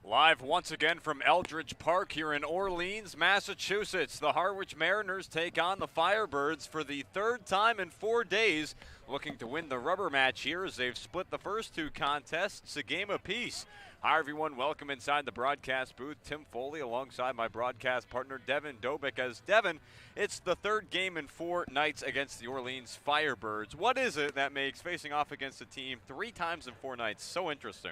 Live once again from Eldridge Park here in Orleans, Massachusetts. The Harwich Mariners take on the Firebirds for the third time in 4 days, looking to win the rubber match here as they've split the first two contests a game apiece. Hi everyone, welcome inside the broadcast booth. Tim Foley alongside my broadcast partner Devin Dobik. As Devin, it's the third game in 4 nights against the Orleans Firebirds. What is it that makes facing off against a team 3 times in 4 nights so interesting?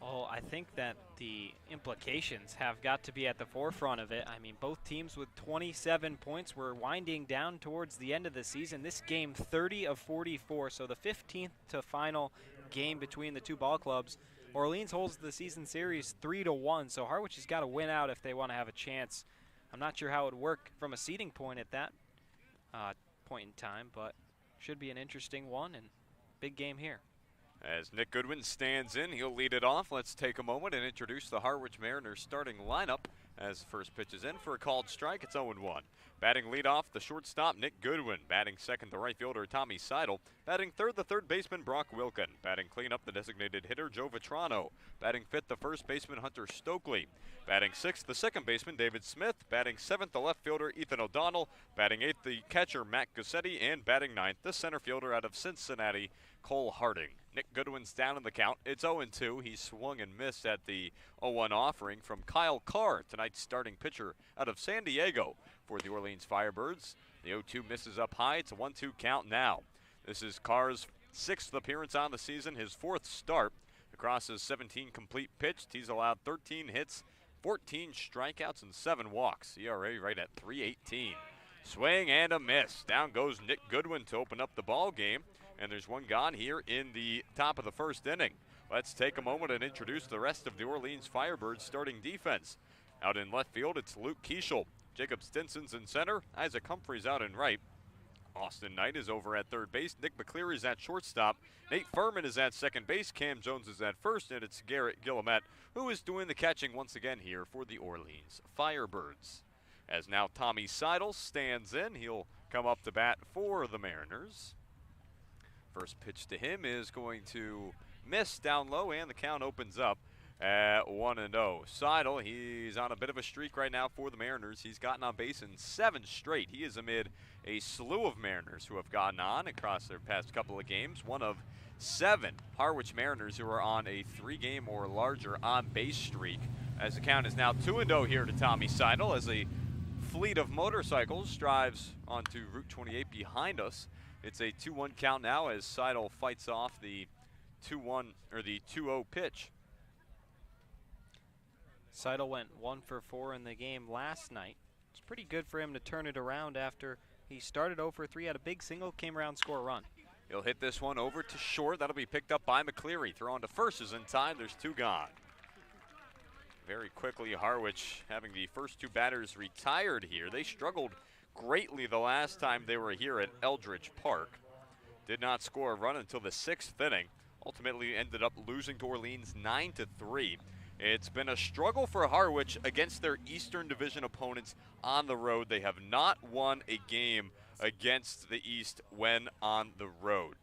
Oh, I think that the implications have got to be at the forefront of it. I mean, both teams with 27 points were winding down towards the end of the season. This game, 30 of 44, so the 15th to final game between the two ball clubs. Orleans holds the season series 3-1, so Harwich has got to win out if they want to have a chance. I'm not sure how it would work from a seeding point at that point in time, but should be an interesting one and big game here. As Nick Goodwin stands in, he'll lead it off. Let's take a moment and introduce the Harwich Mariners starting lineup. As the first pitch is in for a called strike, it's 0-1. Batting leadoff, the shortstop, Nick Goodwin. Batting second, the right fielder, Tommy Seidel. Batting third, the third baseman, Brock Wilkin. Batting cleanup, the designated hitter, Joe Vitrano. Batting fifth, the first baseman, Hunter Stokely. Batting sixth, the second baseman, David Smith. Batting seventh, the left fielder, Ethan O'Donnell. Batting eighth, the catcher, Matt Gussetti. And batting ninth, the center fielder out of Cincinnati, Cole Harding. Nick Goodwin's down in the count. It's 0-2. He swung and missed at the 0-1 offering from Kyle Carr, tonight's starting pitcher out of San Diego for the Orleans Firebirds. The 0-2 misses up high. It's a 1-2 count now. This is Carr's 6th appearance on the season, his 4th start. Across his 17 complete pitched, he's allowed 13 hits, 14 strikeouts, and 7 walks. ERA right at 3.18. Swing and a miss. Down goes Nick Goodwin to open up the ball game. And there's one gone here in the top of the first inning. Let's take a moment and introduce the rest of the Orleans Firebirds starting defense. Out in left field, it's Luke Keischel. Jacob Stinson's in center. Isaac Humphrey's out in right. Austin Knight is over at third base. Nick McCleary's at shortstop. Nate Furman is at second base. Cam Jones is at first. And it's Garrett Guillemette who is doing the catching once again here for the Orleans Firebirds. As now Tommy Seidel stands in. He'll come up to bat for the Mariners. First pitch to him is going to miss down low, and the count opens up at 1-0. Seidel, he's on a bit of a streak right now for the Mariners. He's gotten on base in 7 straight. He is amid a slew of Mariners who have gotten on across their past couple of games. One of 7 Harwich Mariners who are on a 3-game or larger on-base streak. As the count is now 2-0 here to Tommy Seidel as a fleet of motorcycles drives onto Route 28 behind us. It's a 2-1 count now as Seidel fights off the 2-1 or the 2-0 pitch. Seidel went 1 for 4 in the game last night. It's pretty good for him to turn it around after he started 0 for 3, had a big single, came around, score a run. He'll hit this one over to short. That'll be picked up by McCleary. Throw on to first is in time. There's 2 gone. Very quickly, Harwich having the first 2 batters retired here. They struggled greatly the last time they were here at Eldridge Park. Did not score a run until the 6th inning. Ultimately ended up losing to Orleans 9-3. It's been a struggle for Harwich against their Eastern Division opponents on the road. They have not won a game against the East when on the road.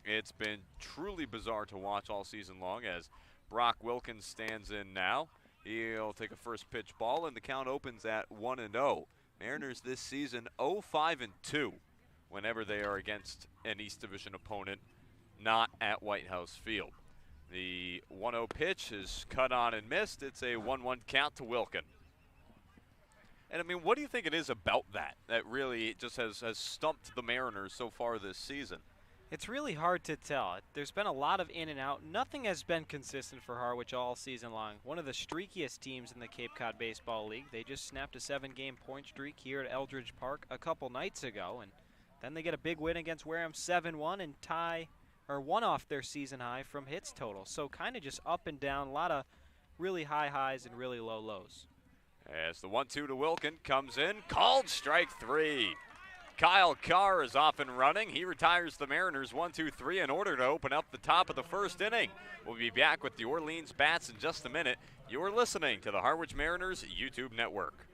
It's been truly bizarre to watch all season long as Brock Wilkins stands in now. He'll take a first pitch ball and the count opens at 1-0. Mariners this season 0-5-2 whenever they are against an East Division opponent not at White House Field. The 1-0 pitch is cut on and missed. It's a 1-1 count to Wilkin. And I mean, what do you think it is about that really just has stumped the Mariners so far this season? It's really hard to tell. There's been a lot of in and out. Nothing has been consistent for Harwich all season long. One of the streakiest teams in the Cape Cod Baseball League. They just snapped a 7-game point streak here at Eldridge Park a couple nights ago, and then they get a big win against Wareham 7-1 and tie or 1 off their season high from hits total. So kind of just up and down, a lot of really high highs and really low lows. As the 1-2 to Wilkin comes in, called strike 3. Kyle Carr is off and running. He retires the Mariners 1-2-3 in order to open up the top of the first inning. We'll be back with the Orleans Bats in just a minute. You're listening to the Harwich Mariners YouTube network.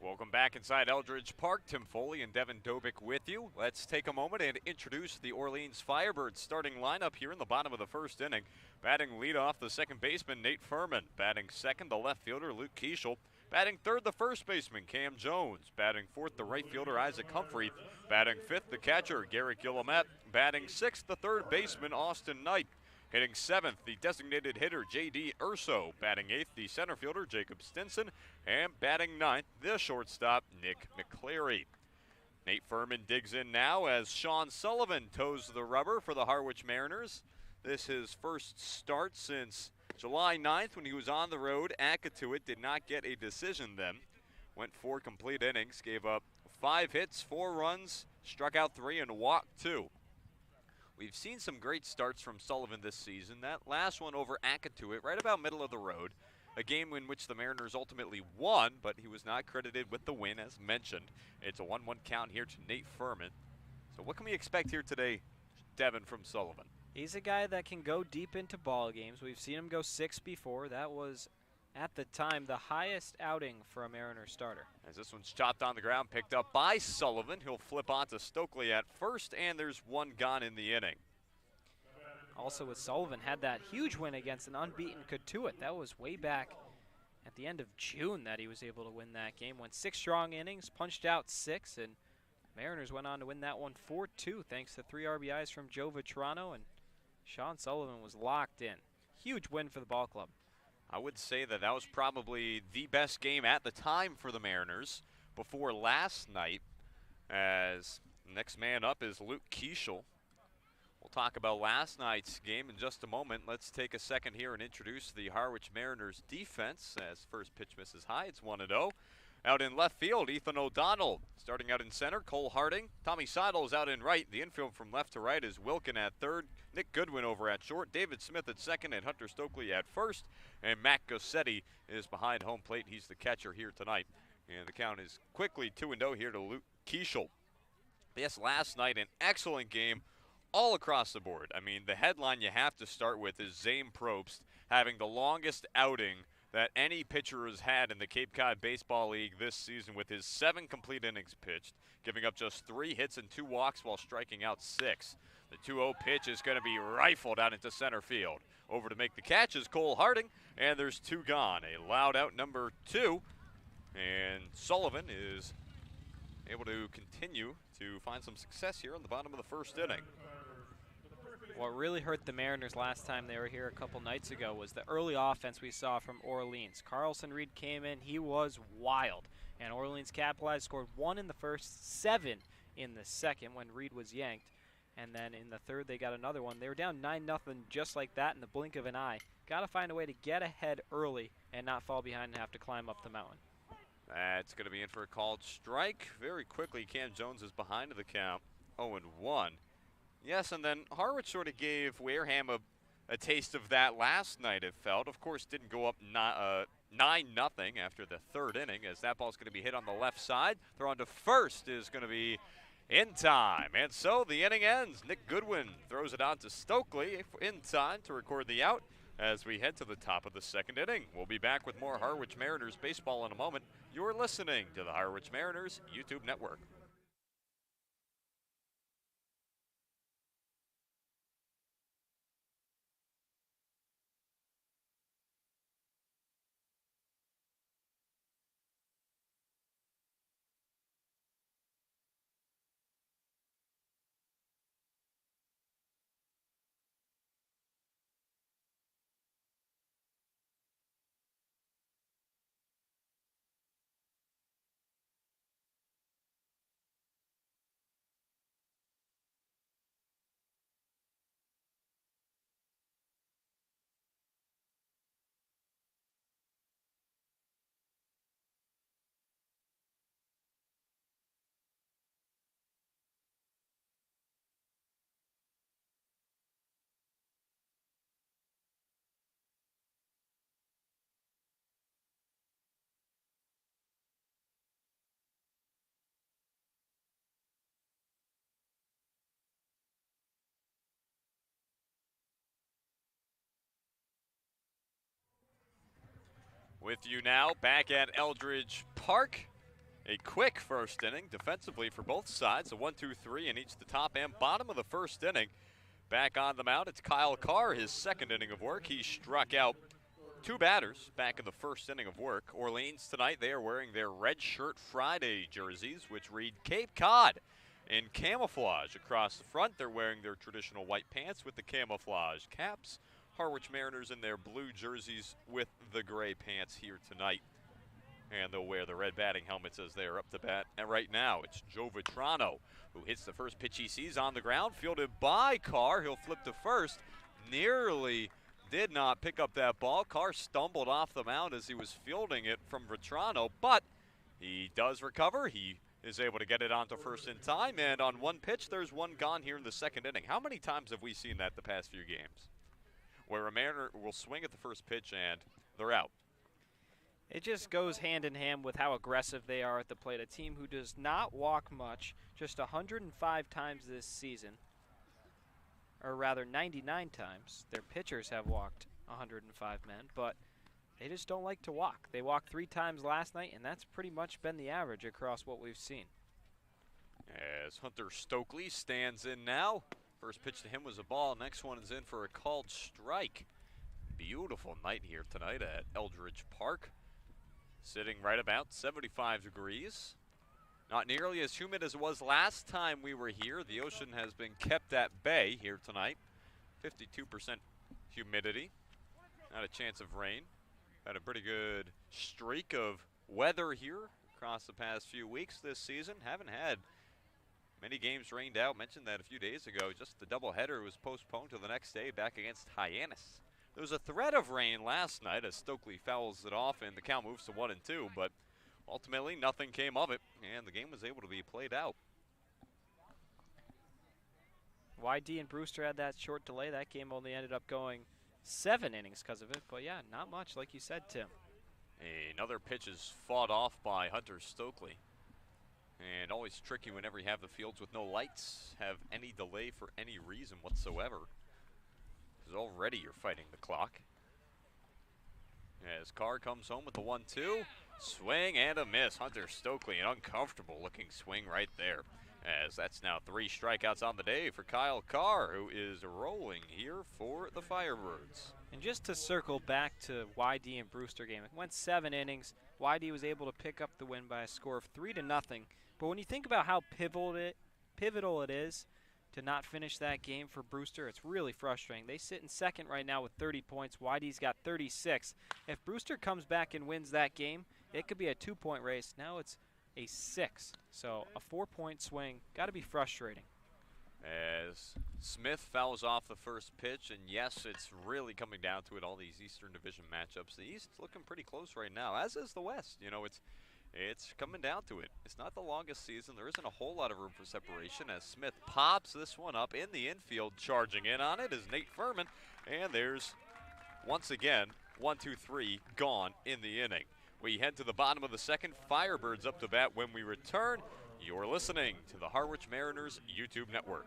Welcome back inside Eldridge Park. Tim Foley and Devin Dobick with you. Let's take a moment and introduce the Orleans Firebirds starting lineup here in the bottom of the first inning. Batting leadoff, the second baseman, Nate Furman. Batting second, the left fielder, Luke Keischel. Batting third, the first baseman, Cam Jones. Batting fourth, the right fielder, Isaac Humphrey. Batting fifth, the catcher, Garrett Guillemette. Batting sixth, the third baseman, Austin Knight. Hitting seventh, the designated hitter, J.D. Urso. Batting eighth, the center fielder, Jacob Stinson. And batting ninth, the shortstop, Nick McCleary. Nate Furman digs in now as Sean Sullivan toes the rubber for the Harwich Mariners. This is his first start since July 9th when he was on the road. Akatuit did not get a decision then. Went 4 complete innings, gave up 5 hits, 4 runs, struck out 3, and walked 2. We've seen some great starts from Sullivan this season. That last one over Akatuit, right about middle of the road. A game in which the Mariners ultimately won, but he was not credited with the win, as mentioned. It's a 1-1 count here to Nate Furman. So what can we expect here today, Devin, from Sullivan? He's a guy that can go deep into ball games. We've seen him go 6 before. That was, at the time, the highest outing for a Mariners starter. As this one's chopped on the ground, picked up by Sullivan. He'll flip on to Stokely at first, and there's 1 gone in the inning. Also with Sullivan, had that huge win against an unbeaten Katuit. That was way back at the end of June that he was able to win that game. Went 6 strong innings, punched out 6, and Mariners went on to win that one 4-2 thanks to 3 RBIs from Joe Vitrano, and Sean Sullivan was locked in. Huge win for the ball club. I would say that was probably the best game at the time for the Mariners before last night, as next man up is Luke Keischel. We'll talk about last night's game in just a moment. Let's take a second here and introduce the Harwich Mariners defense as first pitch misses high. It's 1-0. Out in left field, Ethan O'Donnell. Starting out in center, Cole Harding. Tommy Seidel is out in right. The infield from left to right is Wilkin at third. Nick Goodwin over at short. David Smith at second and Hunter Stokely at first. And Matt Gossetti is behind home plate. He's the catcher here tonight. And the count is quickly 2-0 here to Luke Keischel. Yes, last night an excellent game all across the board. I mean, the headline you have to start with is Zane Probst having the longest outing that any pitcher has had in the Cape Cod Baseball League this season with his 7 complete innings pitched, giving up just 3 hits and 2 walks while striking out 6. The 2-0 pitch is going to be rifled out into center field. Over to make the catch is Cole Harding, and there's 2 gone. A loud out number 2, and Sullivan is able to continue to find some success here on the bottom of the first inning. What really hurt the Mariners last time they were here a couple nights ago was the early offense we saw from Orleans. Carlson Reed came in, he was wild, and Orleans capitalized, scored 1 in the first, 7 in the second when Reed was yanked, and then in the third they got another one. They were down 9-0 just like that in the blink of an eye. Got to find a way to get ahead early and not fall behind and have to climb up the mountain. That's going to be in for a called strike. Very quickly, Cam Jones is behind the count, 0-1. Yes, and then Harwich sort of gave Wareham a taste of that last night, it felt. Of course, didn't go up 9-0 after the third inning, as that ball's going to be hit on the left side. Throw on to first is going to be in time. And so the inning ends. Nick Goodwin throws it on to Stokely in time to record the out as we head to the top of the second inning. We'll be back with more Harwich Mariners baseball in a moment. You're listening to the Harwich Mariners YouTube network. With you now, back at Eldridge Park. A quick first inning defensively for both sides, a 1-2-3 in each the top and bottom of the first inning. Back on the mound, it's Kyle Carr, his second inning of work. He struck out two batters back in the first inning of work. Orleans tonight, they are wearing their Red Shirt Friday jerseys, which read Cape Cod in camouflage across the front. They're wearing their traditional white pants with the camouflage caps. Harwich Mariners in their blue jerseys with the gray pants here tonight. And they'll wear the red batting helmets as they are up to bat. And right now, it's Joe Vitrano who hits the first pitch he sees on the ground, fielded by Carr. He'll flip to first. Nearly did not pick up that ball. Carr stumbled off the mound as he was fielding it from Vitrano, but he does recover. He is able to get it onto first in time, and on one pitch, there's one gone here in the second inning. How many times have we seen that the past few games? Where a Mariner will swing at the first pitch and they're out. It just goes hand in hand with how aggressive they are at the plate. A team who does not walk much, just 105 times this season, or rather 99 times. Their pitchers have walked 105 men, but they just don't like to walk. They walked 3 times last night, and that's pretty much been the average across what we've seen. As Hunter Stokely stands in now. First pitch to him was a ball. Next one is in for a called strike. Beautiful night here tonight at Eldridge Park. Sitting right about 75 degrees. Not nearly as humid as it was last time we were here. The ocean has been kept at bay here tonight. 52% humidity. Not a chance of rain. Had a pretty good streak of weather here across the past few weeks this season. Haven't had many games rained out. Mentioned that a few days ago. Just the doubleheader was postponed to the next day back against Hyannis. There was a threat of rain last night as Stokely fouls it off and the count moves to 1-2, but ultimately nothing came of it and the game was able to be played out. YD and Brewster had that short delay. That game only ended up going 7 innings because of it, but yeah, not much like you said, Tim. Another pitch is fought off by Hunter Stokely. And always tricky whenever you have the fields with no lights, have any delay for any reason whatsoever. Because already you're fighting the clock. As Carr comes home with the 1-2. Swing and a miss. Hunter Stokely, an uncomfortable looking swing right there. As that's now 3 strikeouts on the day for Kyle Carr, who is rolling here for the Firebirds. And just to circle back to YD and Brewster game, it went 7 innings. YD was able to pick up the win by a score of 3-0. But when you think about how pivotal it is to not finish that game for Brewster, it's really frustrating. They sit in second right now with 30 points. YD's got 36. If Brewster comes back and wins that game, it could be a 2-point race. Now it's a 6. So a 4-point swing. Got to be frustrating. As Smith fouls off the first pitch, and yes, it's really coming down to it, all these Eastern Division matchups. The East's looking pretty close right now, as is the West. You know, it's coming down to it. It's not the longest season. There isn't a whole lot of room for separation as Smith pops this one up in the infield. Charging in on it is Nate Furman, and there's, once again, 1-2-3 gone in the inning. We head to the bottom of the second. Firebirds up to bat when we return. You're listening to the Harwich Mariners YouTube network.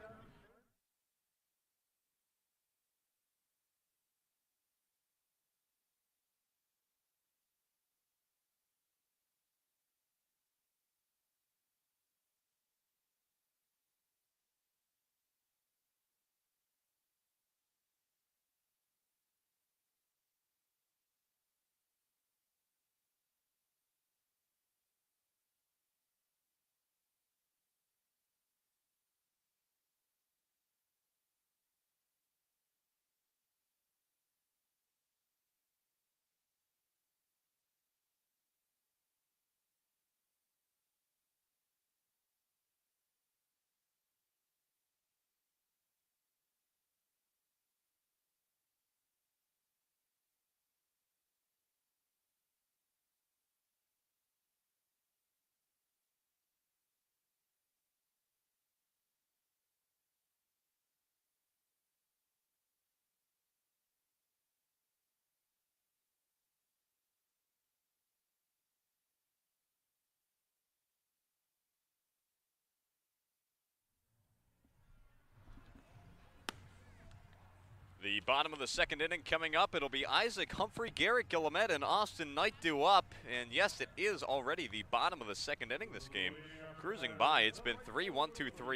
The bottom of the second inning coming up. It'll be Isaac Humphrey, Garrett Guillemette, and Austin Knight due up. And yes, it is already the bottom of the second inning this game. Cruising by, it's been 3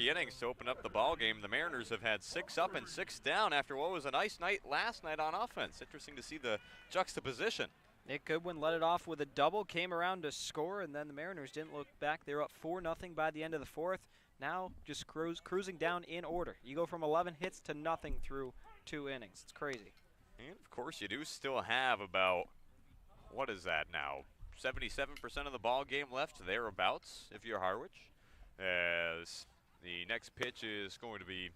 innings to open up the ball game. The Mariners have had 6 up and 6 down after what was a nice night last night on offense. Interesting to see the juxtaposition. Nick Goodwin led it off with a double, came around to score, and then the Mariners didn't look back. They were up 4-0 by the end of the fourth. Now just cruising down in order. You go from 11 hits to nothing through 2 innings. It's crazy. And of course, you do still have about, what is that now? 77% of the ball game left, thereabouts, if you're Harwich. As the next pitch is going to be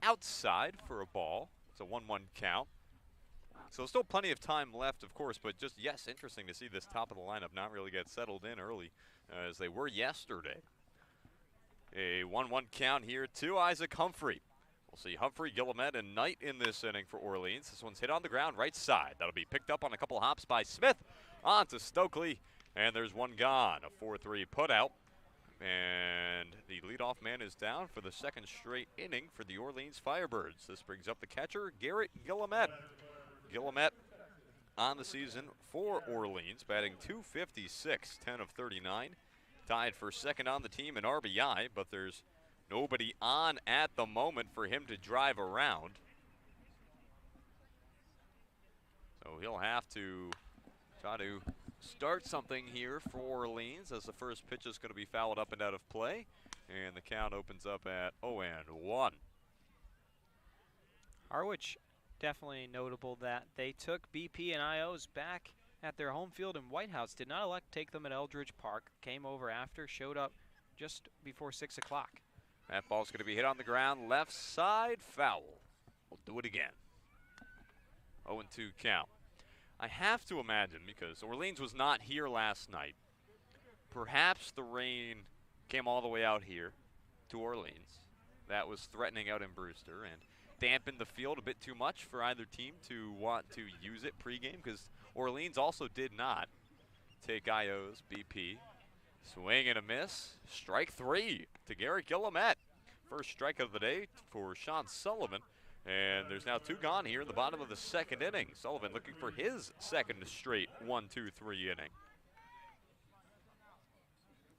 outside for a ball. It's a 1-1 count. So still plenty of time left, of course, but just, yes, interesting to see this top of the lineup not really get settled in early as they were yesterday. A 1-1 count here to Isaac Humphrey. We'll see Humphrey, Guillemette, and Knight in this inning for Orleans. This one's hit on the ground right side. That'll be picked up on a couple hops by Smith. On to Stokely, and there's one gone. A 4-3 put out. And the leadoff man is down for the second straight inning for the Orleans Firebirds. This brings up the catcher, Garrett Guillemette. Guillemette on the season for Orleans, batting .256, 10 of 39. Tied for second on the team in RBI, but there's nobody on at the moment for him to drive around. So he'll have to try to start something here for Orleans as the first pitch is going to be fouled up and out of play. And the count opens up at 0-1. Harwich, definitely notable that they took BP and IOs back at their home field in White House. Did not elect to take them at Eldridge Park. Came over after, showed up just before 6 o'clock. That ball's going to be hit on the ground, left side, foul. We'll do it again. 0-2 count. I have to imagine, because Orleans was not here last night, perhaps the rain came all the way out here to Orleans. That was threatening out in Brewster and dampened the field a bit too much for either team to want to use it pregame, because Orleans also did not take IO's BP. Swing and a miss. Strike 3 to Garrett Guillemette. First strike of the day for Sean Sullivan. And there's now 2 gone here in the bottom of the second inning. Sullivan looking for his second straight 1-2-3 inning.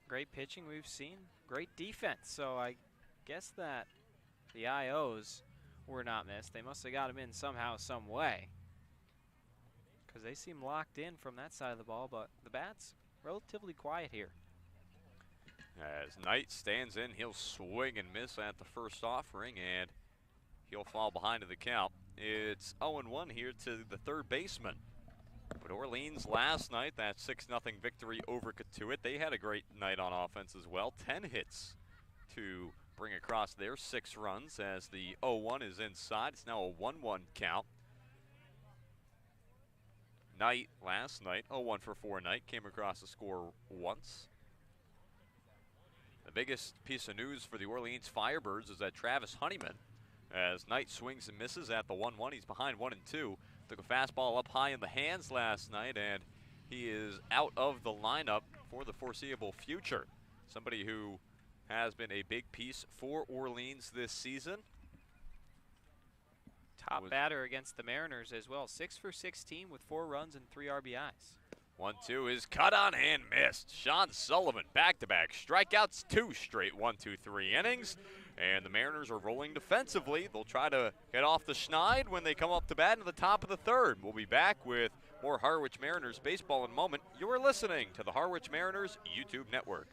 Great pitching we've seen. Great defense. So I guess that the IOs were not missed. They must have got him in somehow, some way, because they seem locked in from that side of the ball, but the bats relatively quiet here. As Knight stands in, he'll swing and miss at the first offering, and he'll fall behind to the count. It's 0-1 here to the third baseman. But Orleans last night, that 6-0 victory over Katuitt, they had a great night on offense as well. 10 hits to bring across their 6 runs as the 0-1 is inside. It's now a 1-1 count. Knight last night, 0-1 for 4 Knight, came across the score once. The biggest piece of news for the Orleans Firebirds is that Travis Honeyman, as Knight swings and misses at the 1-1, he's behind 1-2. Took a fastball up high in the hands last night, and he is out of the lineup for the foreseeable future. Somebody who has been a big piece for Orleans this season. Top batter against the Mariners as well. 6 for 16 with 4 runs and 3 RBIs. 1-2 is cut on and missed. Sean Sullivan back-to-back strikeouts, 2 straight 1-2-3 innings. And the Mariners are rolling defensively. They'll try to get off the schneid when they come up to bat in the top of the third. We'll be back with more Harwich Mariners baseball in a moment. You are listening to the Harwich Mariners YouTube network.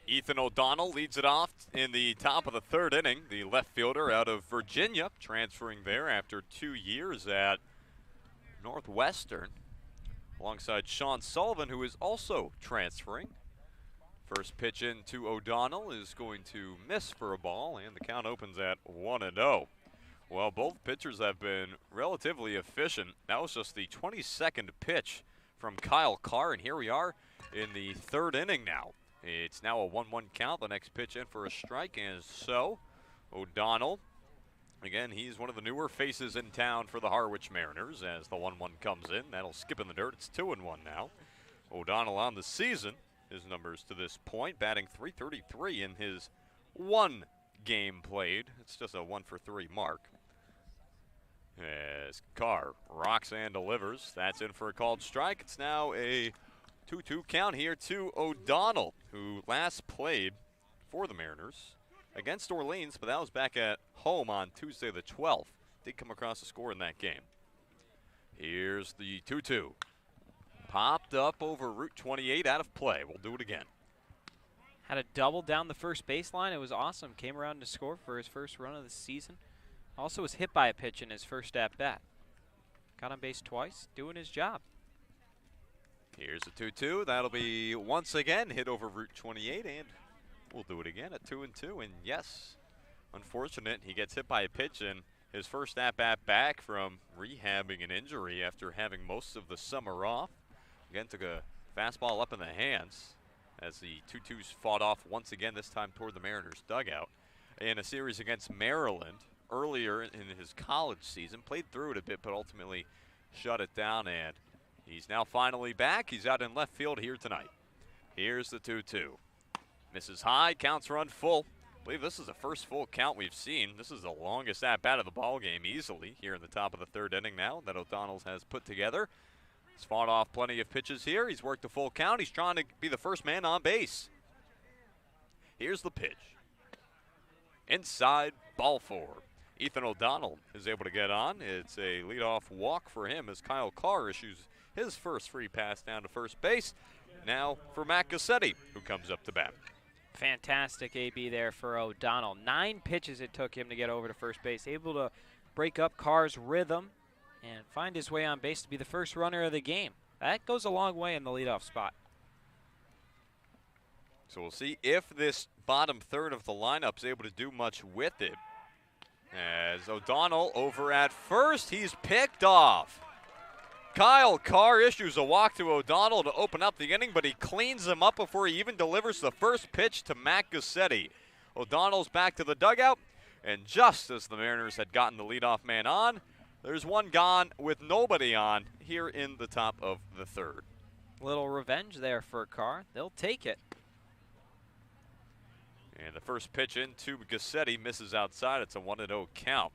Ethan O'Donnell leads it off in the top of the third inning. The left fielder out of Virginia, transferring there after 2 years at Northwestern, alongside Sean Sullivan, who is also transferring. First pitch into O'Donnell is going to miss for a ball, and the count opens at 1-0. Well, both pitchers have been relatively efficient. That was just the 22nd pitch from Kyle Carr, and here we are in the third inning now. It's now a 1-1 count. The next pitch in for a strike, and so O'Donnell, again, he's one of the newer faces in town for the Harwich Mariners as the 1-1 comes in. That'll skip in the dirt. It's 2-1 now. O'Donnell on the season, his numbers to this point, batting .333 in his one game played. It's just a 1-for-3 mark. As Carr rocks and delivers. That's in for a called strike. It's now a 2-2 count here to O'Donnell, who last played for the Mariners against Orleans, but that was back at home on Tuesday the 12th. Did come across a score in that game. Here's the 2-2. Popped up over Route 28, out of play. We'll do it again. Had a double down the first baseline. It was awesome. Came around to score for his first run of the season. Also was hit by a pitch in his first at-bat. Got on base twice, doing his job. Here's a 2-2. That'll be once again hit over Route 28, and we'll do it again at 2-2. And yes, unfortunate, he gets hit by a pitch in his first at-bat back from rehabbing an injury after having most of the summer off. Again, took a fastball up in the hands as the 2-2s fought off once again, this time toward the Mariners' dugout. In a series against Maryland earlier in his college season, played through it a bit, but ultimately shut it down, and he's now finally back. He's out in left field here tonight. Here's the 2-2. Misses high, counts run full. I believe this is the first full count we've seen. This is the longest at-bat of the ball game easily here in the top of the third inning now that O'Donnell has put together. He's fought off plenty of pitches here. He's worked a full count. He's trying to be the first man on base. Here's the pitch. Inside, ball four. Ethan O'Donnell is able to get on. It's a leadoff walk for him as Kyle Carr issues his first free pass down to first base. Now for Matt Gassetti, who comes up to bat. Fantastic AB there for O'Donnell. 9 pitches it took him to get over to first base. Able to break up Carr's rhythm and find his way on base to be the first runner of the game. That goes a long way in the leadoff spot. So we'll see if this bottom third of the lineup is able to do much with it. As O'Donnell over at first, he's picked off. Kyle Carr issues a walk to O'Donnell to open up the inning, but he cleans him up before he even delivers the first pitch to Matt Gassetti. O'Donnell's back to the dugout, and just as the Mariners had gotten the leadoff man on, there's one gone with nobody on here in the top of the third. Little revenge there for Carr. They'll take it. And the first pitch into Gassetti misses outside. It's a 1-0 count.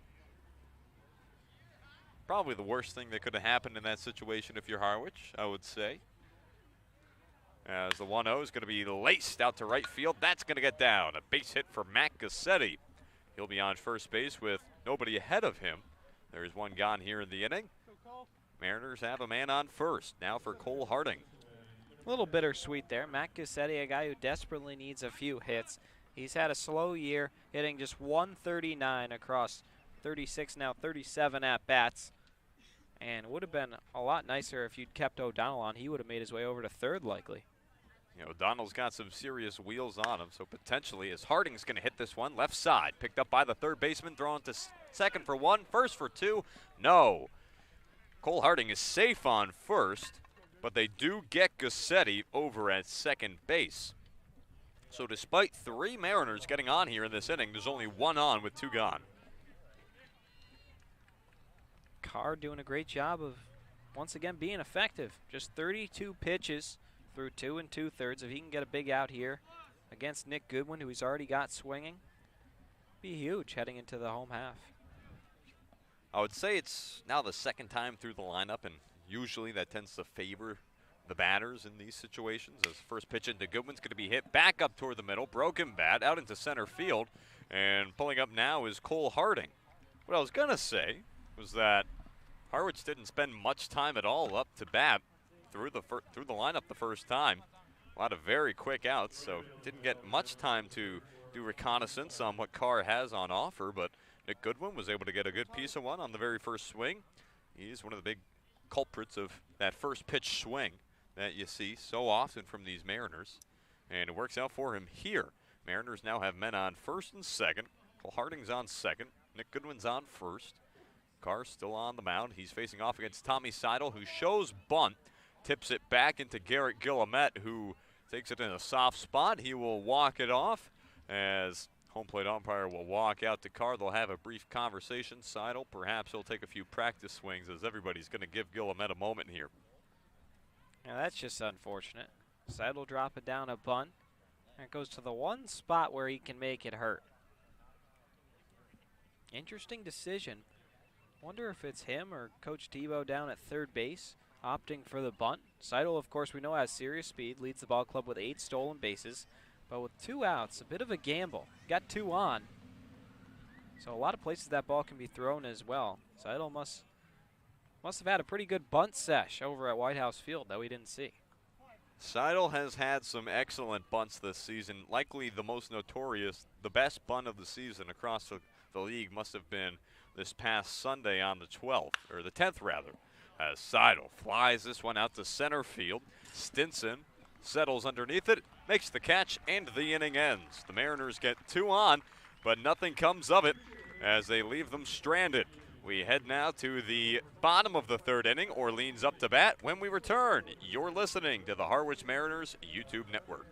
Probably the worst thing that could have happened in that situation if you're Harwich, I would say. As the 1-0 is going to be laced out to right field. That's going to get down. A base hit for Matt Gassetti. He'll be on first base with nobody ahead of him. There's one gone here in the inning. Mariners have a man on first. Now for Cole Harding. A little bittersweet there. Matt Gassetti, a guy who desperately needs a few hits. He's had a slow year, hitting just 139 across 36, now 37 at-bats. And it would have been a lot nicer if you'd kept O'Donnell on. He would have made his way over to third likely. You know, O'Donnell's got some serious wheels on him, so potentially as Harding's going to hit this one left side. Picked up by the third baseman, thrown to second for one, first for two. No. Cole Harding is safe on first, but they do get Gassetti over at second base. So despite 3 Mariners getting on here in this inning, there's only 1 on with 2 gone. Carr doing a great job of, once again, being effective. Just 32 pitches through 2 2/3. If he can get a big out here against Nick Goodwin, who he's already got swinging, be huge heading into the home half. I would say it's now the second time through the lineup, and usually that tends to favor the batters in these situations. As first pitch into Goodwin's going to be hit back up toward the middle, broken bat out into center field, and pulling up now is Cole Harding. What I was going to say was that Harwich didn't spend much time at all up to bat through the lineup the first time. A lot of very quick outs, so didn't get much time to do reconnaissance on what Carr has on offer, but Nick Goodwin was able to get a good piece of one on the very first swing. He's one of the big culprits of that first pitch swing that you see so often from these Mariners, and it works out for him here. Mariners now have men on first and second. Cole Harding's on second. Nick Goodwin's on first. Carr still on the mound. He's facing off against Tommy Seidel, who shows bunt, tips it back into Garrett Guillemette, who takes it in a soft spot. He will walk it off as home plate umpire will walk out to Carr. They'll have a brief conversation. Seidel, perhaps he'll take a few practice swings, as everybody's going to give Guillemette a moment here. Now that's just unfortunate. Seidel dropping down a bunt. And it goes to the one spot where he can make it hurt. Interesting decision. Wonder if it's him or Coach Tebow down at third base, opting for the bunt. Seidel, of course, we know has serious speed, leads the ball club with 8 stolen bases. But with 2 outs, a bit of a gamble. Got 2 on. So a lot of places that ball can be thrown as well. Seidel must have had a pretty good bunt sesh over at White House Field that we didn't see. Seidel has had some excellent bunts this season. Likely the most notorious, the best bunt of the season across the league must have been this past Sunday on the 12th, or the 10th rather, as Seidel flies this one out to center field. Stinson settles underneath it, makes the catch, and the inning ends. The Mariners get 2 on, but nothing comes of it as they leave them stranded. We head now to the bottom of the 3rd inning. Orleans up to bat. When we return, you're listening to the Harwich Mariners YouTube network.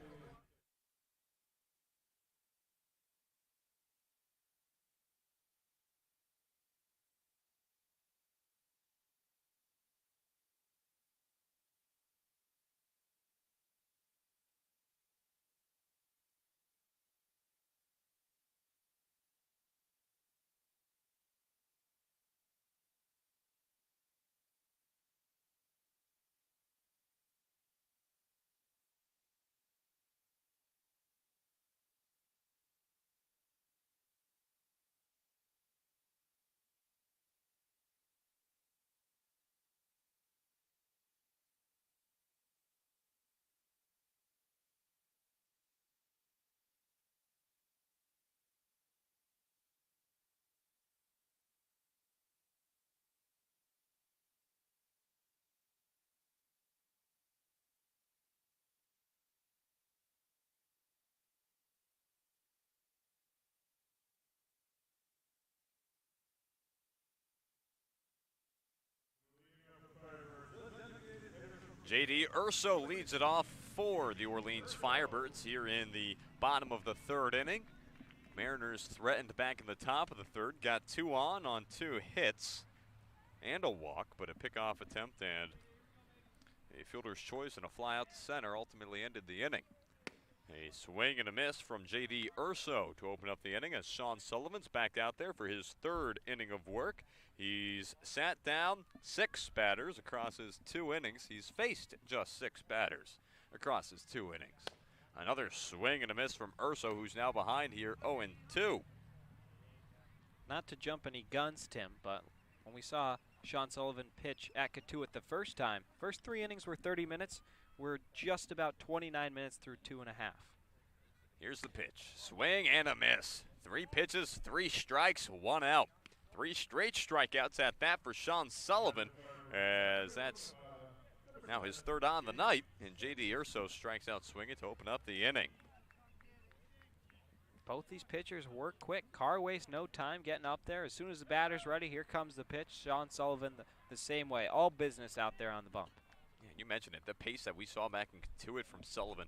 J.D. Urso leads it off for the Orleans Firebirds here in the bottom of the 3rd inning. Mariners threatened back in the top of the 3rd, got 2 on 2 hits and a walk, but a pickoff attempt and a fielder's choice and a fly out to center ultimately ended the inning. A swing and a miss from J.D. Urso to open up the inning as Sean Sullivan's back out there for his 3rd inning of work. He's sat down 6 batters across his 2 innings. He's faced just 6 batters across his 2 innings. Another swing and a miss from Urso, who's now behind here 0-2. Not to jump any guns, Tim, but when we saw Sean Sullivan pitch at Katuitt the first time, first 3 innings were 30 minutes. We're just about 29 minutes through 2.5. Here's the pitch. Swing and a miss. 3 pitches, 3 strikes, 1 out. 3 straight strikeouts at that for Sean Sullivan, as that's now his 3rd on the night, and J.D. Urso strikes out swinging to open up the inning. Both these pitchers work quick. Carr wastes no time getting up there. As soon as the batter's ready, here comes the pitch. Sean Sullivan the same way. All business out there on the bump. Yeah, you mentioned it. The pace that we saw back in Katuitt from Sullivan,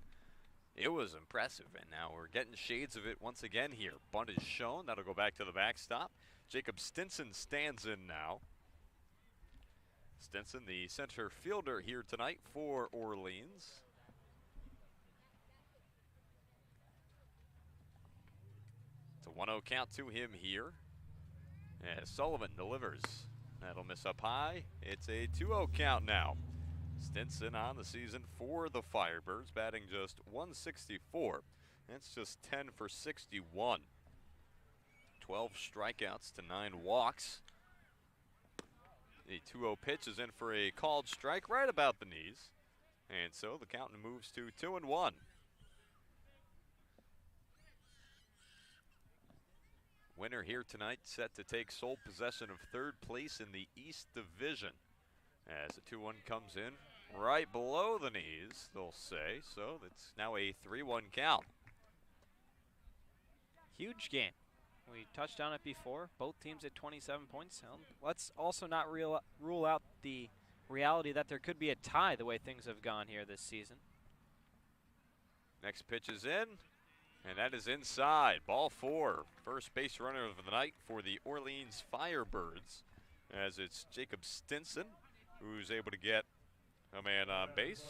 it was impressive, and now we're getting shades of it once again here. Bunt is shown. That'll go back to the backstop. Jacob Stinson stands in now. Stinson, the center fielder here tonight for Orleans. It's a 1-0 count to him here. As Sullivan delivers. That'll miss up high. It's a 2-0 count now. Stinson on the season for the Firebirds, batting just 164. That's just 10 for 61. 12 strikeouts to 9 walks. The 2-0 pitch is in for a called strike right about the knees. And so the count moves to 2-1. Winner here tonight set to take sole possession of third place in the East Division. As the 2-1 comes in right below the knees, they'll say. So it's now a 3-1 count. Huge game. We touched on it before. Both teams at 27 points. Let's also not rule out the reality that there could be a tie the way things have gone here this season. Next pitch is in, and that is inside. Ball 4. First base runner of the night for the Orleans Firebirds, as it's Jacob Stinson, who's able to get a man on base,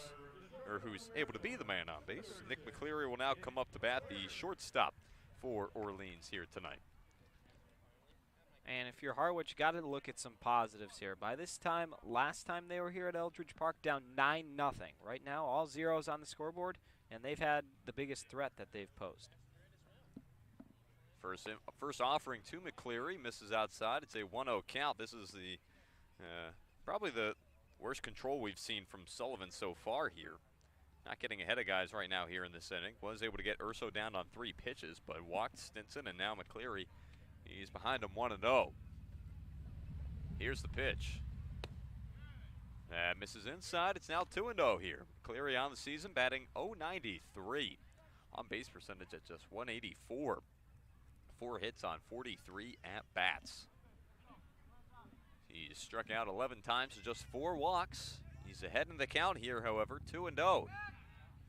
or who's able to be the man on base. Nick McCleary will now come up to bat, the shortstop for Orleans here tonight. And if you're Harwich, got to look at some positives here. By this time, last time they were here at Eldridge Park, down 9-0. Right now, all zeros on the scoreboard, and they've had the biggest threat that they've posed. First offering to McCleary, misses outside. It's a 1-0 count. This is the probably the worst control we've seen from Sullivan so far here. Not getting ahead of guys right now here in this inning. Was able to get Urso down on 3 pitches, but walked Stinson, and now McCleary, he's behind him 1-0. Here's the pitch. That misses inside. It's now 2-0 here. McCleary on the season, batting .093. On base percentage at just 184. 4 hits on 43 at-bats. He's struck out 11 times to just 4 walks. He's ahead in the count here, however, 2-0.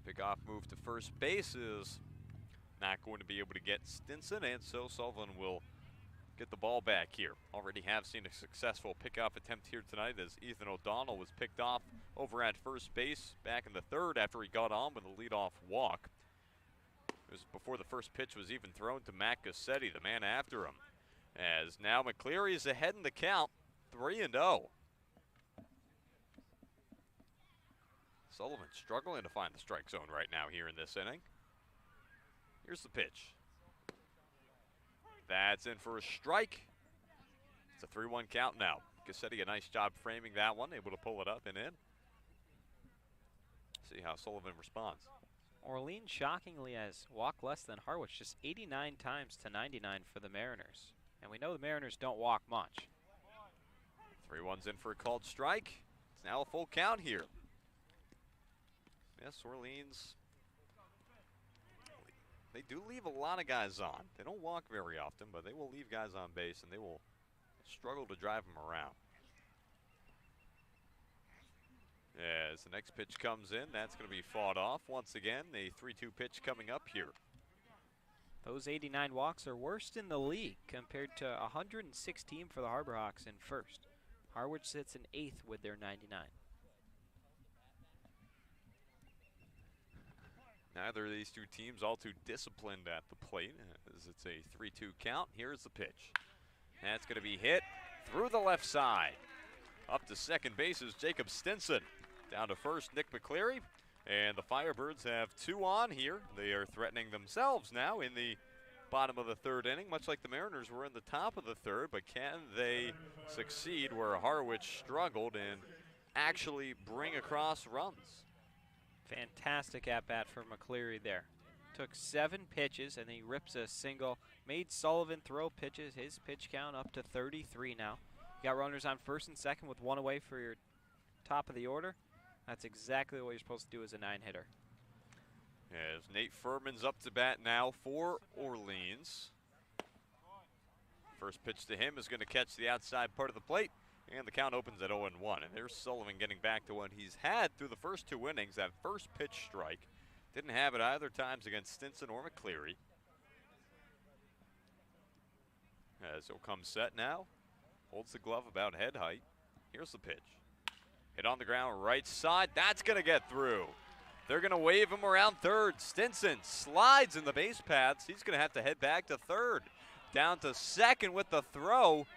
Pickoff move to first base is not going to be able to get Stinson, and so Sullivan will get the ball back here. Already have seen a successful pickoff attempt here tonight as Ethan O'Donnell was picked off over at first base back in the 3rd after he got on with a leadoff walk. It was before the first pitch was even thrown to Matt Gussetti, the man after him. As now McCleary is ahead in the count, 3-0. Sullivan struggling to find the strike zone right now here in this inning. Here's the pitch. That's in for a strike. It's a 3-1 count now. Gussetti, a nice job framing that one, able to pull it up and in. See how Sullivan responds. Orleans shockingly has walked less than Harwich, just 89 times to 99 for the Mariners. And we know the Mariners don't walk much. 3-1's in for a called strike. It's now a full count here. Yes, Orleans, they do leave a lot of guys on. They don't walk very often, but they will leave guys on base, and they will struggle to drive them around. As the next pitch comes in, that's going to be fought off. Once again, the 3-2 pitch coming up here. Those 89 walks are worst in the league compared to 116 for the Harbor Hawks in first. Harwich sits in 8th with their 99. Neither of these two teams all too disciplined at the plate as it's a 3-2 count. Here's the pitch. That's going to be hit through the left side. Up to second base is Jacob Stinson. Down to first, Nick McCleary. And the Firebirds have 2 on here. They are threatening themselves now in the bottom of the 3rd inning, much like the Mariners were in the top of the 3rd. But can they succeed where Harwich struggled and actually bring across runs? Fantastic at-bat for McCleary there. Took 7 pitches and he rips a single. Made Sullivan throw pitches. His pitch count up to 33 now. You got runners on first and second with 1 away for your top of the order. That's exactly what you're supposed to do as a 9-hitter. As Nate Furman's up to bat now for Orleans. First pitch to him is going to catch the outside part of the plate. And the count opens at 0-1. And there's Sullivan getting back to what he's had through the first 2 innings. That first pitch strike. Didn't have it either times against Stinson or McCleary. As he'll come set now. Holds the glove about head height. Here's the pitch. Hit on the ground right side. That's going to get through. They're going to wave him around third. Stinson slides in the base paths. He's going to have to head back to third. Down to second with the throw.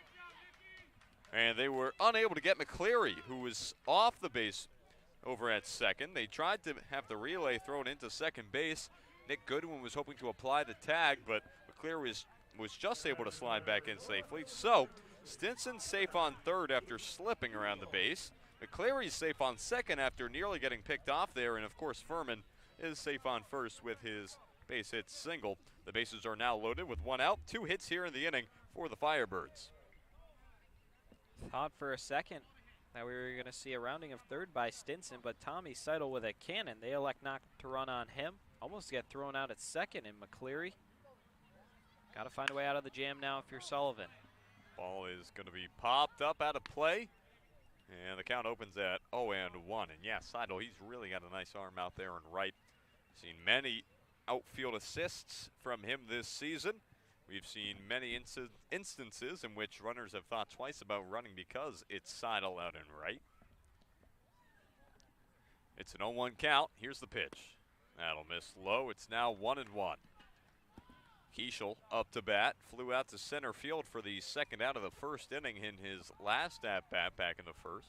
And they were unable to get McCleary, who was off the base over at second. They tried to have the relay thrown into second base. Nick Goodwin was hoping to apply the tag, but McCleary was just able to slide back in safely. So Stinson safe on third after slipping around the base. McCleary's safe on second after nearly getting picked off there, and of course Furman is safe on first with his base hit single. The bases are now loaded with one out, 2 hits here in the inning for the Firebirds. Thought for a second that we were going to see a rounding of third by Stinson, but Tommy Seidel with a cannon. They elect not to run on him. Almost get thrown out at second, and McCleary got to find a way out of the jam now if you're Sullivan. Ball is going to be popped up out of play, and the count opens at 0-1. And yeah, Seidel, he's really got a nice arm out there and right. Seen many outfield assists from him this season. We've seen many instances in which runners have thought twice about running because it's Seidel out and right. It's an 0-1 count. Here's the pitch. That'll miss low. It's now 1-1. Keishel up to bat, flew out to center field for the second out of the first inning in his last at-bat back in the first.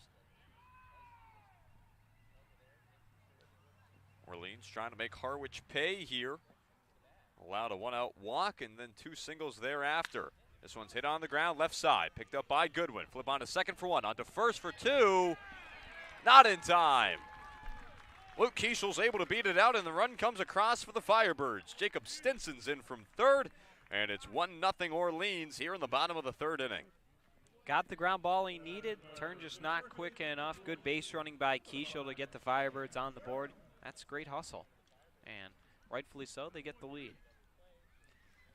Orleans trying to make Harwich pay here. Allowed a 1-out walk and then 2 singles thereafter. This one's hit on the ground, left side, picked up by Goodwin. Flip on to second for 1, on to first for 2. Not in time. Luke Keishel's able to beat it out, and the run comes across for the Firebirds. Jacob Stinson's in from third, and it's 1-0 Orleans here in the bottom of the third inning. Got the ground ball he needed, turn just not quick enough. Good base running by Keishel to get the Firebirds on the board. That's great hustle, and rightfully so, they get the lead.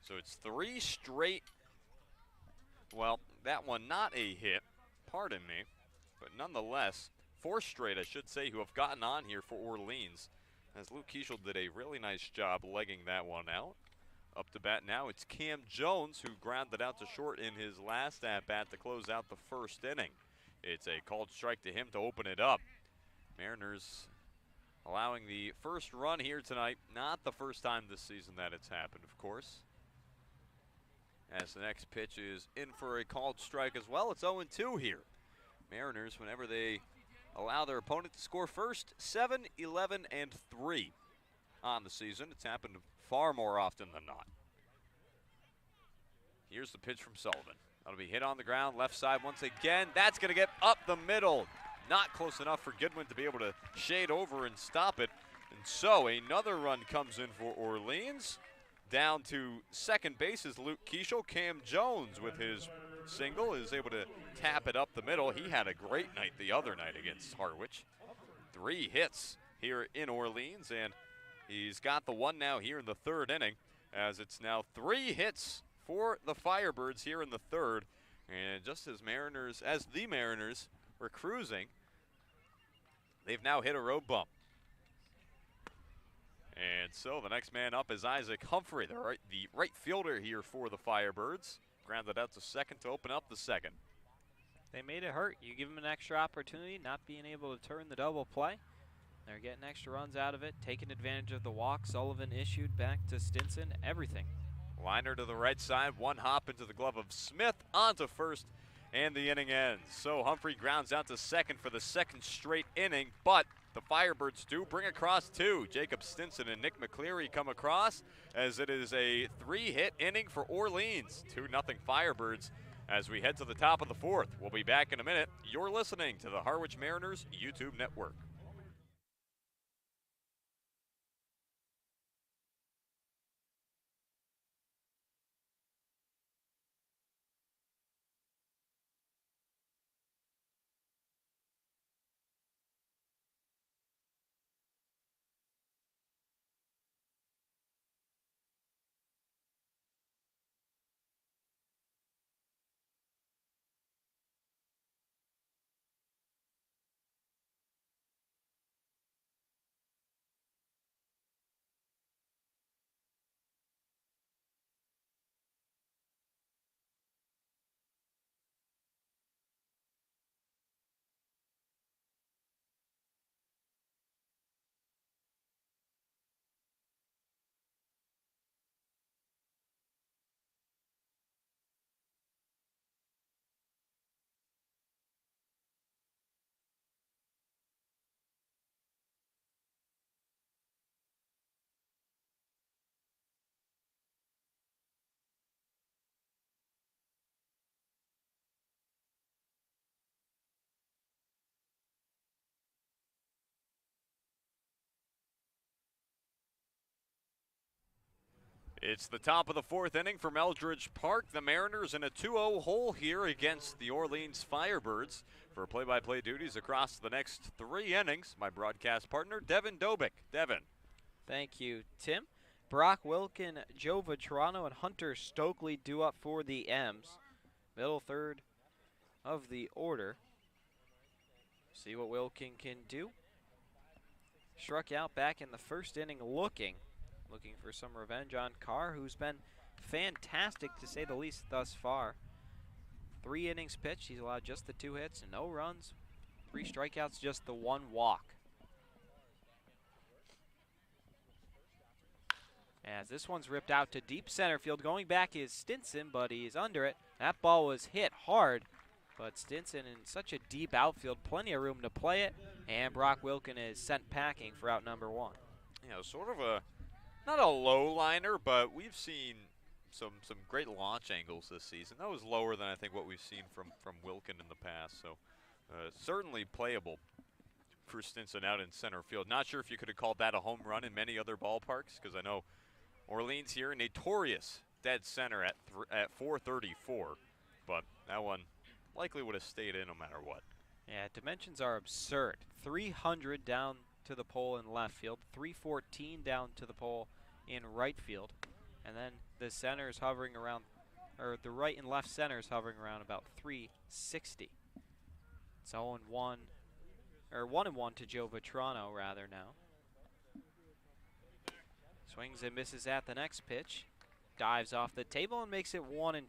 So it's 3 straight, well, that one not a hit, pardon me, but nonetheless, 4 straight, I should say, who have gotten on here for Orleans, as Luke Keishel did a really nice job legging that one out. Up to bat now, it's Cam Jones, who grounded out to short in his last at-bat to close out the first inning. It's a called strike to him to open it up. Mariners allowing the first run here tonight. Not the first time this season that it's happened, of course. As the next pitch is in for a called strike as well. It's 0-2 here. Mariners, whenever they allow their opponent to score first, 7, 11, and 3 on the season. It's happened far more often than not. Here's the pitch from Sullivan. That'll be hit on the ground, left side once again. That's going to get up the middle. Not close enough for Goodwin to be able to shade over and stop it. And so another run comes in for Orleans. Down to second base is Luke Keishel. Cam Jones with his single is able to tap it up the middle. He had a great night the other night against Harwich. 3 hits here in Orleans, and he's got the one now here in the third inning, as it's now 3 hits for the Firebirds here in the third. And just as the Mariners were cruising, they've now hit a road bump. And so the next man up is Isaac Humphrey, the right fielder here for the Firebirds. Grounded out to second to open up the second. They made it hurt. You give them an extra opportunity, not being able to turn the double play. They're getting extra runs out of it, taking advantage of the walk Sullivan issued back to Stinson, everything. Liner to the right side, one hop into the glove of Smith, onto first, and the inning ends. So Humphrey grounds out to second for the second straight inning, but the Firebirds do bring across 2. Jacob Stinson and Nick McCleary come across, as it is a 3-hit inning for Orleans. 2-0 Firebirds as we head to the top of the fourth. We'll be back in a minute. You're listening to the Harwich Mariners YouTube network. It's the top of the fourth inning from Eldridge Park. The Mariners in a 2-0 hole here against the Orleans Firebirds. For play-by-play duties across the next 3 innings, my broadcast partner, Devin Dobick. Devin. Thank you, Tim. Brock Wilkin, Joe Vitrano, and Hunter Stokely due up for the M's. Middle third of the order. See what Wilkin can do. Struck out back in the first inning looking for some revenge on Carr, who's been fantastic to say the least thus far. 3 innings pitched, he's allowed just the 2 hits, no runs, 3 strikeouts, just the 1 walk. As this one's ripped out to deep center field. Going back is Stinson, but he's under it. That ball was hit hard, but Stinson in such a deep outfield, plenty of room to play it, and Brock Wilkin is sent packing for out number 1. You know, sort of a, not a low liner, but we've seen some great launch angles this season. That was lower than I think what we've seen from Wilkin in the past, so certainly playable for Stinson out in center field. Not sure if you could have called that a home run in many other ballparks, because I know Orleans here, notorious dead center at 434, but that one likely would have stayed in no matter what. Yeah, dimensions are absurd. 300 down to the pole in left field, 314 down to the pole in right field, and then the center is hovering around, or the right and left center is hovering around about 360. It's 0-1, or 1-1 to Joe Vitrano rather now. Swings and misses at the next pitch. Dives off the table and makes it 1-2.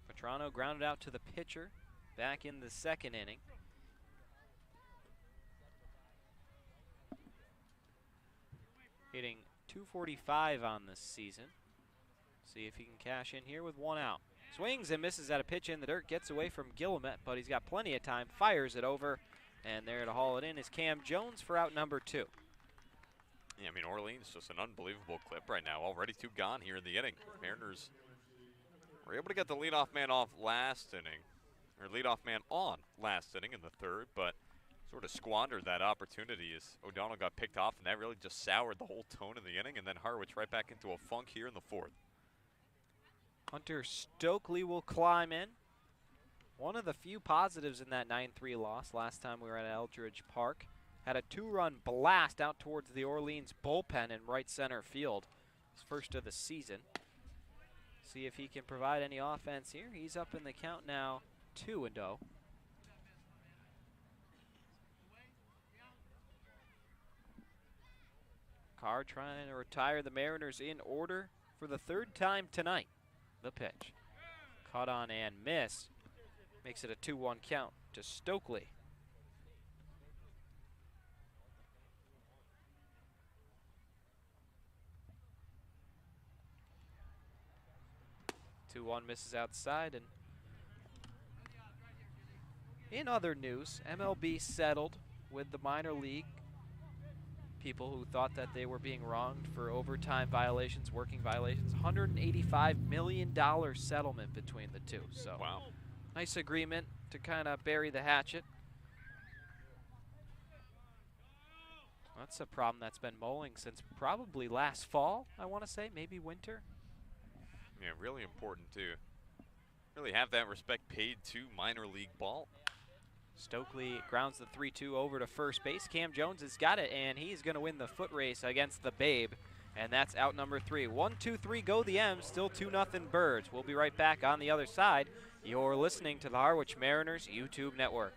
Vitrano grounded out to the pitcher back in the second inning. Hitting .245 on this season. See if he can cash in here with 1 out. Swings and misses at a pitch in the dirt. Gets away from Guillemette, but he's got plenty of time. Fires it over. And there to haul it in is Cam Jones for out number 2. Yeah, I mean, Orleans just an unbelievable clip right now. Already 2 gone here in the inning. Mariners were able to get the leadoff man off last inning, or leadoff man on last inning in the third, but sort of squandered that opportunity as O'Donnell got picked off, and that really just soured the whole tone of the inning, and then Harwich right back into a funk here in the 4th. Hunter Stokely will climb in. One of the few positives in that 9-3 loss last time we were at Eldridge Park. Had a 2-run blast out towards the Orleans bullpen in right center field. His first of the season. See if he can provide any offense here. He's up in the count now, 2-0. Carr trying to retire the Mariners in order for the 3rd time tonight. The pitch. Caught on and missed. Makes it a 2-1 count to Stokely. 2-1 misses outside. And in other news, MLB settled with the minor league people who thought that they were being wronged for overtime violations, working violations. $185 million settlement between the two. So wow. Nice agreement to kind of bury the hatchet. That's a problem that's been mulling since probably last fall, I want to say, maybe winter. Yeah, really important to really have that respect paid to minor league ball. Stokely grounds the 3-2 over to first base. Cam Jones has got it, and he's going to win the foot race against the Babe. And that's out number 3. 1, 2, 3, go the M's. Still 2-0 Birds. We'll be right back on the other side. You're listening to the Harwich Mariners YouTube Network.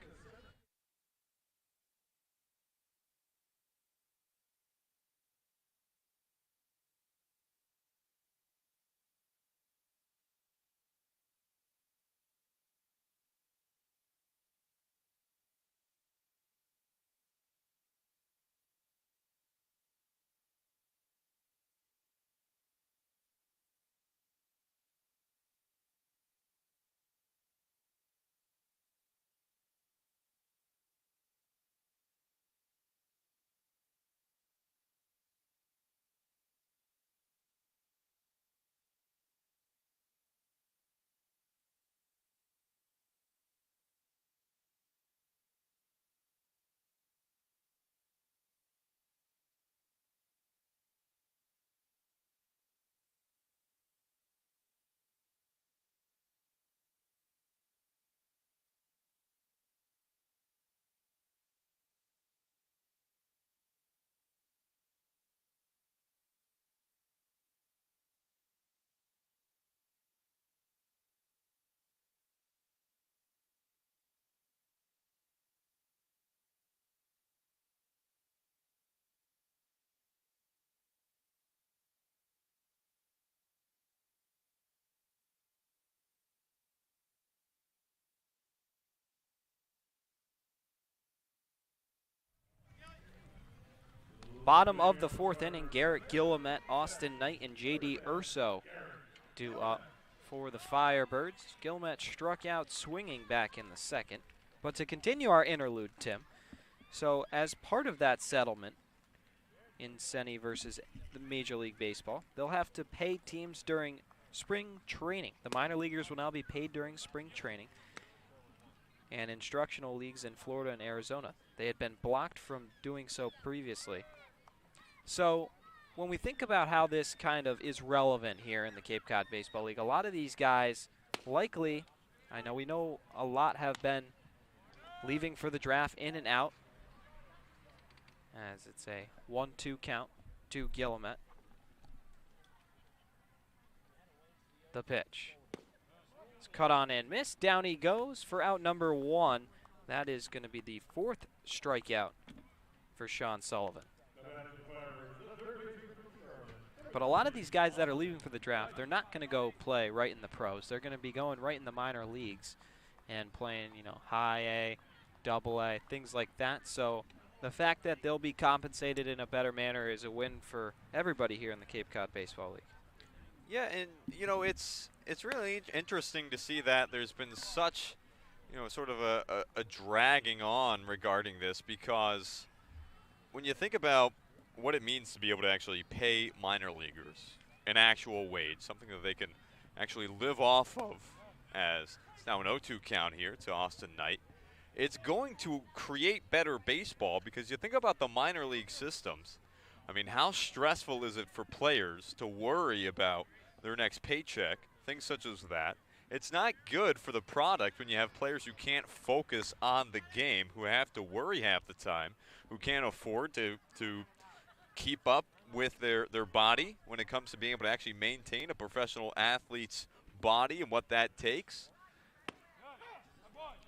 Bottom of the fourth inning, Garrett Gillimet, Austin Knight, and J.D. Urso due up for the Firebirds. Gillimet struck out swinging back in the second. But to continue our interlude, Tim, so as part of that settlement in Senni versus the Major League Baseball, they'll have to pay teams during spring training. The minor leaguers will now be paid during spring training and instructional leagues in Florida and Arizona. They had been blocked from doing so previously. So when we think about how this kind of is relevant here in the Cape Cod Baseball League, a lot of these guys likely, we know a lot have been leaving for the draft in and out, as it's a 1-2 count to Gillimet. The pitch. It's cut on and missed. Down he goes for out number 1. That is going to be the 4th strikeout for Sean Sullivan. But a lot of these guys that are leaving for the draft, they're not going to go play right in the pros. They're going to be going right in the minor leagues and playing, high A, double A, things like that. So the fact that they'll be compensated in a better manner is a win for everybody here in the Cape Cod Baseball League. Yeah, and it's really interesting to see that there's been such, sort of a dragging on regarding this, because when you think about what it means to be able to actually pay minor leaguers an actual wage, something that they can actually live off of, as it's now an 0-2 count here to Austin Knight, it's going to create better baseball, because you think about the minor league systems. I mean, how stressful is it for players to worry about their next paycheck, things such as that? It's not good for the product when you have players who can't focus on the game, who have to worry half the time, who can't afford to keep up with their body when it comes to being able to actually maintain a professional athlete's body and what that takes.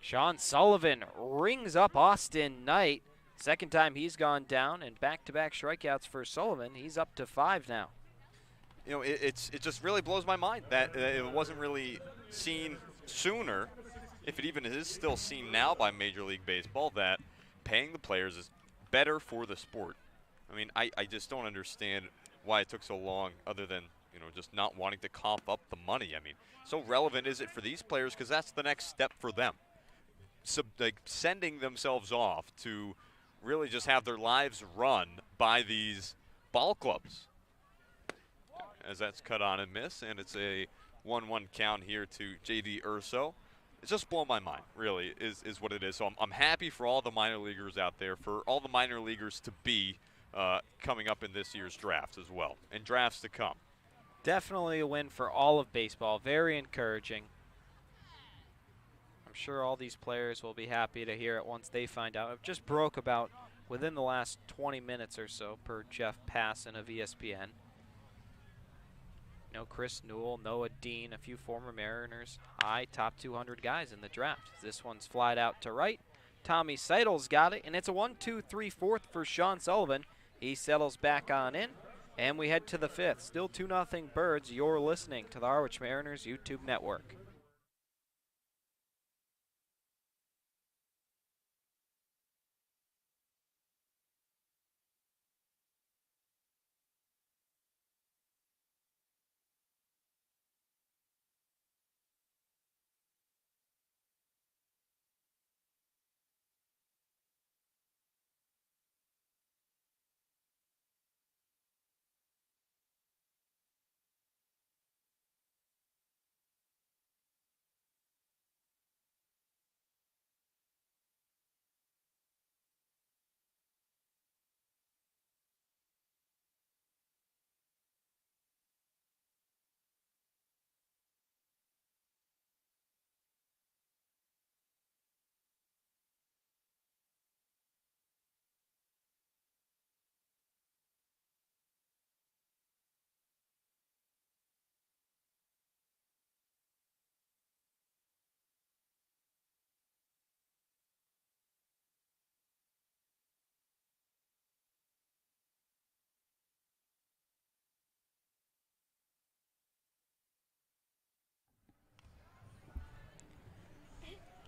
Sean Sullivan rings up Austin Knight. Second time he's gone down, and back-to-back strikeouts for Sullivan. He's up to 5 now. It just really blows my mind that it wasn't really seen sooner, if it even is still seen now by Major League Baseball, that paying the players is better for the sport. I mean, I just don't understand why it took so long, other than, just not wanting to cough up the money. I mean, so relevant is it for these players, because that's the next step for them. So, sending themselves off to really just have their lives run by these ball clubs. As that's cut on and miss, and it's a 1-1 count here to J.D. Urso. It's just blown my mind, really, is what it is. So I'm happy for all the minor leaguers out there, for all the minor leaguers to be coming up in this year's draft as well, and drafts to come. Definitely a win for all of baseball. Very encouraging. I'm sure all these players will be happy to hear it once they find out. It just broke about within the last 20 minutes or so, per Jeff Passan of ESPN. Chris Newell, Noah Dean, a few former Mariners, high top 200 guys in the draft. This one's flied out to right. Tommy Seidel's got it, and it's a 1-2-3-4 for Sean Sullivan. He settles back on in, and we head to the 5th. Still 2-0 Birds. You're listening to the Harwich Mariners YouTube network.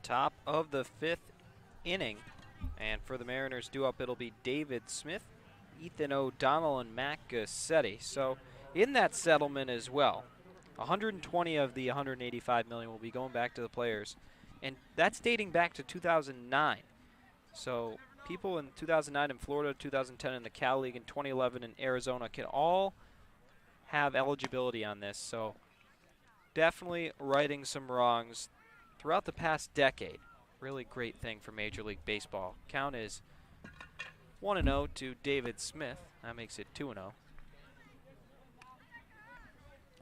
Top of the 5th inning. And for the Mariners due up, it'll be David Smith. Ethan O'Donnell and Matt Gussetti. So in that settlement as well, 120 of the 185 million will be going back to the players, and that's dating back to 2009. So people in 2009 in Florida, 2010 in the Cal League, and 2011 in Arizona can all have eligibility on this. So definitely righting some wrongs throughout the past decade. Really great thing for Major League Baseball. Count is 1-0 to David Smith. That makes it 2-0.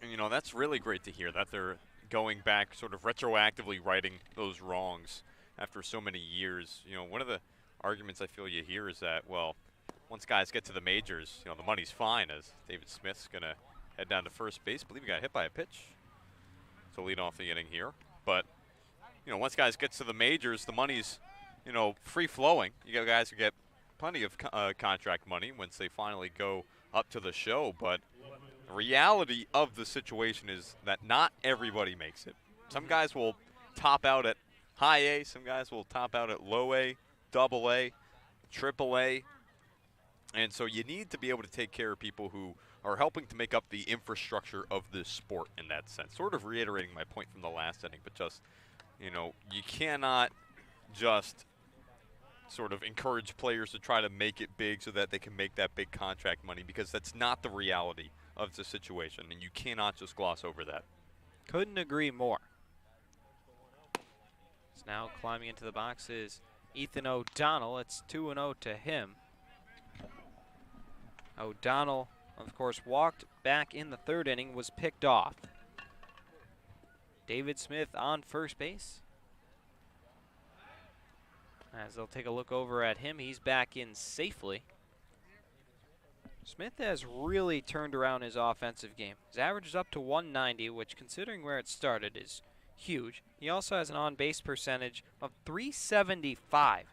And, you know, that's really great to hear that they're going back, sort of retroactively righting those wrongs after so many years. You know, one of the arguments I feel you hear is that, well, once guys get to the majors, you know, the money's fine, as David Smith's going to head down to first base. I believe he got hit by a pitch to lead off the inning here. But, you know, once guys get to the majors, the money's, you know, free-flowing. You got guys who get plenty of contract money once they finally go up to the show. But the reality of the situation is that not everybody makes it. Some guys will top out at high A. Some guys will top out at low A, double A, triple A. And so you need to be able to take care of people who are helping to make up the infrastructure of this sport in that sense. Sort of reiterating my point from the last inning, but just, you know, you cannot just sort of encourage players to try to make it big so that they can make that big contract money, because that's not the reality of the situation, and you cannot just gloss over that. Couldn't agree more. So now climbing into the box is Ethan O'Donnell. It's 2-0 to him. O'Donnell, of course, walked back in the third inning, was picked off. David Smith on first base. As they'll take a look over at him, he's back in safely. Smith has really turned around his offensive game. His average is up to 190, which, considering where it started, is huge. He also has an on-base percentage of 375.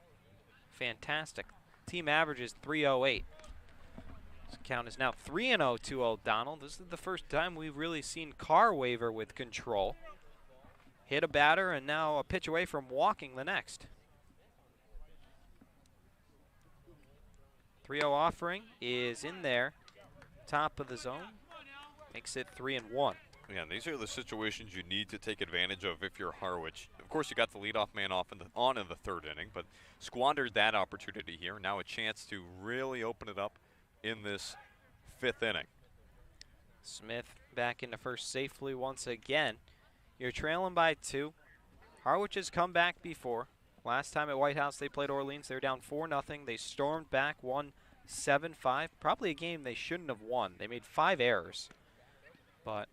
Fantastic. Team average is 308. This count is now 3-0 to O'Donnell. This is the first time we've really seen Carr waver with control. Hit a batter and now a pitch away from walking the next. 3-0 offering is in there. Top of the zone. Makes it 3-1. Yeah, these are the situations you need to take advantage of if you're Harwich. Of course, you got the leadoff man off in the third inning, but squandered that opportunity here. Now a chance to really open it up in this fifth inning. Smith back into first safely once again. You're trailing by 2. Harwich has come back before. Last time at White House they played Orleans, they were down 4-0. They stormed back, won 7-5. Probably a game they shouldn't have won. They made 5 errors. But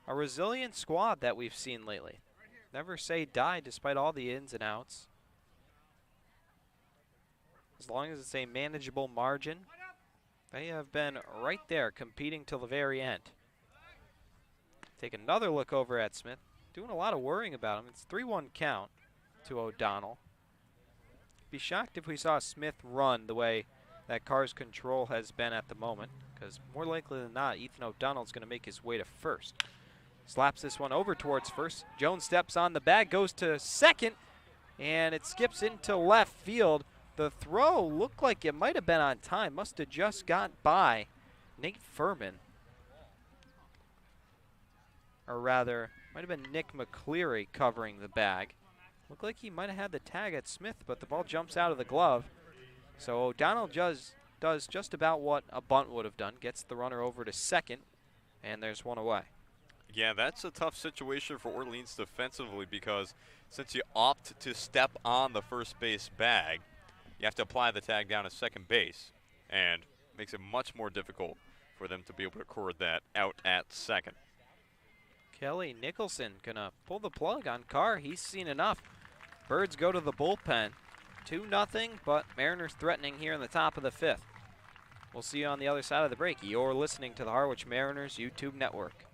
a resilient squad that we've seen lately. Never say die despite all the ins and outs. As long as it's a manageable margin, they have been right there competing till the very end. Take another look over at Smith. Doing a lot of worrying about him. It's 3-1 count to O'Donnell. Be shocked if we saw Smith run the way that Carr's control has been at the moment, because more likely than not, Ethan O'Donnell's going to make his way to first. Slaps this one over towards first. Jones steps on the bag, goes to second, and it skips into left field. The throw looked like it might have been on time. Must have just got by Nate Furman. Or rather, might have been Nick McCleary covering the bag. Looked like he might have had the tag at Smith, but the ball jumps out of the glove. So O'Donnell does just about what a bunt would have done. Gets the runner over to second, and there's one away. Yeah, that's a tough situation for Orleans defensively, because since you opt to step on the first base bag, you have to apply the tag down to second base, and makes it much more difficult for them to be able to record that out at second. Kelly Nicholson gonna pull the plug on Carr. He's seen enough. Birds go to the bullpen. 2-0, but Mariners threatening here in the top of the fifth. We'll see you on the other side of the break. You're listening to the Harwich Mariners YouTube network.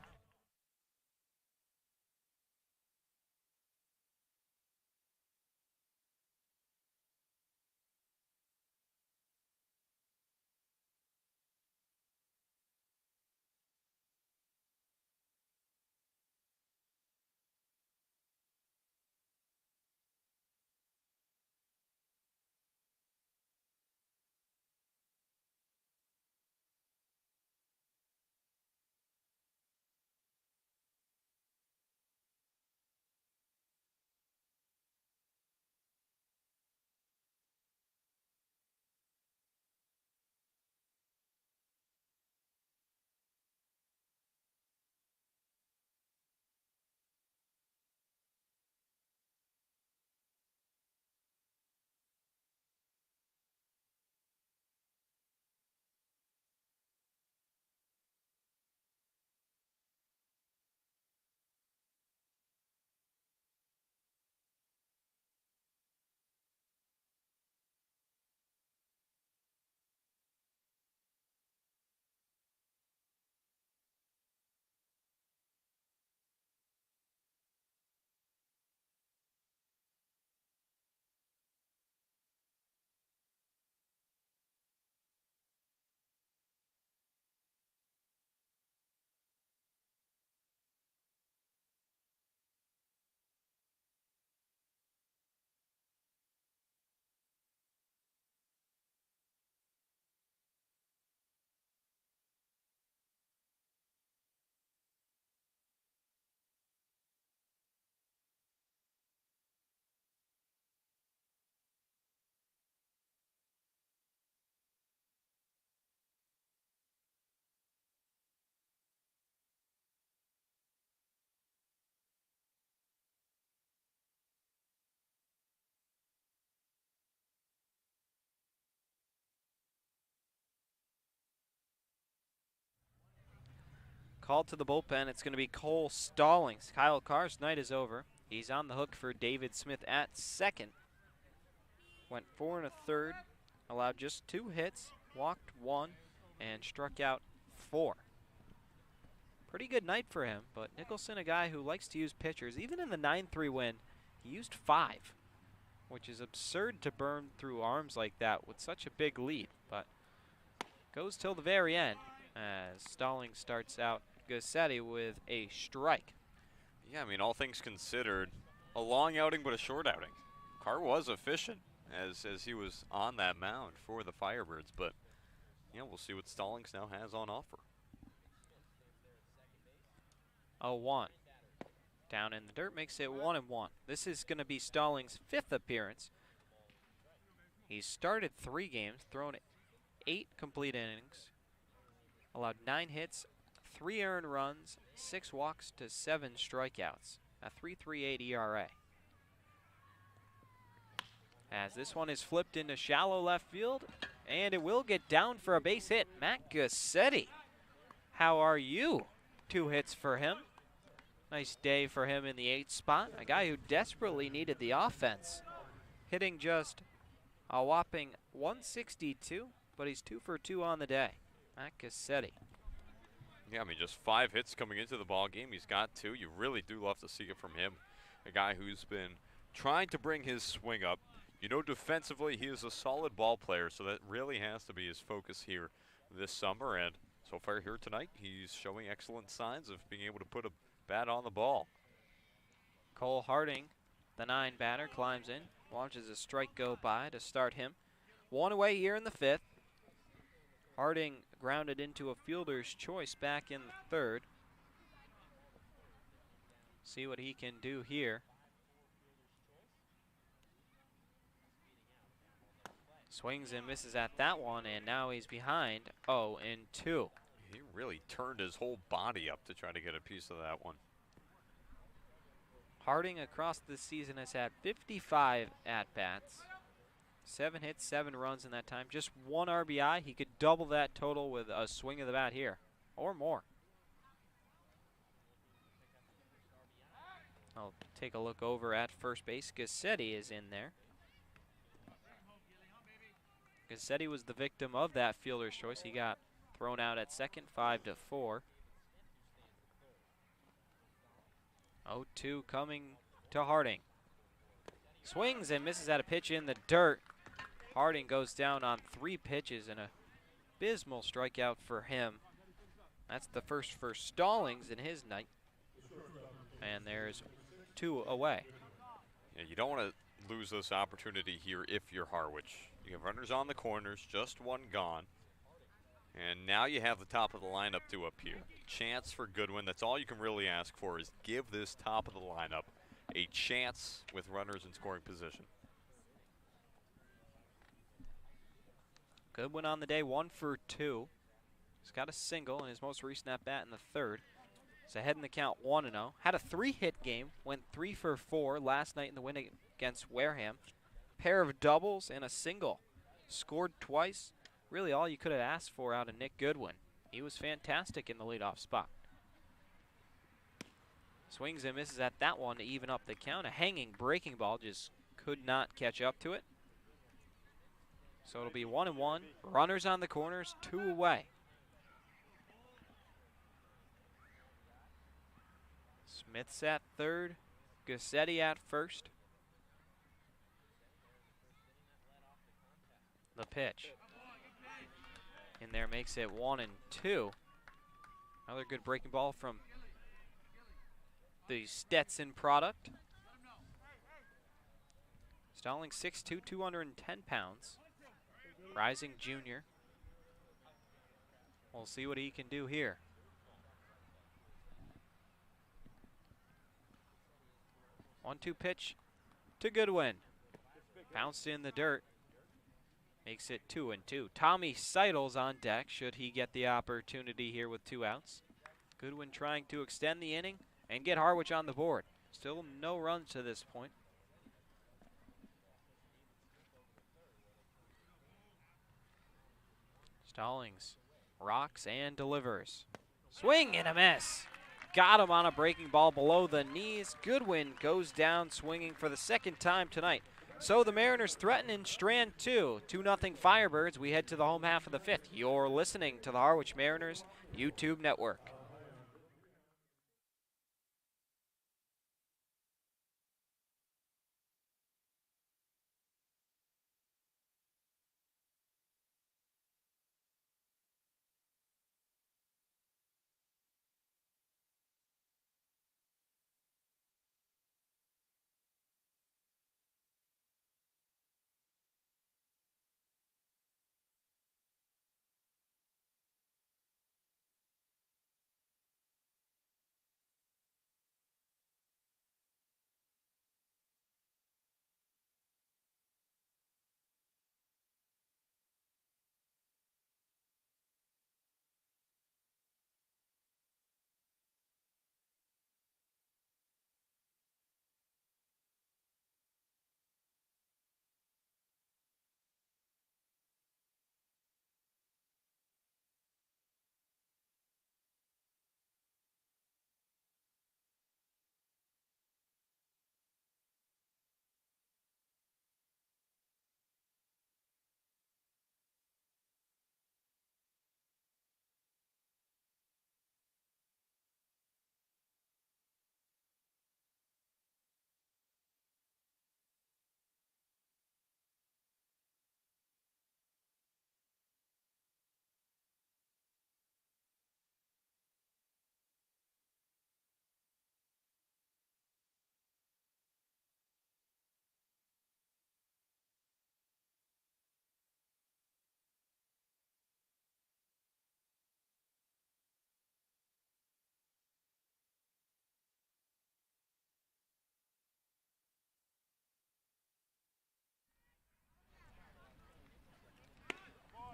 Called to the bullpen. It's going to be Cole Stallings. Kyle Carr's night is over. He's on the hook for David Smith at second. Went 4 1/3, allowed just 2 hits, walked 1, and struck out 4. Pretty good night for him, but Nicholson, a guy who likes to use pitchers. Even in the 9-3 win, he used 5, which is absurd to burn through arms like that with such a big lead, but goes till the very end as Stallings starts out Gassetti with a strike. Yeah, I mean, all things considered, a long outing but a short outing. Carr was efficient as he was on that mound for the Firebirds, but yeah, we'll see what Stallings now has on offer. 0-1. Down in the dirt makes it 1-1. This is going to be Stallings' 5th appearance. He's started 3 games, thrown 8 complete innings, allowed 9 hits, 3 earned runs, 6 walks to 7 strikeouts, a 3.38 ERA. As this one is flipped into shallow left field, and it will get down for a base hit. Matt Gassetti, how are you? 2 hits for him. Nice day for him in the 8th spot. A guy who desperately needed the offense. Hitting just a whopping 162, but he's 2 for 2 on the day. Matt Gassetti. Yeah, I mean, just 5 hits coming into the ball game. He's got 2. You really do love to see it from him. A guy who's been trying to bring his swing up. You know, defensively, he is a solid ball player, so that really has to be his focus here this summer. And so far here tonight, he's showing excellent signs of being able to put a bat on the ball. Cole Harding, the 9 batter, climbs in, watches a strike go by to start him. 1 away here in the 5th. Harding grounded into a fielder's choice back in the 3rd. See what he can do here. Swings and misses at that one, and now he's behind 0-2. He really turned his whole body up to try to get a piece of that one. Harding across this season has had 55 at-bats. 7 hits, 7 runs in that time. Just 1 RBI. He could double that total with a swing of the bat here, or more. I'll take a look over at first base. Gassetti is in there. Gassetti was the victim of that fielder's choice. He got thrown out at second, 5-4. 0-2 coming to Harding. Swings and misses at a pitch in the dirt. Harding goes down on 3 pitches and a abysmal strikeout for him. That's the first for Stallings in his night. And there's 2 away. Yeah, you don't want to lose this opportunity here if you're Harwich. You have runners on the corners, just 1 gone. And now you have the top of the lineup to appear. Chance for Goodwin. That's all you can really ask for, is give this top of the lineup a chance with runners in scoring position. Goodwin on the day, 1 for 2. He's got a single in his most recent at-bat in the 3rd. He's ahead in the count 1-0. Had a 3-hit game, went 3 for 4 last night in the win against Wareham. Pair of doubles and a single. Scored twice. Really all you could have asked for out of Nick Goodwin. He was fantastic in the leadoff spot. Swings and misses at that one to even up the count. A hanging breaking ball, just could not catch up to it. So it'll be 1-1. Runners on the corners, 2 away. Smith's at 3rd. Gassetti at 1st. The pitch. In there makes it 1-2. Another good breaking ball from the Stetson product. Stallings 6'2", 210 pounds. Rising junior. We'll see what he can do here. One-two pitch to Goodwin. Bounced in the dirt. Makes it 2-2. Tommy Seidel's on deck should he get the opportunity here with 2 outs. Goodwin trying to extend the inning and get Harwich on the board. Still no runs to this point. Stallings rocks and delivers. Swing and a miss. Got him on a breaking ball below the knees. Goodwin goes down swinging for the second time tonight. So the Mariners threaten in strand 2. 2-0 Firebirds. We head to the home half of the 5th. You're listening to the Harwich Mariners YouTube network.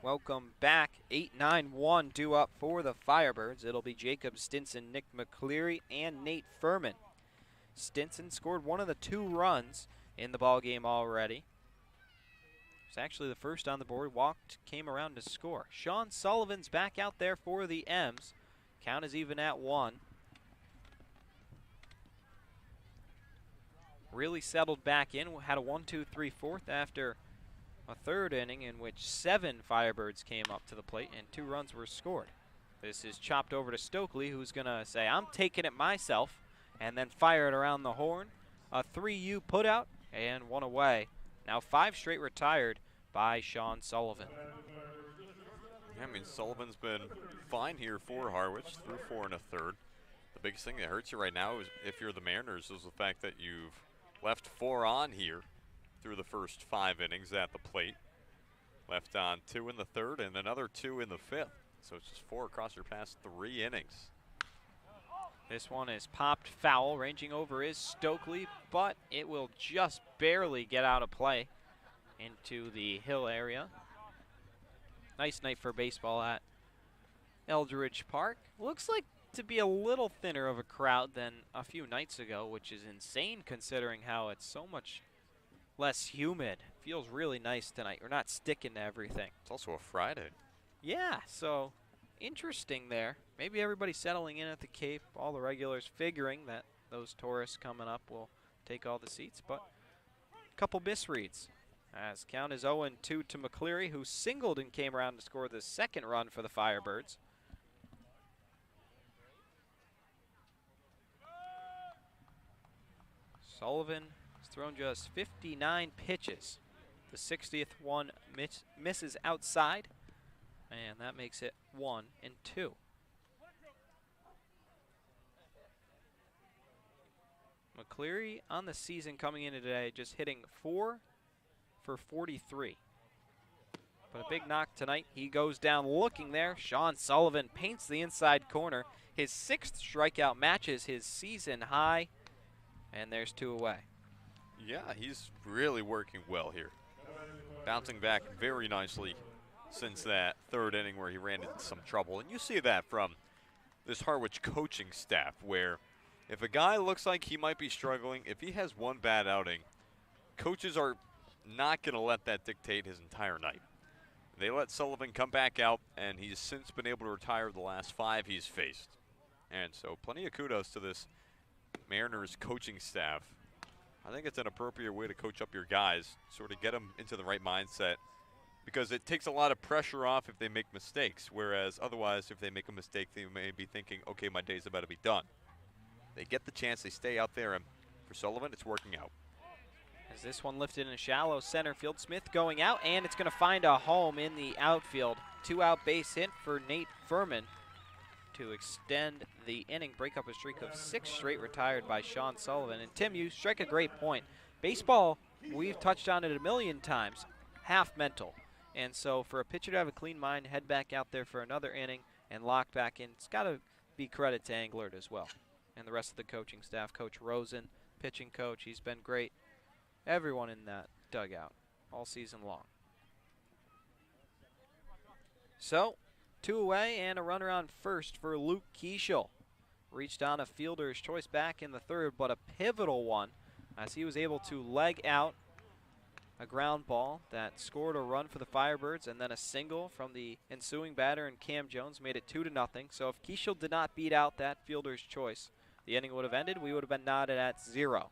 Welcome back. 8-9-1 due up for the Firebirds. It'll be Jacob Stinson, Nick McCleary, and Nate Furman. Stinson scored one of the 2 runs in the ball game already. It's actually the first on the board. Walked, came around to score. Sean Sullivan's back out there for the M's. Count is even at 1. Really settled back in. Had a 1-2-3-4 after a 3rd inning in which 7 Firebirds came up to the plate and 2 runs were scored. This is chopped over to Stokely, who's going to say, I'm taking it myself, and then fire it around the horn. A 3-U putout and 1 away. Now 5 straight retired by Sean Sullivan. Yeah, I mean, Sullivan's been fine here for Harwich through 4 1/3. The biggest thing that hurts you right now is, if you're the Mariners, is the fact that you've left 4 on here through the first 5 innings at the plate. Left on 2 in the 3rd and another 2 in the 5th. So it's just 4 across your past 3 innings. This one is popped foul. Ranging over is Stokely, but it will just barely get out of play into the hill area. Nice night for baseball at Eldridge Park. Looks like to be a little thinner of a crowd than a few nights ago, which is insane considering how it's so much less humid. Feels really nice tonight. We're not sticking to everything. It's also a Friday. Yeah, so interesting there. Maybe everybody's settling in at the Cape, all the regulars figuring that those tourists coming up will take all the seats, but a couple misreads. As count is 0-2 to McCleary, who singled and came around to score the 2nd run for the Firebirds. Sullivan has thrown just 59 pitches. The 60th one misses outside, and that makes it 1-2. McCleary on the season coming in today just hitting 4 for 43. But a big knock tonight. He goes down looking there. Sean Sullivan paints the inside corner. His 6th strikeout matches his season high, and there's 2 away. Yeah, he's really working well here. Bouncing back very nicely since that 3rd inning where he ran into some trouble. And you see that from this Harwich coaching staff, where if a guy looks like he might be struggling, if he has one bad outing, coaches are not going to let that dictate his entire night. They let Sullivan come back out, and he's since been able to retire the last 5 he's faced. And so plenty of kudos to this Mariners coaching staff. I think it's an appropriate way to coach up your guys, sort of get them into the right mindset, because it takes a lot of pressure off if they make mistakes, whereas otherwise if they make a mistake they may be thinking, okay, my day's about to be done. They get the chance, they stay out there, and for Sullivan it's working out. As this one lifted in a shallow center field, Smith going out, and it's going to find a home in the outfield. 2-out base hit for Nate Furman to extend the inning, break up a streak of 6 straight retired by Sean Sullivan. And Tim, you strike a great point. Baseball, we've touched on it a million times, half mental. And so for a pitcher to have a clean mind, head back out there for another inning and lock back in, it's got to be credit to Englert as well. And the rest of the coaching staff, Coach Rosen, pitching coach, he's been great. Everyone in that dugout all season long. So, 2 away and a runner on first for Luke Keeschel. Reached on a fielder's choice back in the third, but a pivotal one as he was able to leg out a ground ball that scored a run for the Firebirds, and then a single from the ensuing batter and Cam Jones made it 2-0. So if Keeschel did not beat out that fielder's choice, the inning would have ended. We would have been knotted at 0.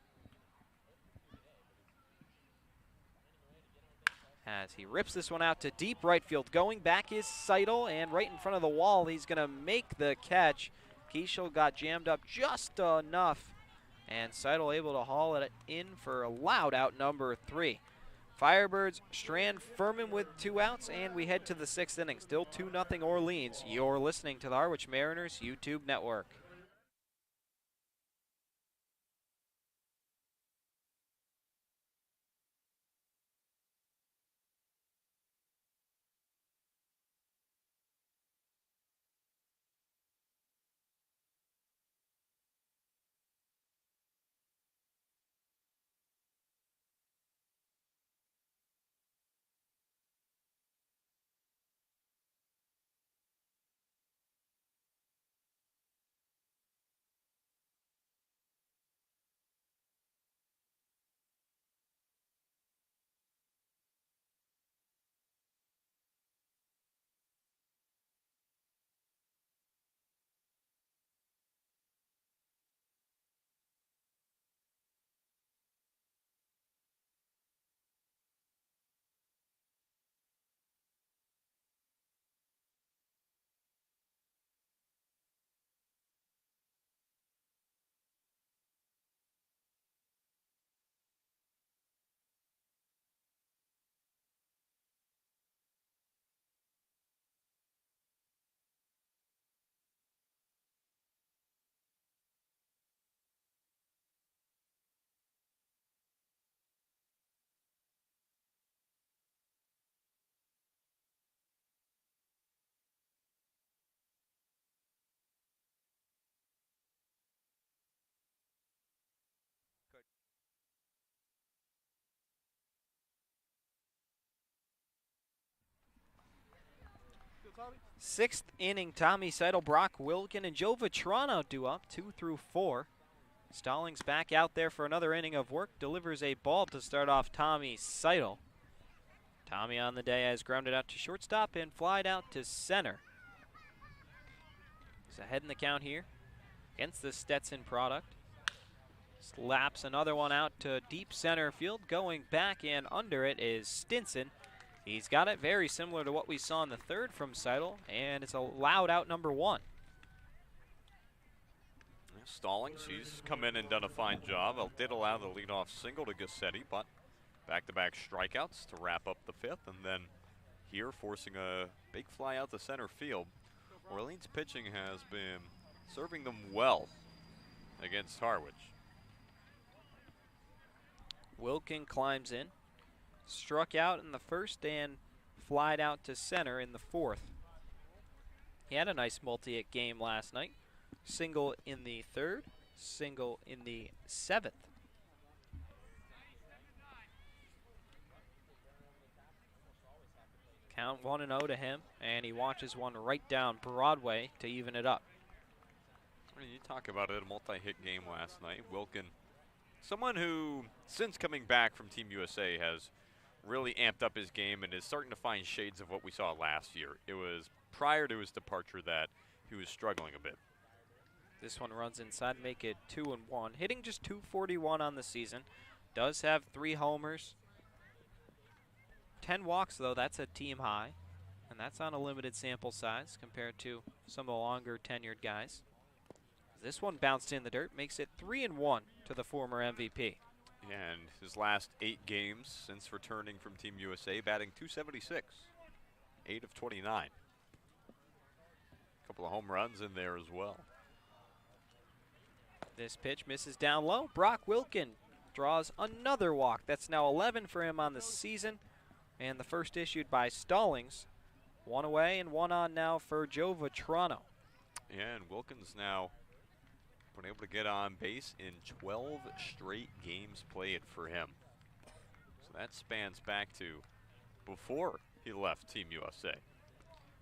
As he rips this one out to deep right field. Going back is Seidel, and right in front of the wall, he's going to make the catch. Keeschel got jammed up just enough, and Seidel able to haul it in for a loud out number 3. Firebirds strand Furman with 2 outs, and we head to the 6th inning. Still 2-0 Orleans. You're listening to the Harwich Mariners YouTube network. Sixth inning, Tommy Seidel, Brock Wilkin, and Joe Vitrano due up 2 through 4. Stallings back out there for another inning of work, delivers a ball to start off Tommy Seidel. Tommy on the day has grounded out to shortstop and flied out to center. He's ahead in the count here against the Stetson product. Slaps another one out to deep center field. Going back and under it is Stinson. He's got it very similar to what we saw in the third from Seidel, and it's a loud out number 1. Stallings, he's come in and done a fine job. Did allow the leadoff single to Gassetti, but back-to-back strikeouts to wrap up the 5th, and then here forcing a big fly out to center field. Orleans pitching has been serving them well against Harwich. Wilkin climbs in, struck out in the first and flied out to center in the 4th. He had a nice multi-hit game last night. Single in the 3rd, single in the 7th. Count 1-0 to him, and he watches one right down Broadway to even it up. You talk about it, a multi-hit game last night. Wilkin, someone who, since coming back from Team USA, has really amped up his game and is starting to find shades of what we saw last year. It was prior to his departure that he was struggling a bit. This one runs inside, make it 2-1. Hitting just .241 on the season. Does have 3 homers. 10 walks, though, that's a team high. And that's on a limited sample size compared to some of the longer tenured guys. This one bounced in the dirt, makes it 3-1 to the former MVP. And his last 8 games since returning from Team USA, batting .276, 8 of 29. A couple of home runs in there as well. This pitch misses down low. Brock Wilkin draws another walk. That's now 11 for him on the season. And the first issued by Stallings. 1 away and 1 on now for Joe Vetrano. And Wilkins now been able to get on base in 12 straight games played for him. So that spans back to before he left Team USA.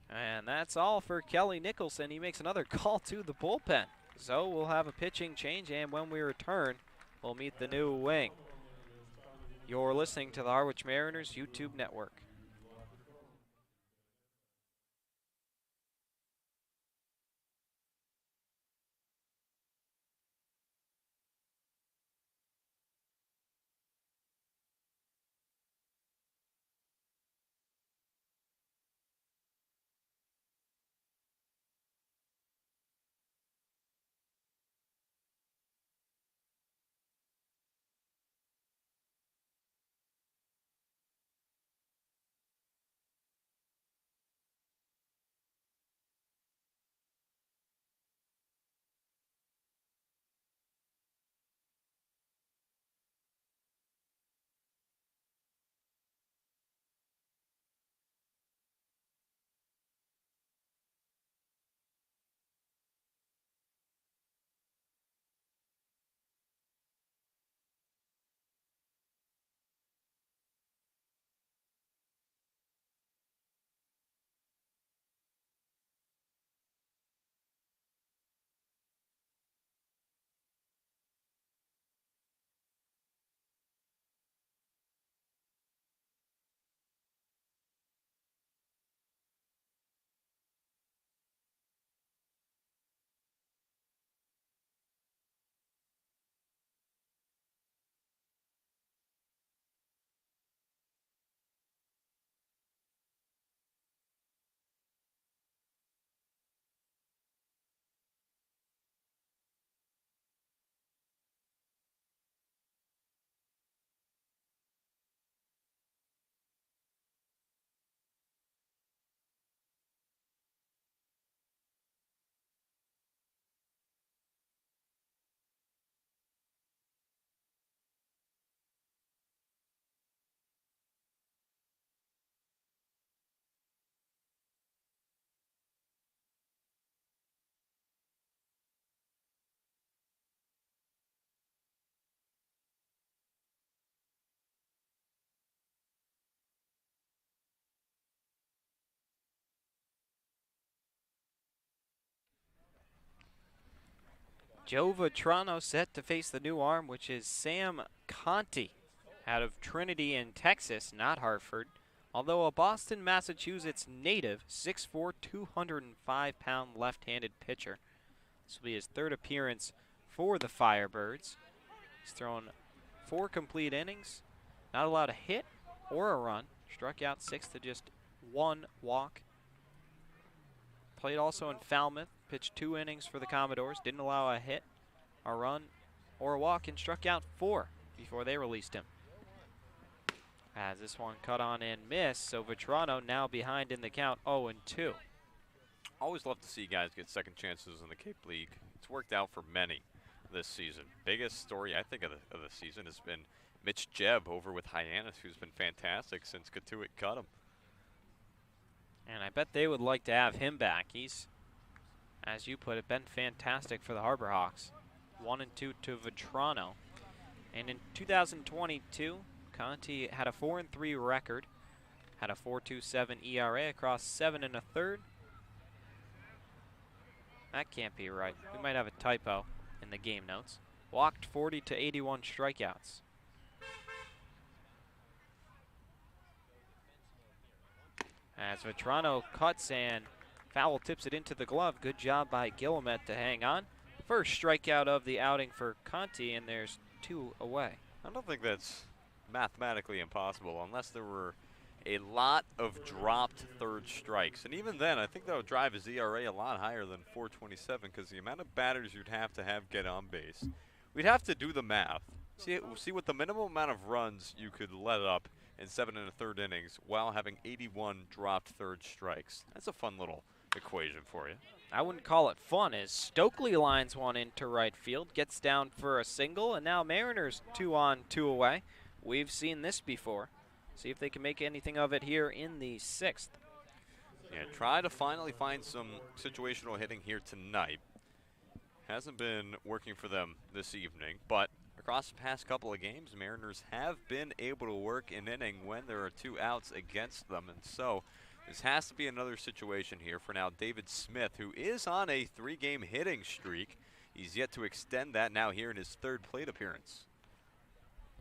And that's all for Kelly Nicholson. He makes another call to the bullpen. So we'll have a pitching change, and when we return, we'll meet the new wing. You're listening to the Harwich Mariners YouTube network. Joe Vetrano set to face the new arm, which is Sam Conti out of Trinity in Texas, not Hartford. Although a Boston, Massachusetts native, 6'4", 205-pound left-handed pitcher. This will be his 3rd appearance for the Firebirds. He's thrown 4 complete innings, not allowed a hit or a run. Struck out 6 to just 1 walk. Played also in Falmouth, pitched 2 innings for the Commodores, didn't allow a hit, a run, or a walk, and struck out 4 before they released him. As this one cut on and missed, so Vetrano now behind in the count, 0-2. Always love to see guys get second chances in the Cape League. It's worked out for many this season. Biggest story, I think, of the season has been Mitch Jebb over with Hyannis, who's been fantastic since Katuitt cut him. And I bet they would like to have him back. He's, as you put it, been fantastic for the Harbor Hawks. 1-2 to Vetrano. And in 2022, Conti had a 4-3 record, had a 4.27 ERA across 7 1/3. That can't be right. We might have a typo in the game notes. Walked 40 to 81 strikeouts. As Vetrano cuts and foul tips it into the glove. Good job by Guillemette to hang on. First strikeout of the outing for Conti, and there's 2 away. I don't think that's mathematically impossible unless there were a lot of dropped third strikes. And even then, I think that would drive his ERA a lot higher than 4.27 because the amount of batters you'd have to get on base. We'd have to do the math. See what the minimum amount of runs you could let up in 7 1/3 innings while having 81 dropped third strikes. That's a fun little equation for you. I wouldn't call it fun as Stokely lines one into right field, gets down for a single, and now Mariners 2 on, 2 away. We've seen this before. See if they can make anything of it here in the 6th. Yeah, try to finally find some situational hitting here tonight. Hasn't been working for them this evening, but across the past couple of games, Mariners have been able to work an inning when there are 2 outs against them, and so this has to be another situation here for now David Smith, who is on a 3-game hitting streak. He's yet to extend that now here in his 3rd plate appearance.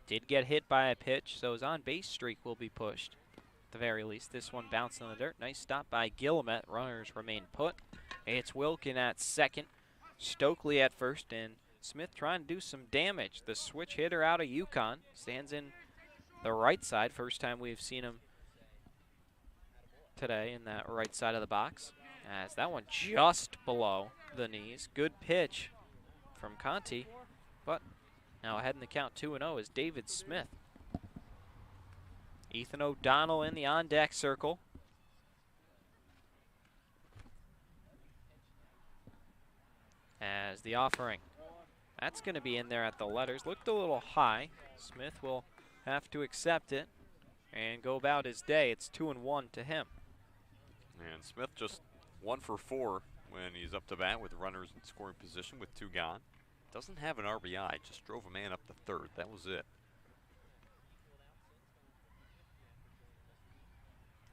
Did get hit by a pitch, so his on-base streak will be pushed. At the very least, this one bounced in the dirt. Nice stop by Guillemette. Runners remain put. It's Wilkin at second, Stokely at first, and Smith trying to do some damage. The switch hitter out of Yukon stands in the right side. First time we've seen him today in that right side of the box. As that one just below the knees. Good pitch from Conti, but now ahead in the count 2-0 is David Smith. Ethan O'Donnell in the on-deck circle. As the offering, that's going to be in there at the letters. Looked a little high. Smith will have to accept it and go about his day. It's 2-1 to him. And Smith just 1 for 4 when he's up to bat with runners in scoring position with 2 gone. Doesn't have an RBI, just drove a man up to 3rd. That was it.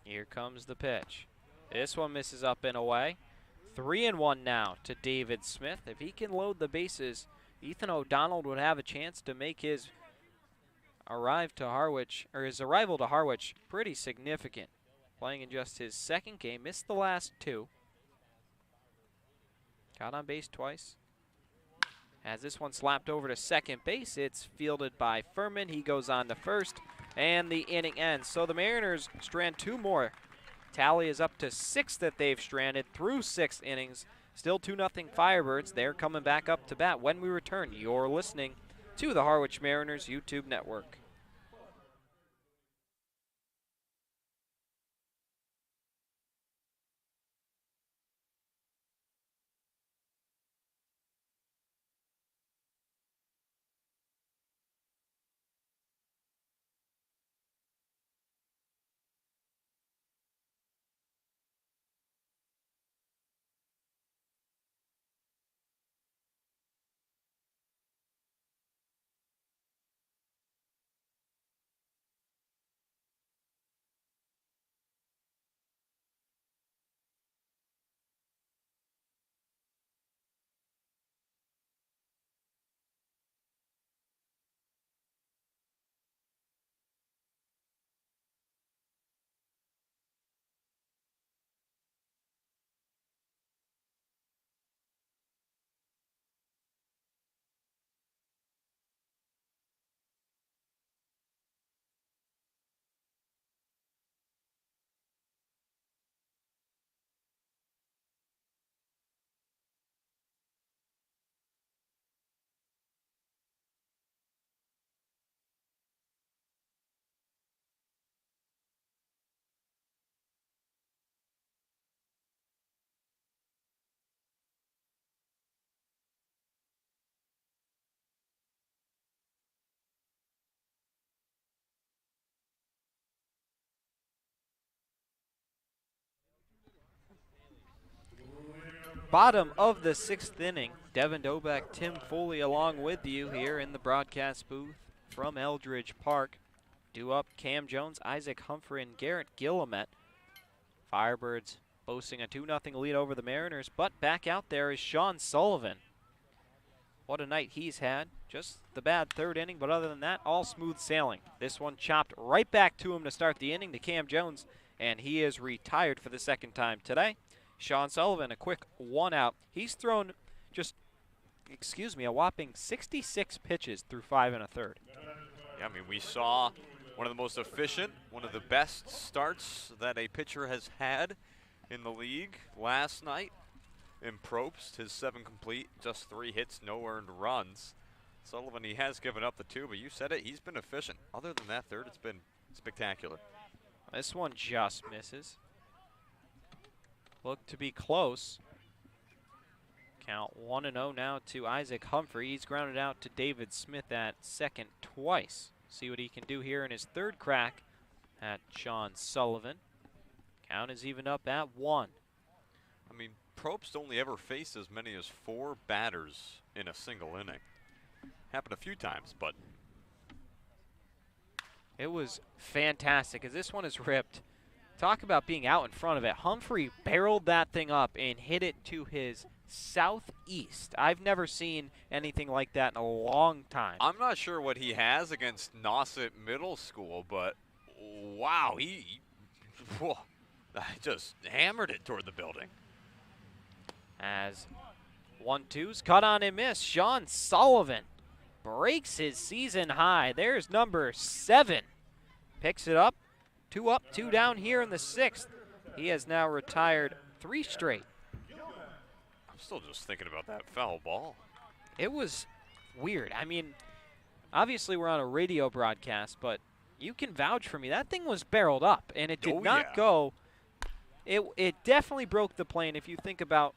Here comes the pitch. This one misses up and away. 3-1 now to David Smith. If he can load the bases, Ethan O'Donnell would have a chance to make his arrival to Harwich pretty significant. Playing in just his 2nd game, missed the last 2. Got on base twice. As this one slapped over to second base, it's fielded by Furman. He goes on to first, and the inning ends. So the Mariners strand 2 more. Tally is up to 6 that they've stranded through 6 innings. Still 2-0 Firebirds. They're coming back up to bat when we return. You're listening to the Harwich Mariners YouTube network. Bottom of the 6th inning. Devin Dobeck, Tim Foley along with you here in the broadcast booth from Eldridge Park. Due up Cam Jones, Isaac Humphrey, and Garrett Guillemette. Firebirds boasting a 2-0 lead over the Mariners, but back out there is Sean Sullivan. What a night he's had. Just the bad 3rd inning, but other than that, all smooth sailing. This one chopped right back to him to start the inning to Cam Jones, and he is retired for the second time today. Sean Sullivan, a quick 1 out. He's thrown just, a whopping 66 pitches through 5 1/3. Yeah, I mean, we saw one of the most efficient, one of the best starts that a pitcher has had in the league last night. In Probst, his 7 complete, just 3 hits, no earned runs. Sullivan, he has given up the 2, but you said it, he's been efficient. Other than that third, it's been spectacular. This one just misses. Looked to be close. Count 1-0 now to Isaac Humphrey. He's grounded out to David Smith at second twice. See what he can do here in his third crack at Sean Sullivan. Count is even up at 1. I mean, Probst only ever faced as many as 4 batters in a single inning. Happened a few times, but it was fantastic as this one is ripped. Talk about being out in front of it. Humphrey barreled that thing up and hit it to his southeast. I've never seen anything like that in a long time. I'm not sure what he has against Nauset Middle School, but wow, he just hammered it toward the building. As 1-2's cut on and miss. Sean Sullivan breaks his season high. There's number 7. Picks it up. 2 up, 2 down here in the 6th. He has now retired 3 straight. I'm still just thinking about that foul ball. It was weird. I mean, obviously we're on a radio broadcast, but you can vouch for me. That thing was barreled up, and it did not go. It definitely broke the plane if you think about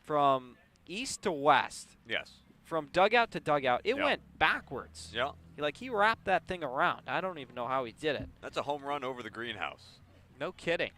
from east to west. Yes. From dugout to dugout, it went backwards. Yeah. Like, he wrapped that thing around. I don't even know how he did it. That's a home run over the greenhouse. No kidding.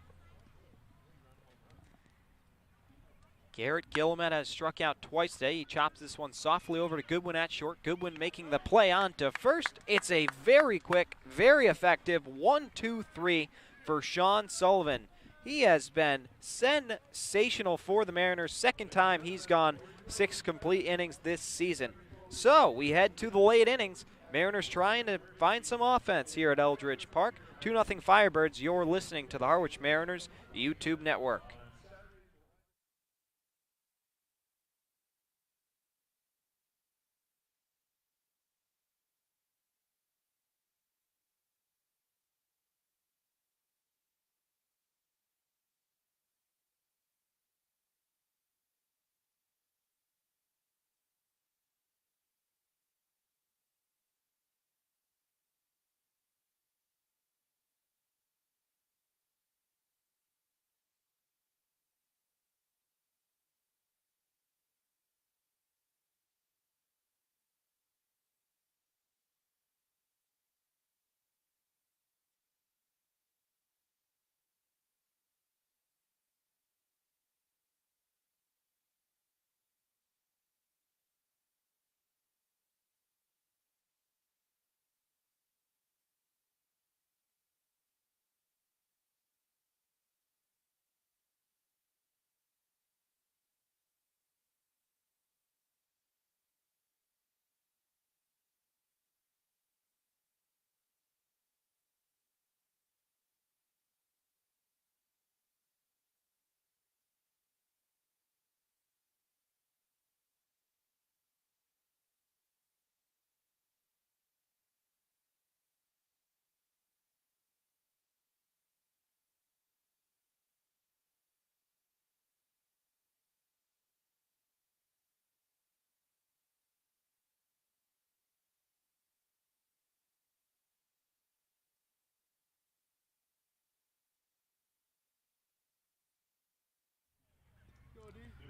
Garrett Gilliman has struck out twice today. He chops this one softly over to Goodwin at short. Goodwin making the play on to first. It's a very quick, very effective 1-2-3 for Sean Sullivan. He has been sensational for the Mariners. Second time he's gone 6 complete innings this season. So we head to the late innings. Mariners trying to find some offense here at Eldridge Park. 2-0 Firebirds. You're listening to the Harwich Mariners YouTube network.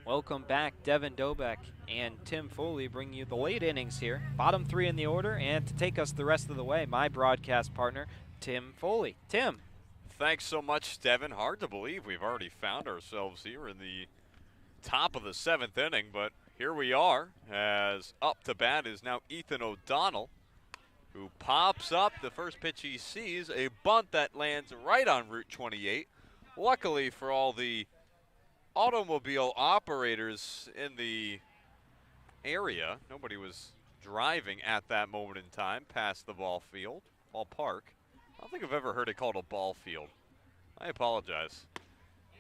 Welcome back. Devin Dobek and Tim Foley bring you the late innings here. Bottom 3 in the order, and to take us the rest of the way, my broadcast partner, Tim Foley. Tim. Thanks so much, Devin. Hard to believe we've already found ourselves here in the top of the 7th inning, but here we are, as up to bat is now Ethan O'Donnell, who pops up. The first pitch he sees, a bunt that lands right on Route 28. Luckily for all the automobile operators in the area, nobody was driving at that moment in time past the ballpark. I don't think I've ever heard it called a ball field. I apologize.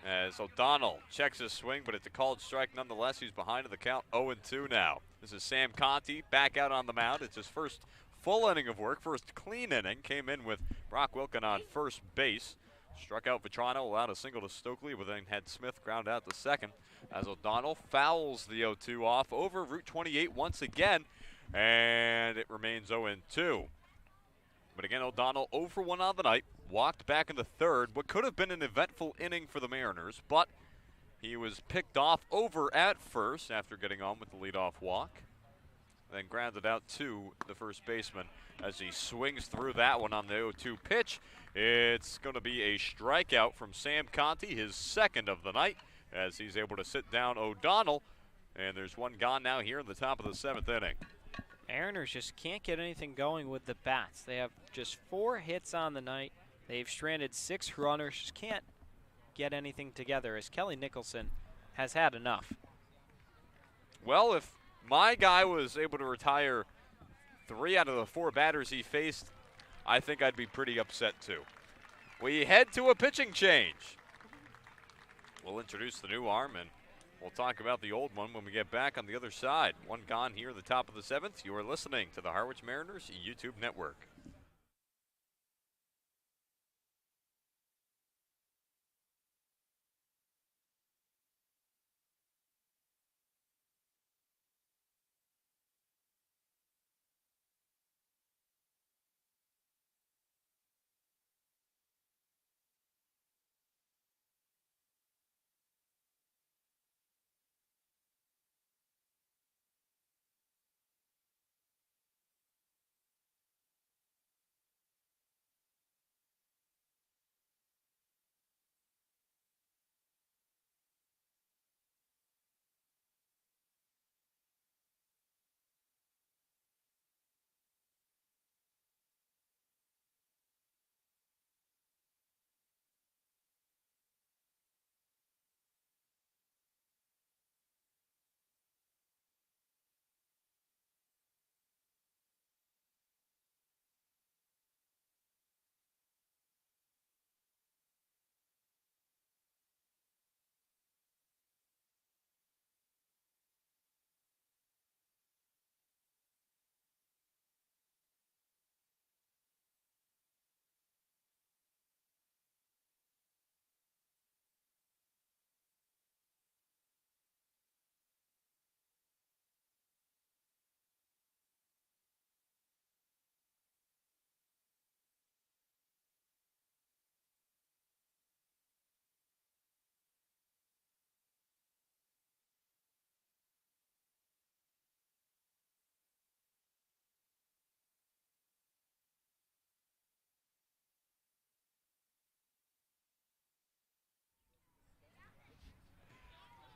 As O'Donnell checks his swing, but it's a called strike nonetheless. He's behind in the count, 0-2 now. This is Sam Conti back out on the mound. It's his first full inning of work, first clean inning. Came in with Brock Wilkin on first base. Struck out Vetrano, allowed a single to Stokely, but then had Smith ground out to second. As O'Donnell fouls the 0-2 off over Route 28 once again, and it remains 0-2. But again, O'Donnell 0 for 1 on the night. Walked back in the third. What could have been an eventful inning for the Mariners, but he was picked off over at first after getting on with the leadoff walk. Then grounded out to the first baseman as he swings through that one on the 0-2 pitch. It's going to be a strikeout from Sam Conti, his second of the night, as he's able to sit down O'Donnell. And there's one gone now here in the top of the 7th inning. Mariners just can't get anything going with the bats. They have just 4 hits on the night. They've stranded 6 runners. Just can't get anything together as Kelly Nicholson has had enough. Well, if my guy was able to retire 3 out of the 4 batters he faced, I think I'd be pretty upset too. We head to a pitching change. We'll introduce the new arm and we'll talk about the old one when we get back on the other side. One gone here at the top of the 7th. You are listening to the Harwich Mariners YouTube network.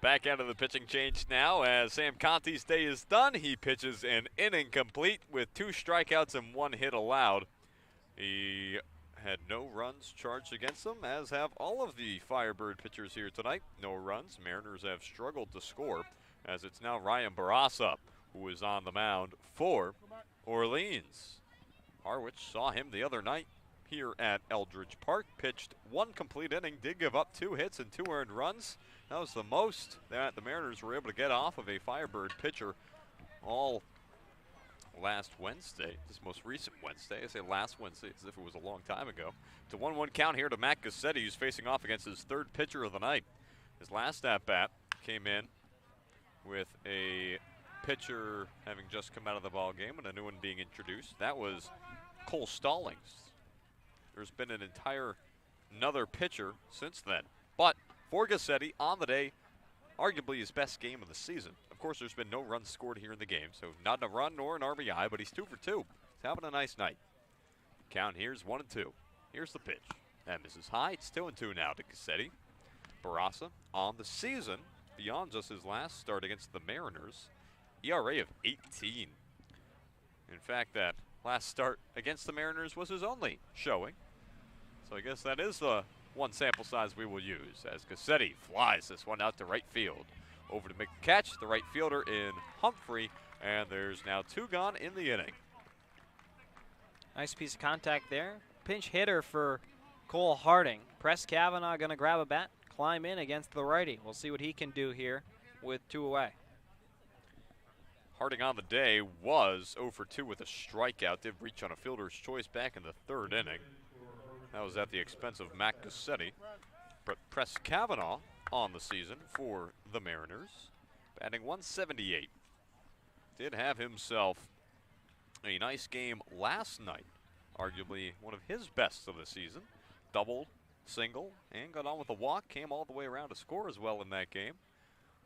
Back out of the pitching change now as Sam Conti's day is done. He pitches an inning complete with 2 strikeouts and 1 hit allowed. He had no runs charged against him, as have all of the Firebird pitchers here tonight. No runs. Mariners have struggled to score, as it's now Ryan Barassa who is on the mound for Orleans. Harwich saw him the other night here at Eldridge Park. Pitched 1 complete inning, did give up 2 hits and 2 earned runs. That was the most that the Mariners were able to get off of a Firebird pitcher all last Wednesday, this most recent Wednesday. I say last Wednesday as if it was a long time ago. It's a 1-1 count here to Matt Gassetti, who's facing off against his 3rd pitcher of the night. His last at-bat came in with a pitcher having just come out of the ball game and a new one being introduced. That was Cole Stallings. There's been another pitcher since then. But for Gassetti, on the day, arguably his best game of the season. Of course, there's been no runs scored here in the game, so not a run nor an RBI, but he's 2 for 2. He's having a nice night. Count here's 1-2. Here's the pitch. That misses high. It's 2-2 now to Gassetti. Barassa on the season, beyond just his last start against the Mariners, ERA of 18. In fact, that last start against the Mariners was his only showing. So I guess that is the one sample size we will use, as Gassetti flies this one out to right field. Over to make the catch, the right fielder in Humphrey, and there's now 2 gone in the inning. Nice piece of contact there. pinch hitter for Cole Harding. Press Kavanaugh going to grab a bat, climb in against the righty. We'll see what he can do here with 2 away. Harding on the day was 0 for 2 with a strikeout. Did reach on a fielder's choice back in the 3rd inning. That was at the expense of Matt Cassetti. But Press Kavanaugh on the season for the Mariners, batting 178. Did have himself a nice game last night, arguably one of his best of the season. Double, single, and got on with a walk, came all the way around to score as well in that game.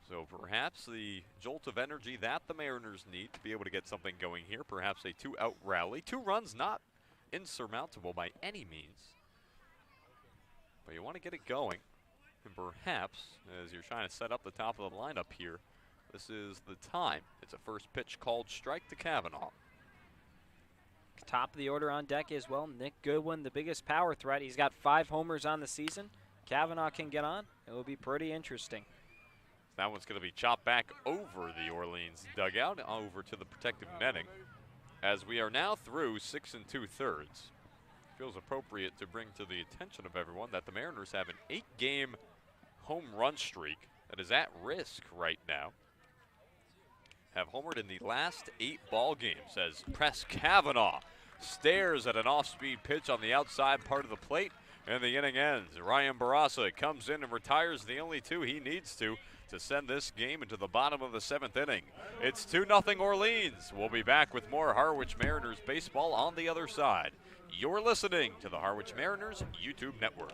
So perhaps the jolt of energy that the Mariners need to be able to get something going here, perhaps a 2-out rally. 2 runs, not insurmountable by any means, but you want to get it going. And perhaps, as you're trying to set up the top of the lineup here, this is the time. It's a first pitch called strike to Kavanaugh. Top of the order on deck as well. Nick Goodwin, the biggest power threat. He's got 5 homers on the season. Kavanaugh can get on. It will be pretty interesting. That one's going to be chopped back over the Orleans dugout, over to the protective netting. As we are now through 6 2/3, feels appropriate to bring to the attention of everyone that the Mariners have an 8-game home run streak that is at risk right now. Have homered in the last 8 ball games as Press Kavanaugh stares at an off-speed pitch on the outside part of the plate, and the inning ends. Ryan Barassa comes in and retires the only 2 he needs to send this game into the bottom of the 7th inning. It's 2-0 Orleans. We'll be back with more Harwich Mariners baseball on the other side. You're listening to the Harwich Mariners YouTube network.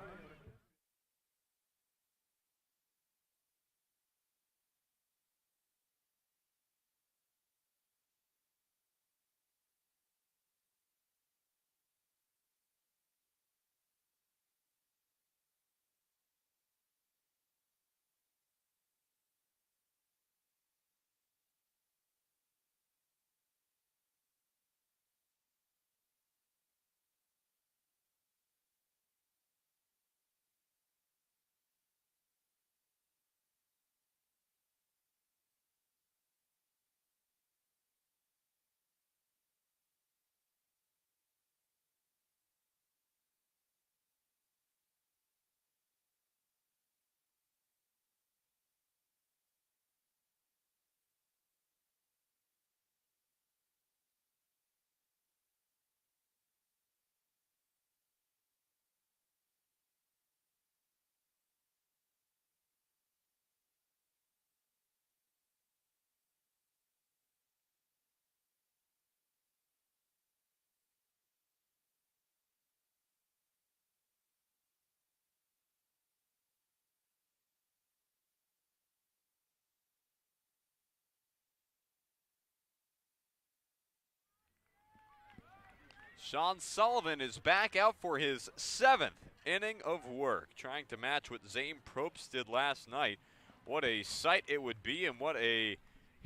Sean Sullivan is back out for his 7th inning of work, trying to match what Zane Probst did last night. What a sight it would be, and what a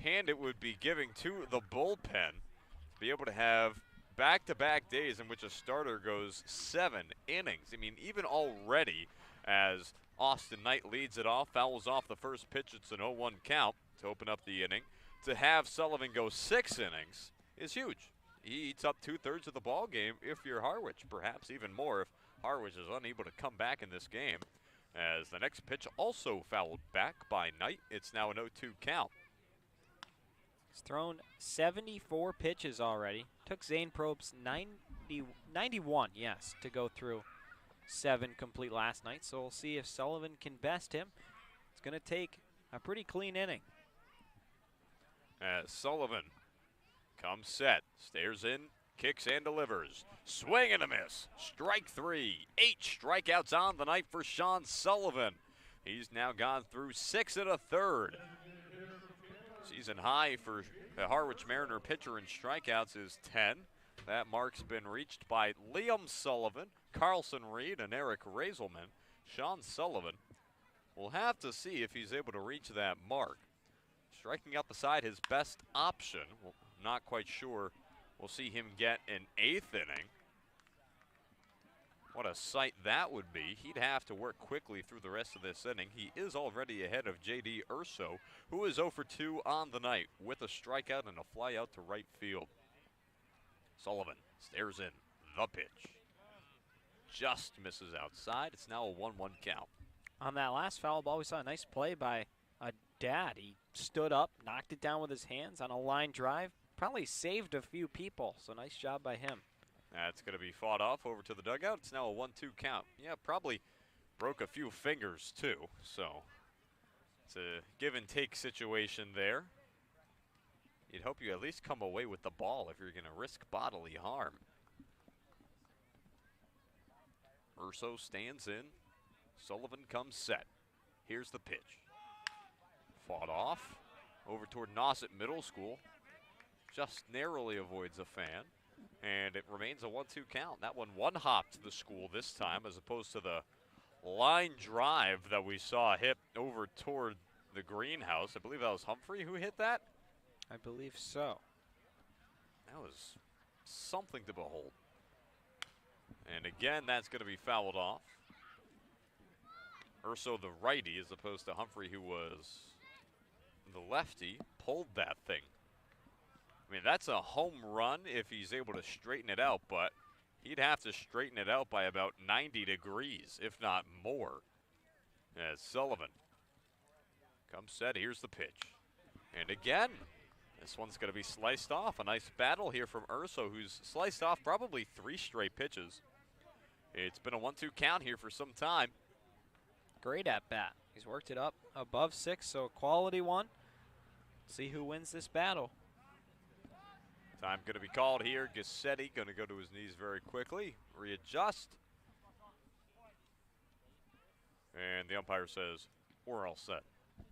hand it would be giving to the bullpen to be able to have back-to-back days in which a starter goes 7 innings. I mean, even already, as Austin Knight leads it off, fouls off the first pitch, it's an 0-1 count to open up the inning. To have Sullivan go 6 innings is huge. He eats up 2/3 of the ball game if you're Harwich, perhaps even more if Harwich is unable to come back in this game. As the next pitch also fouled back by Knight, it's now an 0-2 count. He's thrown 74 pitches already. Took Zane Probst 91, yes, to go through 7 complete last night. So we'll see if Sullivan can best him. It's going to take a pretty clean inning. As Sullivan comes set, stares in, kicks and delivers. Swing and a miss. Strike 3. 8 strikeouts on the night for Sean Sullivan. He's now gone through 6 1/3. Season high for the Harwich Mariner pitcher in strikeouts is 10. That mark's been reached by Liam Sullivan, Carlson Reed, and Eric Razelman. Sean Sullivan will have to see if he's able to reach that mark. Striking out the side, his best option. Well, not quite sure we'll see him get an 8th inning. What a sight that would be. He'd have to work quickly through the rest of this inning. He is already ahead of J.D. Urso, who is 0 for 2 on the night with a strikeout and a fly out to right field. Sullivan stares in the pitch. just misses outside. It's now a 1-1 count. On that last foul ball, we saw a nice play by a dad. He stood up, knocked it down with his hands on a line drive, probably saved a few people, so nice job by him. That's going to be fought off over to the dugout. It's now a 1-2 count. Yeah, probably broke a few fingers too, so it's a give and take situation there. You'd hope you at least come away with the ball if you're going to risk bodily harm. Urso stands in. Sullivan comes set. Here's the pitch. Fought off over toward Nauset Middle School. Just narrowly avoids a fan. And it remains a 1-2 count. That one one-hopped the school this time as opposed to the line drive that we saw hit over toward the greenhouse. I believe that was Humphrey who hit that. I believe so. That was something to behold. And again, that's going to be fouled off. Urso, the righty, as opposed to Humphrey, who was the lefty, pulled that thing. I mean, that's a home run if he's able to straighten it out, but he'd have to straighten it out by about 90 degrees, if not more. As Sullivan comes set, here's the pitch. And again, this one's going to be sliced off. A nice battle here from Urso, who's sliced off probably 3 straight pitches. It's been a 1-2 count here for some time. Great at bat. He's worked it up above 6, so a quality one. See who wins this battle. Time going to be called here. Gassetti going to go to his knees very quickly. Readjust. And the umpire says, we're all set.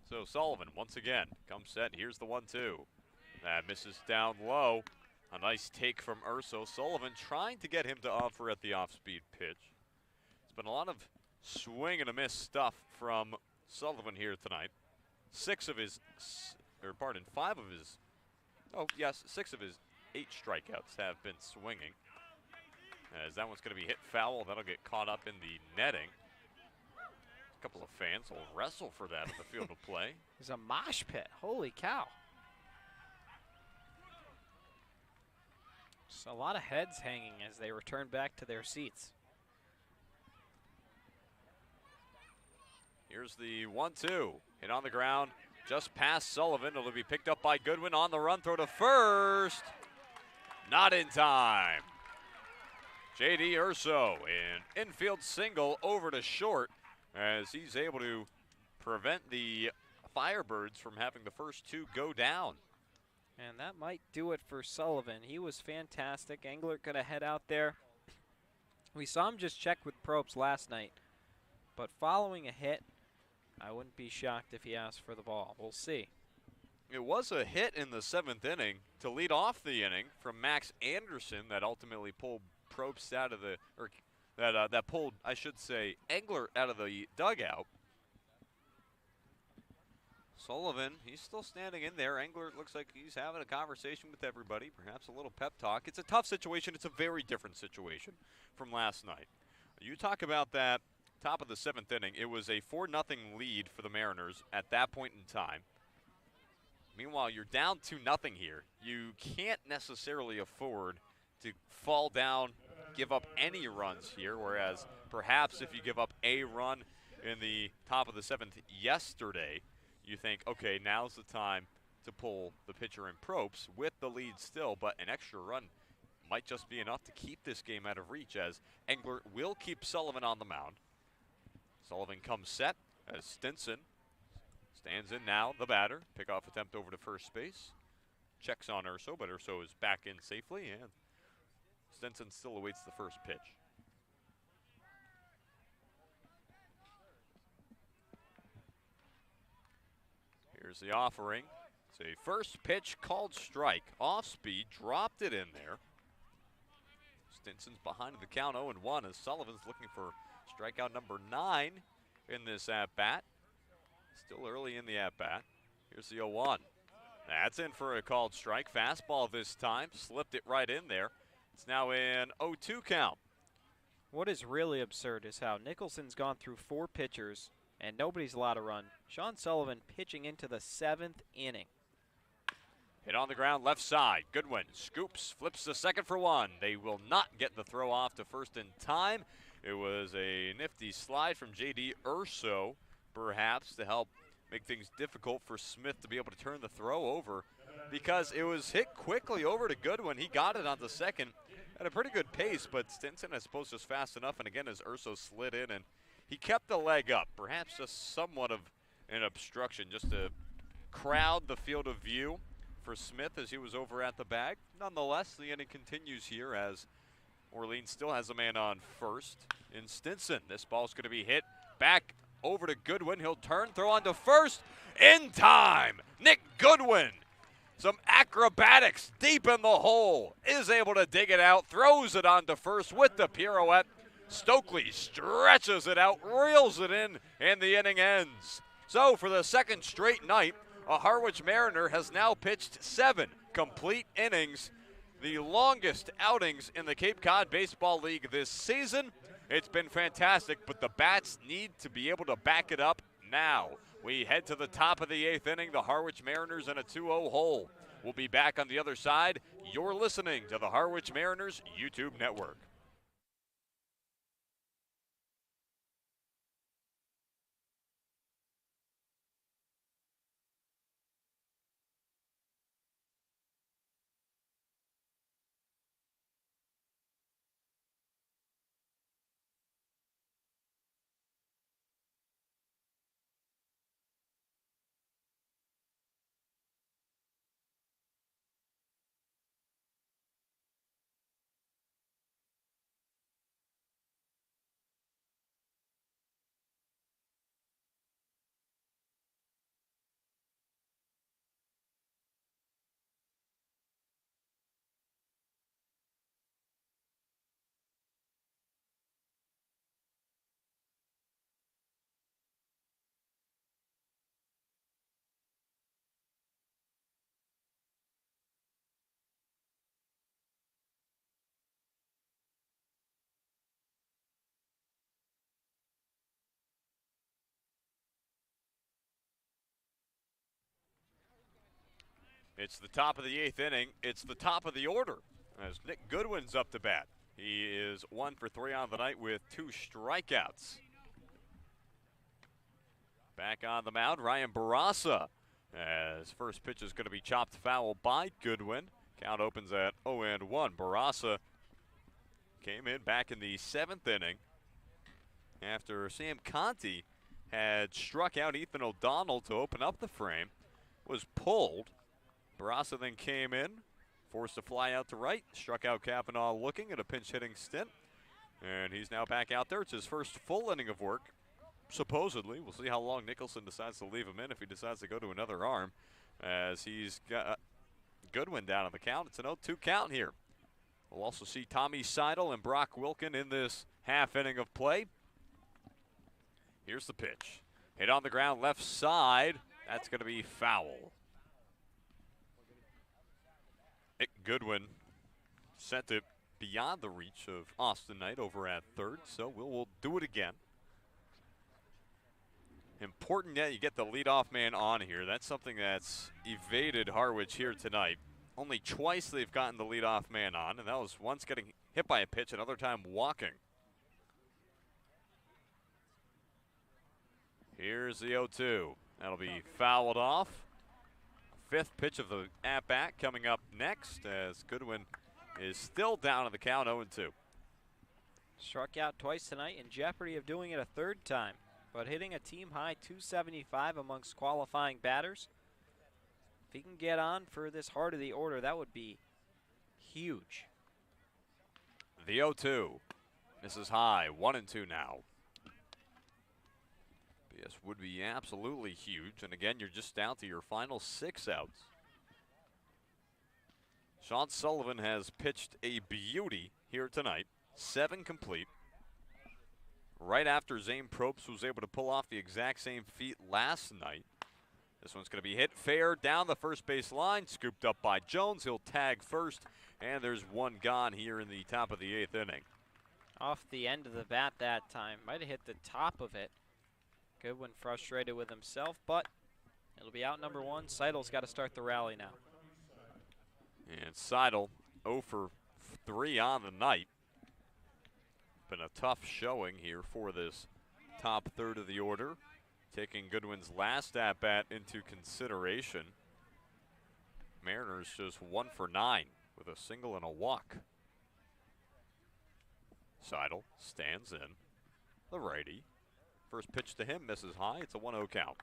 So Sullivan, once again, comes set. Here's the 1-2. That misses down low. A nice take from Urso. Sullivan trying to get him to offer at the off-speed pitch. It's been a lot of swing and a miss stuff from Sullivan here tonight. 6 of his 8 strikeouts have been swinging. As that one's going to be hit foul, that'll get caught up in the netting. A couple of fans will wrestle for that at the field of play. There's a mosh pit. Holy cow. Just a lot of heads hanging as they return back to their seats. Here's the 1-2. Hit on the ground just past Sullivan. It'll be picked up by Goodwin on the run. Throw to first. Not in time. J.D. Urso, an infield single over to short as he's able to prevent the Firebirds from having the first 2 go down. And that might do it for Sullivan. He was fantastic. Englert could have head out there. We saw him just check with Probst last night. But following a hit, I wouldn't be shocked if he asked for the ball. We'll see. It was a hit in the 7th inning to lead off the inning from Max Anderson that ultimately pulled Probst out of the, or that pulled, I should say, Englert out of the dugout. Sullivan, he's still standing in there. Englert looks like he's having a conversation with everybody, perhaps a little pep talk. It's a tough situation. It's a very different situation from last night. You talk about that top of the 7th inning. It was a 4-0 lead for the Mariners at that point in time. Meanwhile, you're down 2-0 here. You can't necessarily afford to fall down, give up any runs here, whereas perhaps if you give up a run in the top of the 7th yesterday, you think, okay, now's the time to pull the pitcher in Probst with the lead still, but an extra run might just be enough to keep this game out of reach as Englert will keep Sullivan on the mound. Sullivan comes set as Stinson stands in now, the batter. Pickoff attempt over to first base. Checks on Urso, but Urso is back in safely, and Stinson still awaits the first pitch. Here's the offering. It's a first pitch called strike. Off speed, dropped it in there. Stinson's behind the count 0-1 as Sullivan's looking for strikeout number 9 in this at-bat. Still early in the at-bat. Here's the 0-1. That's in for a called strike. Fastball this time. Slipped it right in there. It's now in 0-2 count. What is really absurd is how Nicholson's gone through 4 pitchers and nobody's allowed a run. Sean Sullivan pitching into the 7th inning. Hit on the ground, left side. Goodwin scoops, flips to second for 1. They will not get the throw off to first in time. It was a nifty slide from J.D. Urso, perhaps, to help make things difficult for Smith to be able to turn the throw over, because it was hit quickly over to Goodwin. He got it on the second at a pretty good pace, but Stinson, I suppose, just fast enough. And again, as Urso slid in, and he kept the leg up, perhaps just somewhat of an obstruction just to crowd the field of view for Smith as he was over at the bag. Nonetheless, the inning continues here as Orleans still has a man on first in Stinson. This ball's going to be hit back over to Goodwin. He'll turn, throw on to first. In time, Nick Goodwin. Some acrobatics deep in the hole. Is able to dig it out, throws it on to first with the pirouette. Stokely stretches it out, reels it in, and the inning ends. So for the second straight night, a Harwich Mariner has now pitched 7 complete innings, the longest outings in the Cape Cod Baseball League this season. It's been fantastic, but the bats need to be able to back it up now. We head to the top of the 8th inning, the Harwich Mariners in a 2-0 hole. We'll be back on the other side. You're listening to the Harwich Mariners YouTube network. It's the top of the 8th inning. It's the top of the order as Nick Goodwin's up to bat. He is 1 for 3 on the night with 2 strikeouts. Back on the mound, Ryan Barassa, as first pitch is going to be chopped foul by Goodwin. Count opens at 0-1. Barassa came in back in the 7th inning after Sam Conti had struck out Ethan O'Donnell to open up the frame, was pulled. Barassa then came in, forced a fly out to right, struck out Kavanaugh looking at a pinch hitting stint, and he's now back out there. It's his first full inning of work, supposedly. We'll see how long Nicholson decides to leave him in if he decides to go to another arm, as he's got Goodwin down on the count. It's an 0-2 count here. We'll also see Tommy Seidel and Brock Wilkin in this half inning of play. Here's the pitch. Hit on the ground left side. That's going to be foul. Nick Goodwin sent it beyond the reach of Austin Knight over at third, so we'll do it again. Important that you get the leadoff man on here. That's something that's evaded Harwich here tonight. Only twice they've gotten the leadoff man on, and that was once getting hit by a pitch, another time walking. Here's the 0-2. That'll be fouled off. 5th pitch of the at-bat coming up next as Goodwin is still down on the count, 0-2. Struck out twice tonight, in jeopardy of doing it a 3rd time, but hitting a team-high 275 amongst qualifying batters. If he can get on for this heart of the order, that would be huge. The 0-2. This is high, 1-2 now. Yes, would be absolutely huge. And again, you're just down to your final 6 outs. Sean Sullivan has pitched a beauty here tonight. 7 complete. Right after Zane Probst was able to pull off the exact same feat last night. This one's going to be hit fair down the first base line. Scooped up by Jones. He'll tag first. And there's one gone here in the top of the 8th inning. Off the end of the bat that time. Might have hit the top of it. Goodwin frustrated with himself, but it'll be out number 1. Seidel's got to start the rally now. And Seidel 0 for 3 on the night. Been a tough showing here for this top third of the order. Taking Goodwin's last at-bat into consideration. Mariners just 1 for 9 with a single and a walk. Seidel stands in, the righty. First pitch to him misses high. It's a 1-0 count.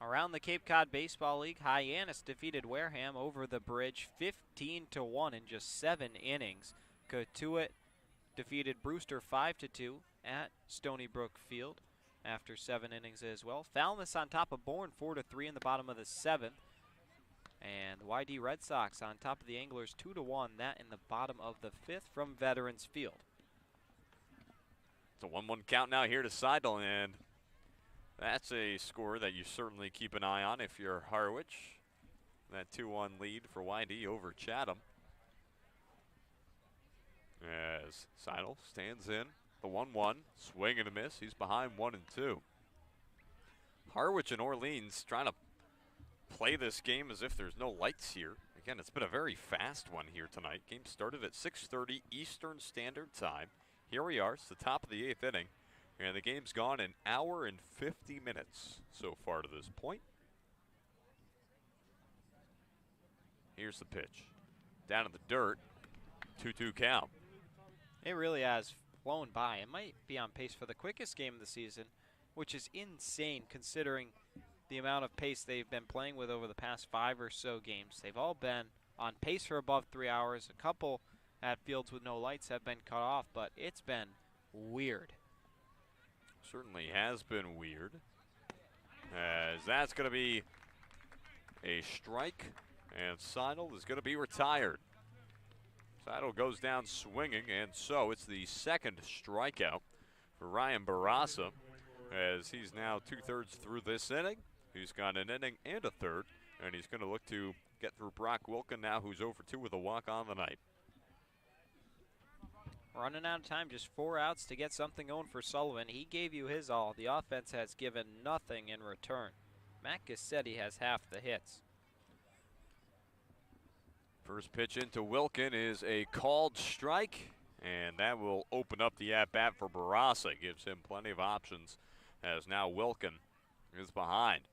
Around the Cape Cod Baseball League, Hyannis defeated Wareham over the bridge 15-1 in just 7 innings. Cotuit defeated Brewster 5-2 at Stony Brook Field after 7 innings as well. Falmouth on top of Bourne 4-3 in the bottom of the 7th. And the YD Red Sox on top of the Anglers 2-1, that in the bottom of the 5th from Veterans Field. It's a 1-1 count now here to Seidel, and that's a score that you certainly keep an eye on if you're Harwich. That 2-1 lead for YD over Chatham. As Seidel stands in, the 1-1, swing and a miss. He's behind 1-2. Harwich and Orleans trying to play this game as if there's no lights here. Again, it's been a very fast one here tonight. Game started at 6:30 Eastern Standard Time. Here we are, it's the top of the 8th inning, and the game's gone an hour and 50 minutes so far to this point. Here's the pitch. Down in the dirt, 2-2 count. It really has flown by. It might be on pace for the quickest game of the season, which is insane considering the amount of pace they've been playing with over the past 5 or so games. They've all been on pace for above 3 hours. A couple at fields with no lights have been cut off, but it's been weird. Certainly has been weird. As that's going to be a strike, and Seidel is going to be retired. Seidel goes down swinging, and so it's the second strikeout for Ryan Barassa, as he's now 2/3 through this inning. He's got an inning and a third, and he's going to look to get through Brock Wilkin now, who's over 2 with a walk on the night. Running out of time, just 4 outs to get something going for Sullivan. He gave you his all. The offense has given nothing in return. Matt Gassetti has half the hits. First pitch into Wilkin is a called strike, and that will open up the at-bat for Barassa. Gives him plenty of options, as now Wilkin is behind.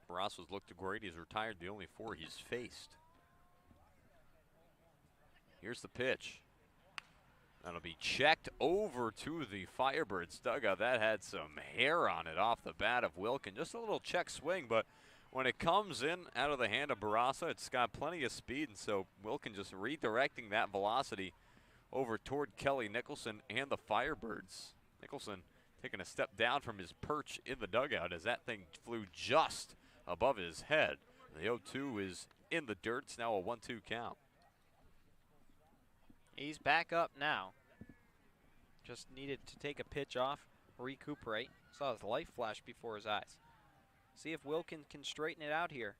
Barassa's looked great. He's retired the only 4 he's faced. Here's the pitch. That'll be checked over to the Firebirds dugout. That had some hair on it off the bat of Wilkin. Just a little check swing, but when it comes in out of the hand of Barassa, it's got plenty of speed, and so Wilkin just redirecting that velocity over toward Kelly Nicholson and the Firebirds. Nicholson taking a step down from his perch in the dugout as that thing flew just above his head. The 0-2 is in the dirt. It's now a 1-2 count. He's back up now. Just needed to take a pitch off, recuperate. Saw his light flash before his eyes. See if Wilkin can straighten it out here.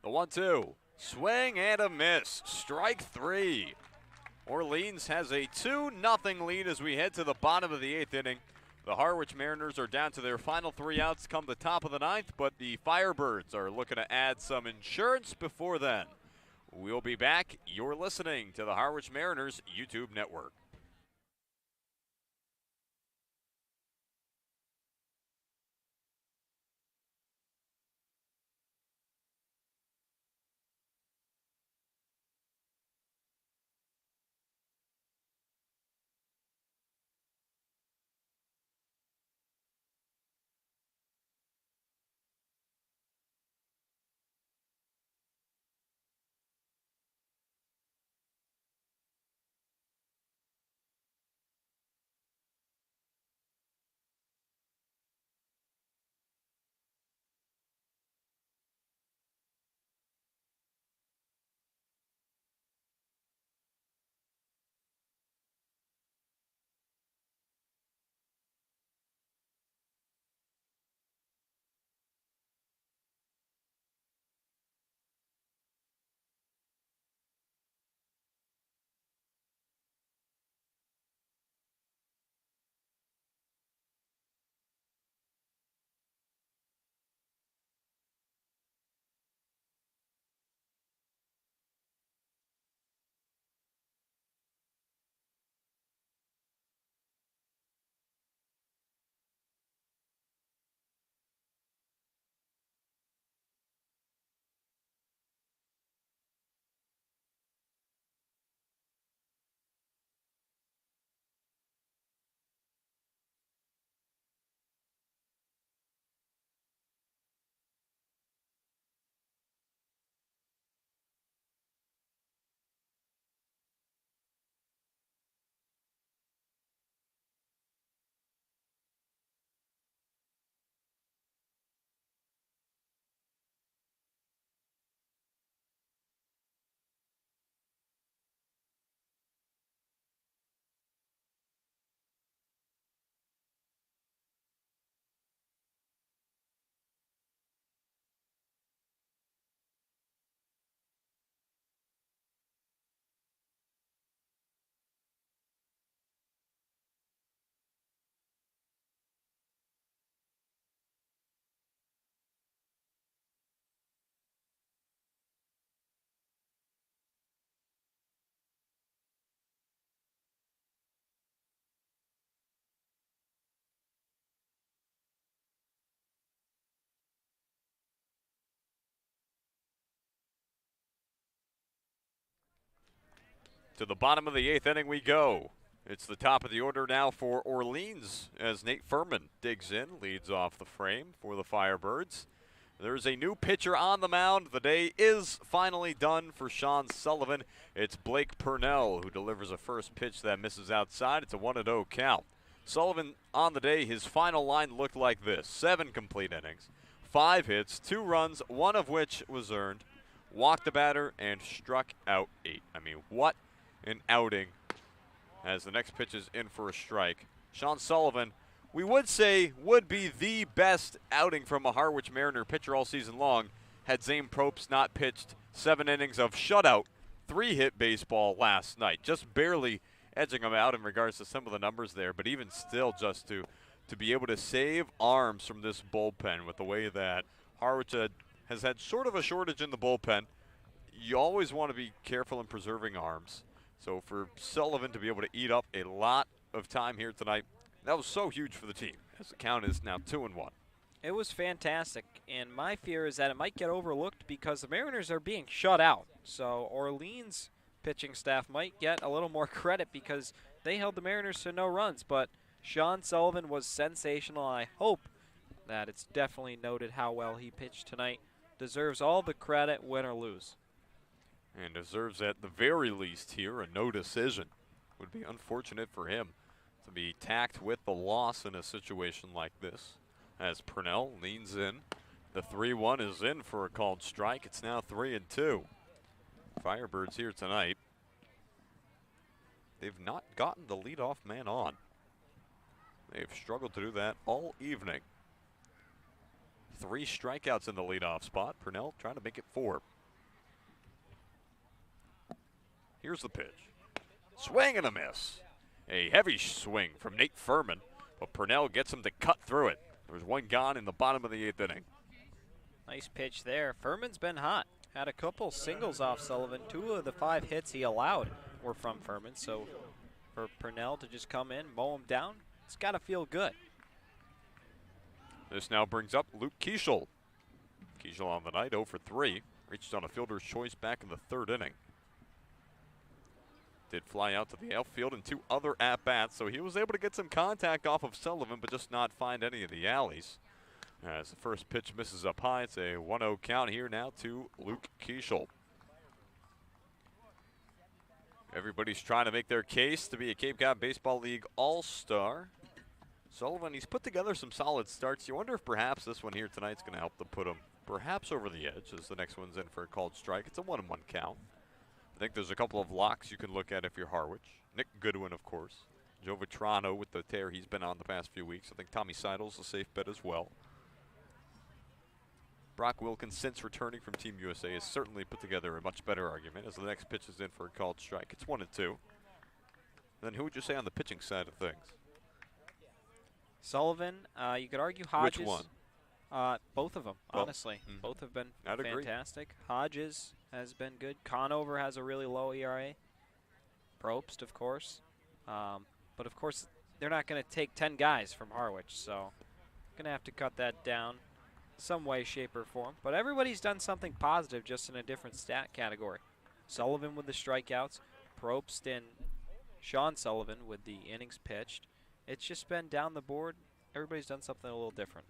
The 1-2. Swing and a miss. Strike 3. Orleans has a 2-0 lead as we head to the bottom of the 8th inning. The Harwich Mariners are down to their final 3 outs come the top of the 9th, but the Firebirds are looking to add some insurance before then. We'll be back. You're listening to the Harwich Mariners YouTube network. To the bottom of the 8th inning we go. It's the top of the order now for Orleans as Nate Furman digs in, leads off the frame for the Firebirds. There's a new pitcher on the mound. The day is finally done for Sean Sullivan. It's Blake Purnell who delivers a first pitch that misses outside. It's a 1-0 count. Sullivan on the day, his final line looked like this. 7 complete innings, 5 hits, 2 runs, 1 of which was earned, walked the batter, and struck out 8. I mean, what an outing as the next pitch is in for a strike. Sean Sullivan, we would say, would be the best outing from a Harwich Mariner pitcher all season long had Zane Probst not pitched 7 innings of shutout, 3-hit baseball last night. Just barely edging him out in regards to some of the numbers there, but even still, just to be able to save arms from this bullpen with the way that Harwich has had sort of a shortage in the bullpen. You always want to be careful in preserving arms. So for Sullivan to be able to eat up a lot of time here tonight, that was so huge for the team, as the count is now 2-1. It was fantastic, and my fear is that it might get overlooked because the Mariners are being shut out. So Orleans' pitching staff might get a little more credit because they held the Mariners to no runs. But Sean Sullivan was sensational. I hope that it's definitely noted how well he pitched tonight. Deserves all the credit, win or lose. And deserves at the very least here a no decision. Would be unfortunate for him to be tacked with the loss in a situation like this. As Purnell leans in, the 3-1 is in for a called strike. It's now 3-2. Firebirds here tonight. They've not gotten the leadoff man on. They've struggled to do that all evening. 3 strikeouts in the leadoff spot. Purnell trying to make it 4. Here's the pitch. Swing and a miss. A heavy swing from Nate Furman, but Purnell gets him to cut through it. There's 1 gone in the bottom of the 8th inning. Nice pitch there. Furman's been hot. Had a couple singles off Sullivan. 2 of the 5 hits he allowed were from Furman. So for Purnell to just come in, mow him down, it's got to feel good. This now brings up Luke Keischel. Keischel on the night, 0 for 3. Reached on a fielder's choice back in the 3rd inning. Did fly out to the outfield in 2 other at-bats, so he was able to get some contact off of Sullivan, but just not find any of the alleys. As the first pitch misses up high, it's a 1-0 count here now to Luke Keischel. Everybody's trying to make their case to be a Cape Cod Baseball League All-Star. Sullivan, he's put together some solid starts. You wonder if perhaps this one here tonight's going to help to put him perhaps over the edge as the next one's in for a called strike. It's a 1-1 count. I think there's a couple of locks you can look at if you're Harwich. Nick Goodwin, of course. Joe Vitrano with the tear he's been on the past few weeks. I think Tommy Seidel's a safe bet as well. Brock Wilkins, since returning from Team USA, has certainly put together a much better argument as the next pitch is in for a called strike. It's 1-2. Then who would you say on the pitching side of things? Sullivan, you could argue Hodges. Which one? Both of them, honestly. Both have been fantastic. Hodges has been good. Conover has a really low ERA. Probst, of course. But, of course, they're not going to take 10 guys from Harwich, so going to have to cut that down some way, shape, or form. But everybody's done something positive, just in a different stat category. Sullivan with the strikeouts. Probst and Sean Sullivan with the innings pitched. It's just been down the board. Everybody's done something a little different.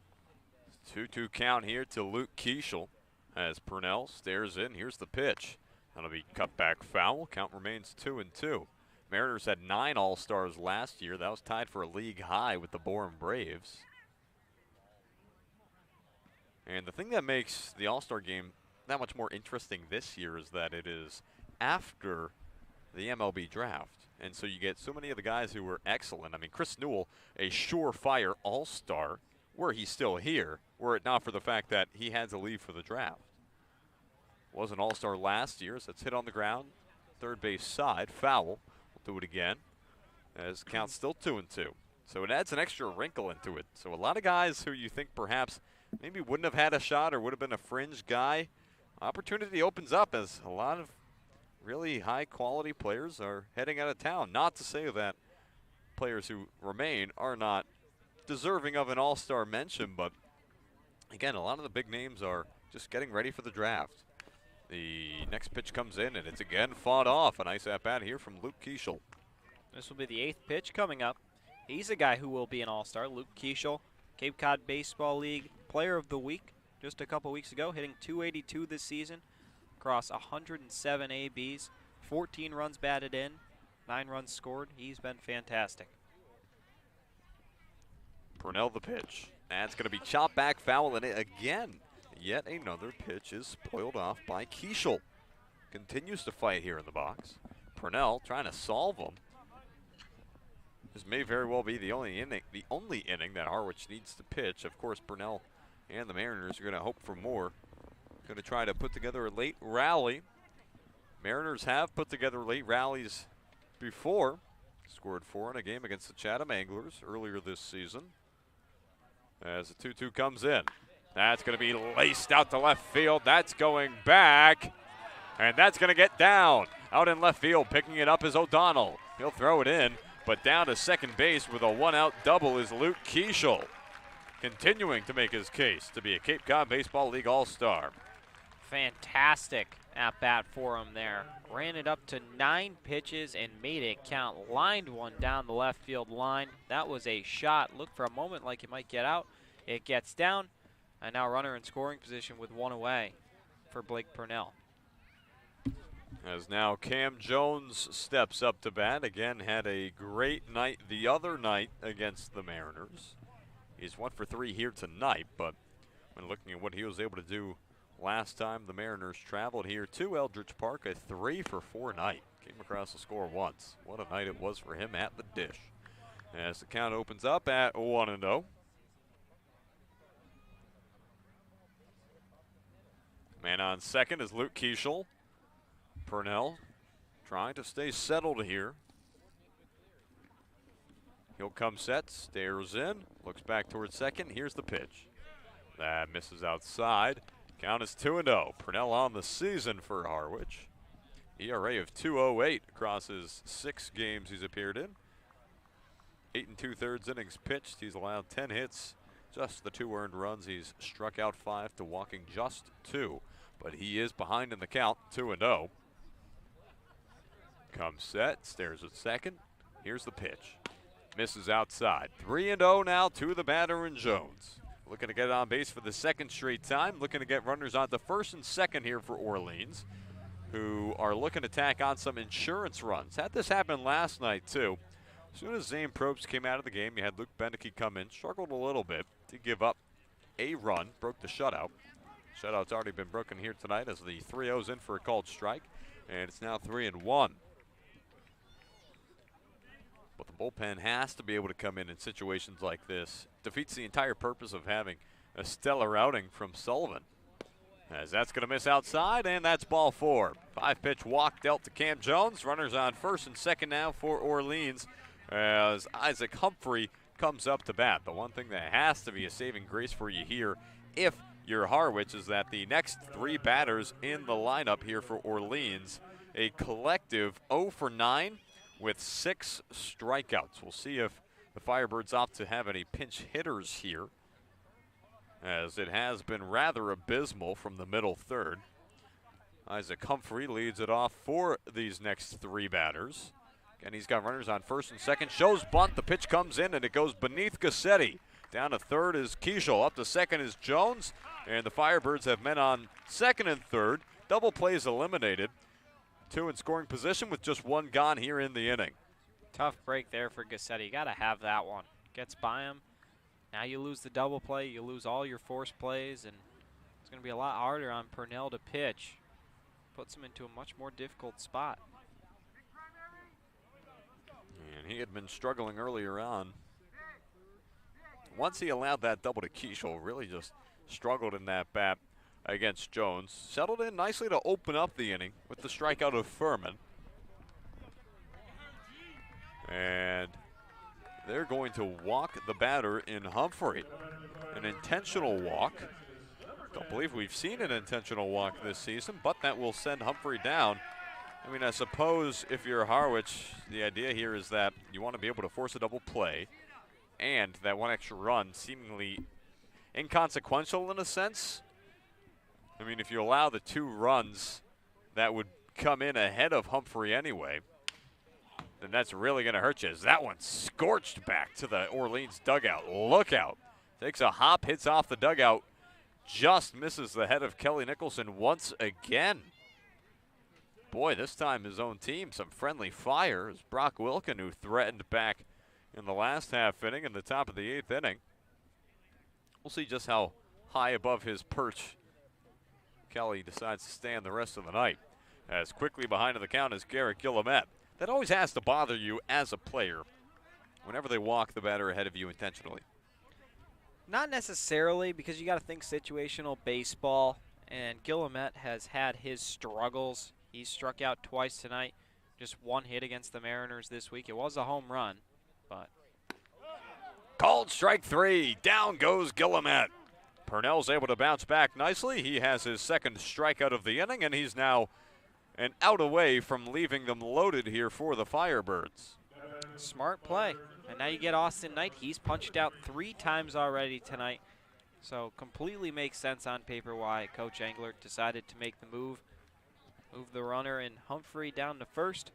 2-2 count here to Luke Keischel as Purnell stares in. Here's the pitch. That'll be cut back foul. Count remains 2-2. Mariners had 9 All-Stars last year. That was tied for a league high with the Bourne Braves. And the thing that makes the All-Star game that much more interesting this year is that it is after the MLB draft. And so you get so many of the guys who were excellent. I mean, Chris Newell, a surefire All-Star, were he still here, were it not for the fact that he had to leave for the draft. Was an All-Star last year, so it's hit on the ground, third base side, foul. We'll do it again, as count's still 2-2. So it adds an extra wrinkle into it. So a lot of guys who you think perhaps maybe wouldn't have had a shot or would have been a fringe guy, opportunity opens up as a lot of really high-quality players are heading out of town. Not to say that players who remain are not deserving of an all-star mention, but again, a lot of the big names are just getting ready for the draft. The next pitch comes in, and it's again fought off. A nice at-bat here from Luke Keischel. This will be the 8th pitch coming up. He's a guy who will be an all-star, Luke Keischel, Cape Cod Baseball League Player of the Week just a couple weeks ago, hitting .282 this season across 107 ABs, 14 runs batted in, 9 runs scored. He's been fantastic. Purnell the pitch. That's going to be chopped back foul, and again, yet another pitch is spoiled off by Keischel. Continues to fight here in the box. Purnell trying to solve him. This may very well be the only inning that Harwich needs to pitch. Of course, Purnell and the Mariners are going to hope for more. Going to try to put together a late rally. Mariners have put together late rallies before. Scored 4 in a game against the Chatham Anglers earlier this season. As the 2-2 comes in. That's going to be laced out to left field. That's going back. And that's going to get down. Out in left field, picking it up is O'Donnell. He'll throw it in, but down to second base with a 1-out double is Luke Keischel. Continuing to make his case to be a Cape Cod Baseball League All-Star. Fantastic at-bat for him there. Ran it up to 9 pitches and made it count. Lined one down the left field line. That was a shot. Looked for a moment like it might get out. It gets down. And now runner in scoring position with 1 away for Blake Purnell. As now Cam Jones steps up to bat. Again, had a great night the other night against the Mariners. He's 1 for 3 here tonight, but when looking at what he was able to do last time the Mariners traveled here to Eldridge Park, a 3 for 4 night. Came across the score once. What a night it was for him at the dish. As the count opens up at 1-0. Man on second is Luke Keischel. Purnell trying to stay settled here. He'll come set, stares in, looks back towards second. Here's the pitch. That misses outside. Count is 2-0. Purnell on the season for Harwich. ERA of 2.08 across his 6 games he's appeared in. 8 2/3 innings pitched. He's allowed 10 hits, just the 2 earned runs. He's struck out 5 to walking just 2. But he is behind in the count, 2-0. Comes set, stares at second. Here's the pitch. Misses outside. 3-0 now to the batter in Jones. Looking to get on base for the 2nd straight time. Looking to get runners on the 1st and 2nd here for Orleans, who are looking to tack on some insurance runs. Had this happen last night, too. As soon as Zane Probst came out of the game, you had Luke Beneke come in, struggled a little bit to give up a run, broke the shutout. Shutout's already been broken here tonight as the 3-0's in for a called strike, and it's now 3-1. But the bullpen has to be able to come in situations like this. Defeats the entire purpose of having a stellar outing from Sullivan. As that's going to miss outside, and that's ball 4. 5-pitch walk dealt to Cam Jones. Runners on 1st and 2nd now for Orleans as Isaac Humphrey comes up to bat. The one thing that has to be a saving grace for you here, if you're Harwich, is that the next 3 batters in the lineup here for Orleans, a collective 0 for 9 with 6 strikeouts. We'll see if the Firebirds opt to have any pinch hitters here, as it has been rather abysmal from the middle 3rd. Isaac Humphrey leads it off for these next 3 batters. Again, he's got runners on 1st and 2nd. Shows bunt. The pitch comes in, and it goes beneath Gassetti. Down to 3rd is Keischel. Up to 2nd is Jones. And the Firebirds have men on 2nd and 3rd. Double plays eliminated. 2 in scoring position with just 1 gone here in the inning. Tough break there for Gassetti. You got to have that one. Gets by him. Now you lose the double play. You lose all your force plays, and it's going to be a lot harder on Purnell to pitch. Puts him into a much more difficult spot. And he had been struggling earlier on. Once he allowed that double to Keischel, really just struggled in that bat against Jones. Settled in nicely to open up the inning with the strikeout of Furman. And they're going to walk the batter in Humphrey. An intentional walk. Don't believe we've seen an intentional walk this season, but that will send Humphrey down. I mean, I suppose if you're Harwich, the idea here is that you want to be able to force a double play, and that 1 extra run seemingly inconsequential in a sense. I mean, if you allow the 2 runs that would come in ahead of Humphrey anyway, then that's really going to hurt you. As that one scorched back to the Orleans dugout. Look out. Takes a hop, hits off the dugout, just misses the head of Kelly Nicholson once again. Boy, this time his own team, some friendly fire. As Brock Wilkin, who threatened back in the last half inning in the top of the 8th inning. We'll see just how high above his perch Kelly decides to stand the rest of the night. As quickly behind in the count is Garrett Guillemette. That always has to bother you as a player whenever they walk the batter ahead of you intentionally. Not necessarily, because you got to think situational baseball, and Guillemette has had his struggles. He struck out twice tonight, just 1 hit against the Mariners this week. It was a home run, but. Called strike 3. Down goes Guillemette. Purnell's able to bounce back nicely. He has his 2nd strikeout of the inning, and he's now an out away from leaving them loaded here for the Firebirds. Smart play. And now you get Austin Knight. He's punched out 3 times already tonight. So completely makes sense on paper why Coach Englert decided to make the move. Move the runner and Humphrey down to first.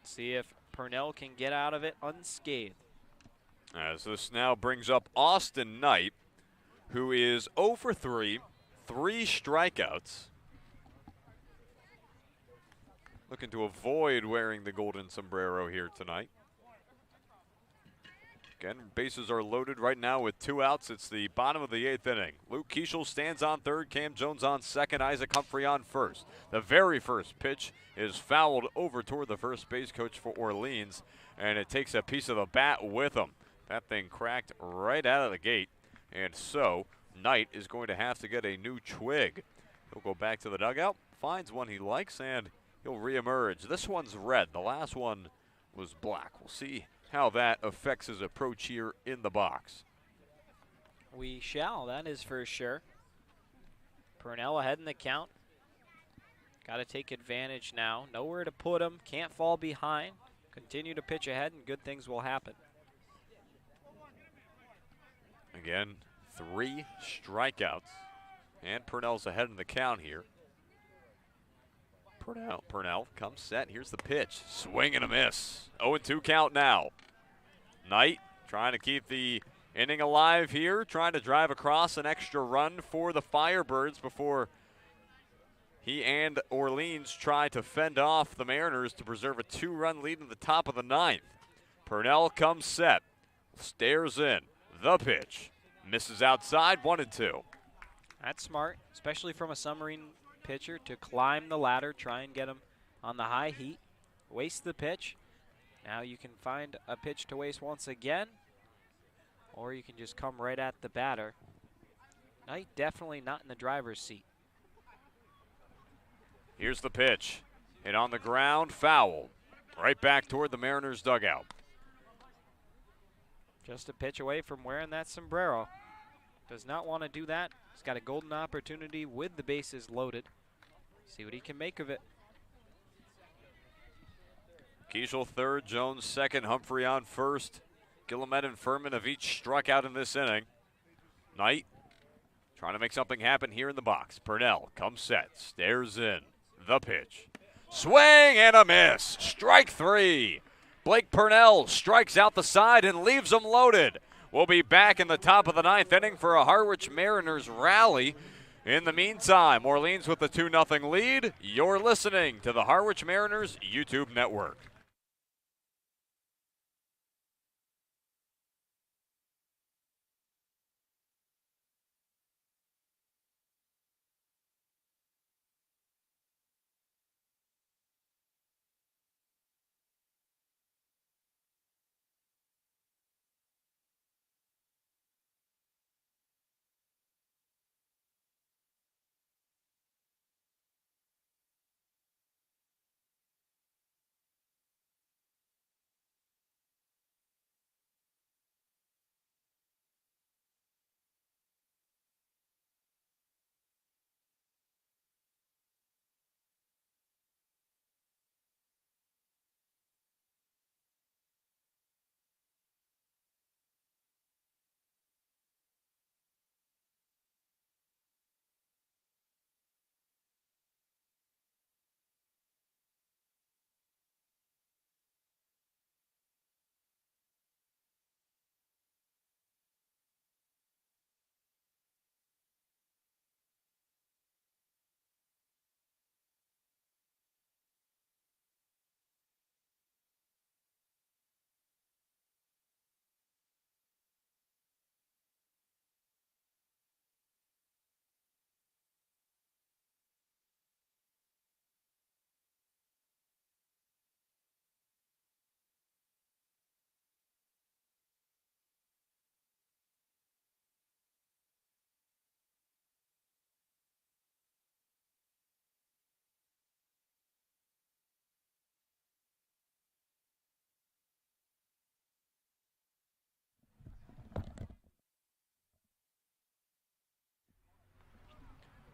See if Purnell can get out of it unscathed. As this now brings up Austin Knight, who is 0 for 3, 3 strikeouts. Looking to avoid wearing the golden sombrero here tonight. Again, bases are loaded right now with 2 outs. It's the bottom of the 8th inning. Luke Keeschel stands on third, Cam Jones on second, Isaac Humphrey on first. The very first pitch is fouled over toward the first base coach for Orleans, and it takes a piece of the bat with him. That thing cracked right out of the gate, and so Knight is going to have to get a new twig. He'll go back to the dugout, finds one he likes, and he'll reemerge. This one's red. The last one was black. We'll see how that affects his approach here in the box. We shall, that is for sure. Purnell ahead in the count. Got to take advantage now. Nowhere to put him, can't fall behind. Continue to pitch ahead and good things will happen. Again, 3 strikeouts. And Purnell's ahead in the count here. Purnell comes set. Here's the pitch. Swing and a miss. 0-2 count now. Knight trying to keep the inning alive here, trying to drive across an extra run for the Firebirds before he and Orleans try to fend off the Mariners to preserve a 2-run lead in the top of the 9th. Purnell comes set. Stares in. The pitch. Misses outside. 1-2. That's smart, especially from a submarine pitcher, to climb the ladder, try and get him on the high heat. Waste the pitch. Now you can find a pitch to waste once again, or you can just come right at the batter. Knight definitely not in the driver's seat. Here's the pitch. Hit on the ground, foul. Right back toward the Mariners dugout. Just a pitch away from wearing that sombrero. Does not want to do that. He's got a golden opportunity with the bases loaded. See what he can make of it. Keeschel third, Jones second, Humphrey on first. Guillemette and Furman have each struck out in this inning. Knight trying to make something happen here in the box. Purnell comes set, stares in. The pitch. Swing and a miss. Strike 3. Blake Purnell strikes out the side and leaves them loaded. We'll be back in the top of the 9th inning for a Harwich Mariners rally. In the meantime, Orleans with the 2-0 lead. You're listening to the Harwich Mariners YouTube network.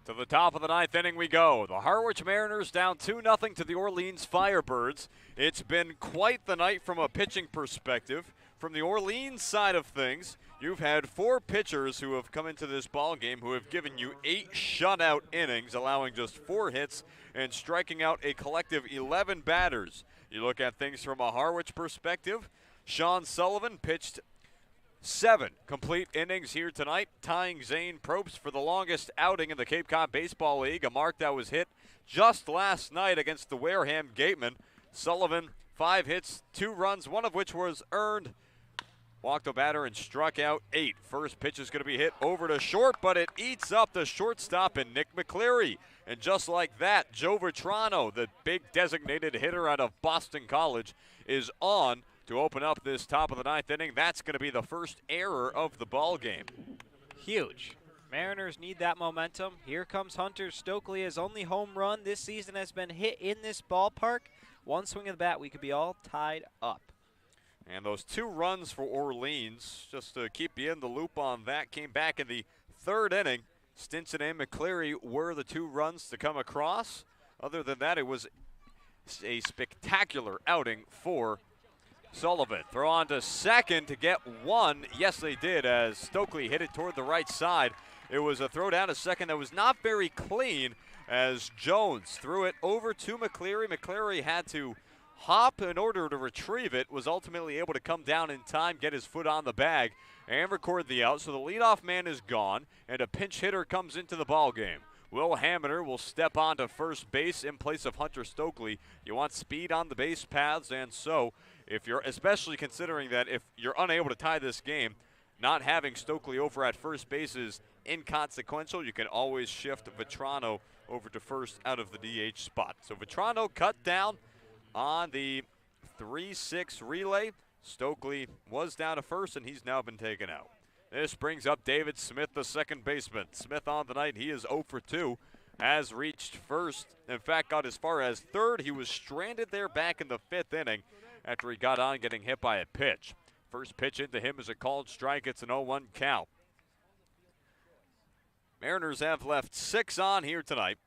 To the top of the ninth inning we go. The Harwich Mariners down 2-0 to the Orleans Firebirds. It's been quite the night from a pitching perspective. From the Orleans side of things, you've had 4 pitchers who have come into this ball game who have given you 8 shutout innings, allowing just 4 hits and striking out a collective 11 batters. You look at things from a Harwich perspective, Sean Sullivan pitched 7 complete innings here tonight, tying Zane Probst for the longest outing in the Cape Cod Baseball League, a mark that was hit just last night against the Wareham Gatemen. Sullivan, 5 hits, 2 runs, one of which was earned. Walked a batter and struck out 8. First pitch is going to be hit over to short, but it eats up the shortstop and Nick McCleary. And just like that, Joe Vitrano, the big designated hitter out of Boston College, is on to open up this top of the ninth inning. That's going to be the first error of the ball game. Huge. Mariners need that momentum. Here comes Hunter Stokely. His only home run this season has been hit in this ballpark. One swing of the bat, we could be all tied up. And those 2 runs for Orleans, just to keep you in the loop on that, came back in the 3rd inning. Stinson and McCleary were the 2 runs to come across. Other than that, it was a spectacular outing for Sullivan. Throw on to second to get 1. Yes, they did, as Stokely hit it toward the right side. It was a throw down to second that was not very clean, as Jones threw it over to McCleary. McCleary had to hop in order to retrieve it, was ultimately able to come down in time, get his foot on the bag, and record the out. So the leadoff man is gone, and a pinch hitter comes into the ball game. Will Haminer will step onto first base in place of Hunter Stokely. You want speed on the base paths, and so if you're, especially considering that if you're unable to tie this game, not having Stokely over at first base is inconsequential. You can always shift Vitrano over to first out of the DH spot. So Vitrano cut down on the 3-6 relay. Stokely was down to first, and he's now been taken out. This brings up David Smith, the second baseman. Smith on the night, he is 0 for 2, has reached first. In fact, got as far as third. He was stranded there back in the 5th inning after he got on getting hit by a pitch. First pitch into him is a called strike. It's an 0-1 count. Mariners have left 6 on here tonight.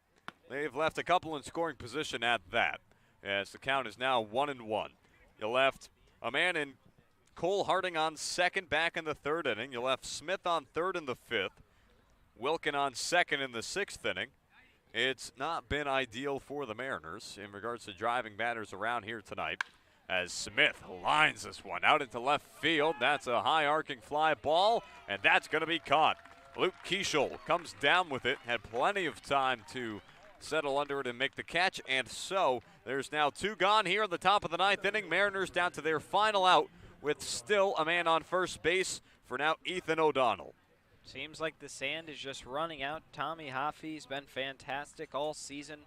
They've left a couple in scoring position at that, as the count is now 1-1. You left a man in Cole Harding on second back in the 3rd inning. You left Smith on 3rd in the 5th. Wilkin on 2nd in the 6th inning. It's not been ideal for the Mariners in regards to driving batters around here tonight, as Smith lines this one out into left field. That's a high arcing fly ball, and that's going to be caught. Luke Keeschel comes down with it, had plenty of time to settle under it and make the catch, and so there's now 2 gone here in the top of the 9th inning. Mariners down to their final out with still a man on first base for now, Ethan O'Donnell. Seems like the sand is just running out. Tommy Hoffey's been fantastic all season.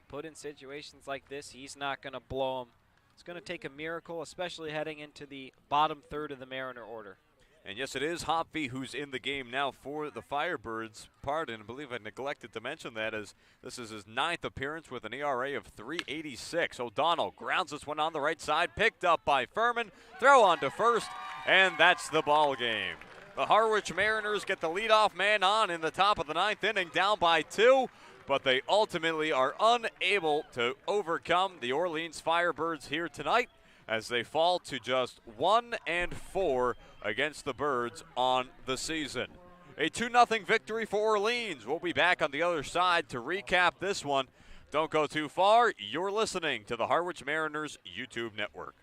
Put in situations like this, he's not going to blow them. It's going to take a miracle, especially heading into the bottom 3rd of the Mariner order. And yes, it is Hoppy who's in the game now for the Firebirds. Pardon, I believe I neglected to mention that, as this is his 9th appearance with an ERA of 3.86. O'Donnell grounds this one on the right side, picked up by Furman. Throw on to first, and that's the ball game. The Harwich Mariners get the leadoff man on in the top of the 9th inning, down by 2, but they ultimately are unable to overcome the Orleans Firebirds here tonight, as they fall to just 1-4 against the Birds on the season. A 2-0 victory for Orleans. We'll be back on the other side to recap this one. Don't go too far. You're listening to the Harwich Mariners YouTube network.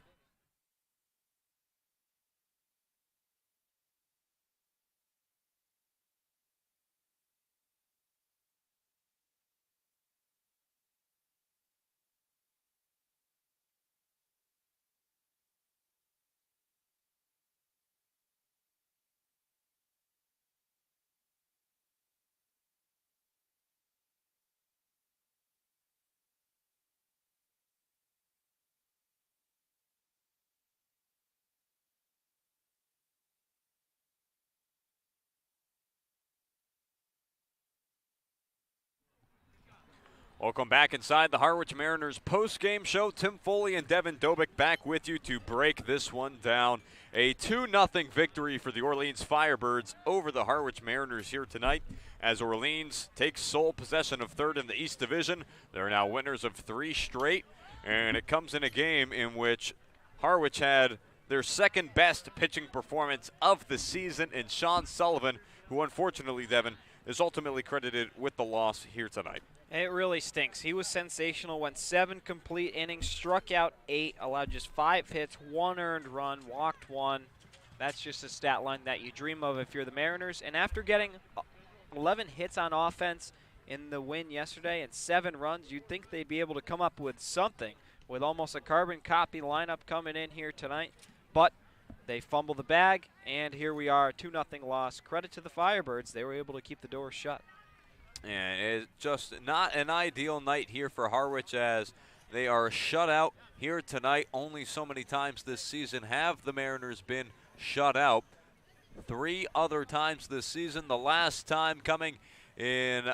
Welcome back inside the Harwich Mariners post-game show. Tim Foley and Devin Dobick back with you to break this one down. A 2-0 victory for the Orleans Firebirds over the Harwich Mariners here tonight as Orleans takes sole possession of third in the East Division. They're now winners of 3 straight, and it comes in a game in which Harwich had their second best pitching performance of the season in Sean Sullivan, who unfortunately, Devin, is ultimately credited with the loss here tonight. It really stinks. He was sensational, went 7 complete innings, struck out 8, allowed just 5 hits, 1 earned run, walked 1. That's just a stat line that you dream of if you're the Mariners. And after getting 11 hits on offense in the win yesterday and 7 runs, you'd think they'd be able to come up with something with almost a carbon copy lineup coming in here tonight. But they fumble the bag, and here we are, 2-0 loss. Credit to the Firebirds. They were able to keep the door shut. And it's just not an ideal night here for Harwich as they are shut out here tonight. Only so many times this season have the Mariners been shut out. 3 other times this season, the last time coming in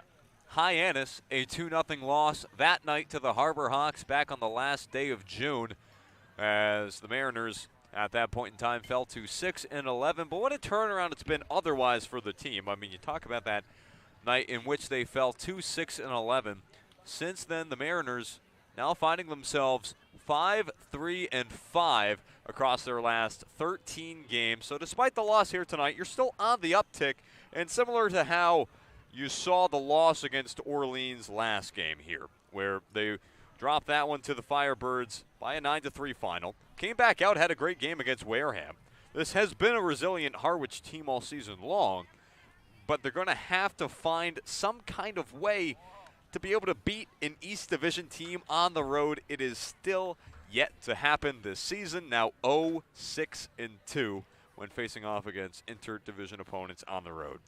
Hyannis, a 2-0 loss that night to the Harbor Hawks back on the last day of June as the Mariners at that point in time fell to 6-11. But what a turnaround it's been otherwise for the team. I mean, you talk about that night in which they fell to 6-11. Since then, the Mariners now finding themselves 5-3-5 across their last 13 games. So despite the loss here tonight, you're still on the uptick, and similar to how you saw the loss against Orleans last game here, where they dropped that one to the Firebirds by a 9-3 final. Came back out, had a great game against Wareham. This has been a resilient Harwich team all season long, but they're going to have to find some kind of way to be able to beat an East Division team on the road. It is still yet to happen this season. Now 0-6-2 when facing off against interdivision opponents on the road.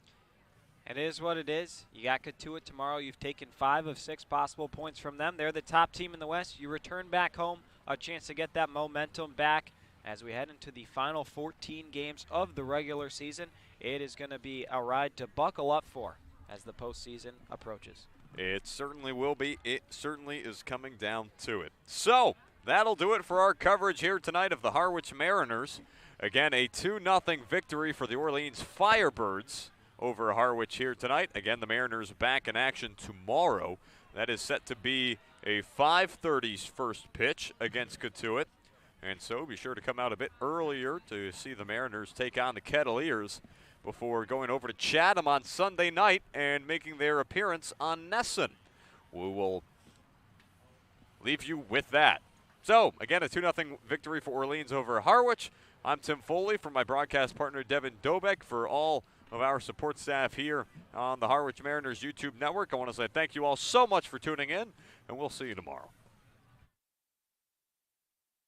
It is what it is. You got Katuitt tomorrow. You've taken 5 of 6 possible points from them. They're the top team in the West. You return back home, a chance to get that momentum back as we head into the final 14 games of the regular season. It is going to be a ride to buckle up for as the postseason approaches. It certainly will be. It certainly is coming down to it. So that'll do it for our coverage here tonight of the Harwich Mariners. Again, a 2-0 victory for the Orleans Firebirds over Harwich here tonight. Again, the Mariners back in action tomorrow. That is set to be a 5:30 first pitch against Katuitt. And so be sure to come out a bit earlier to see the Mariners take on the Kettleers before going over to Chatham on Sunday night and making their appearance on Nesson. We will leave you with that. So, again, a 2-0 victory for Orleans over Harwich. I'm Tim Foley from my broadcast partner Devin Dobick. For all of our support staff here on the Harwich Mariners YouTube network, I want to say thank you all so much for tuning in, and we'll see you tomorrow.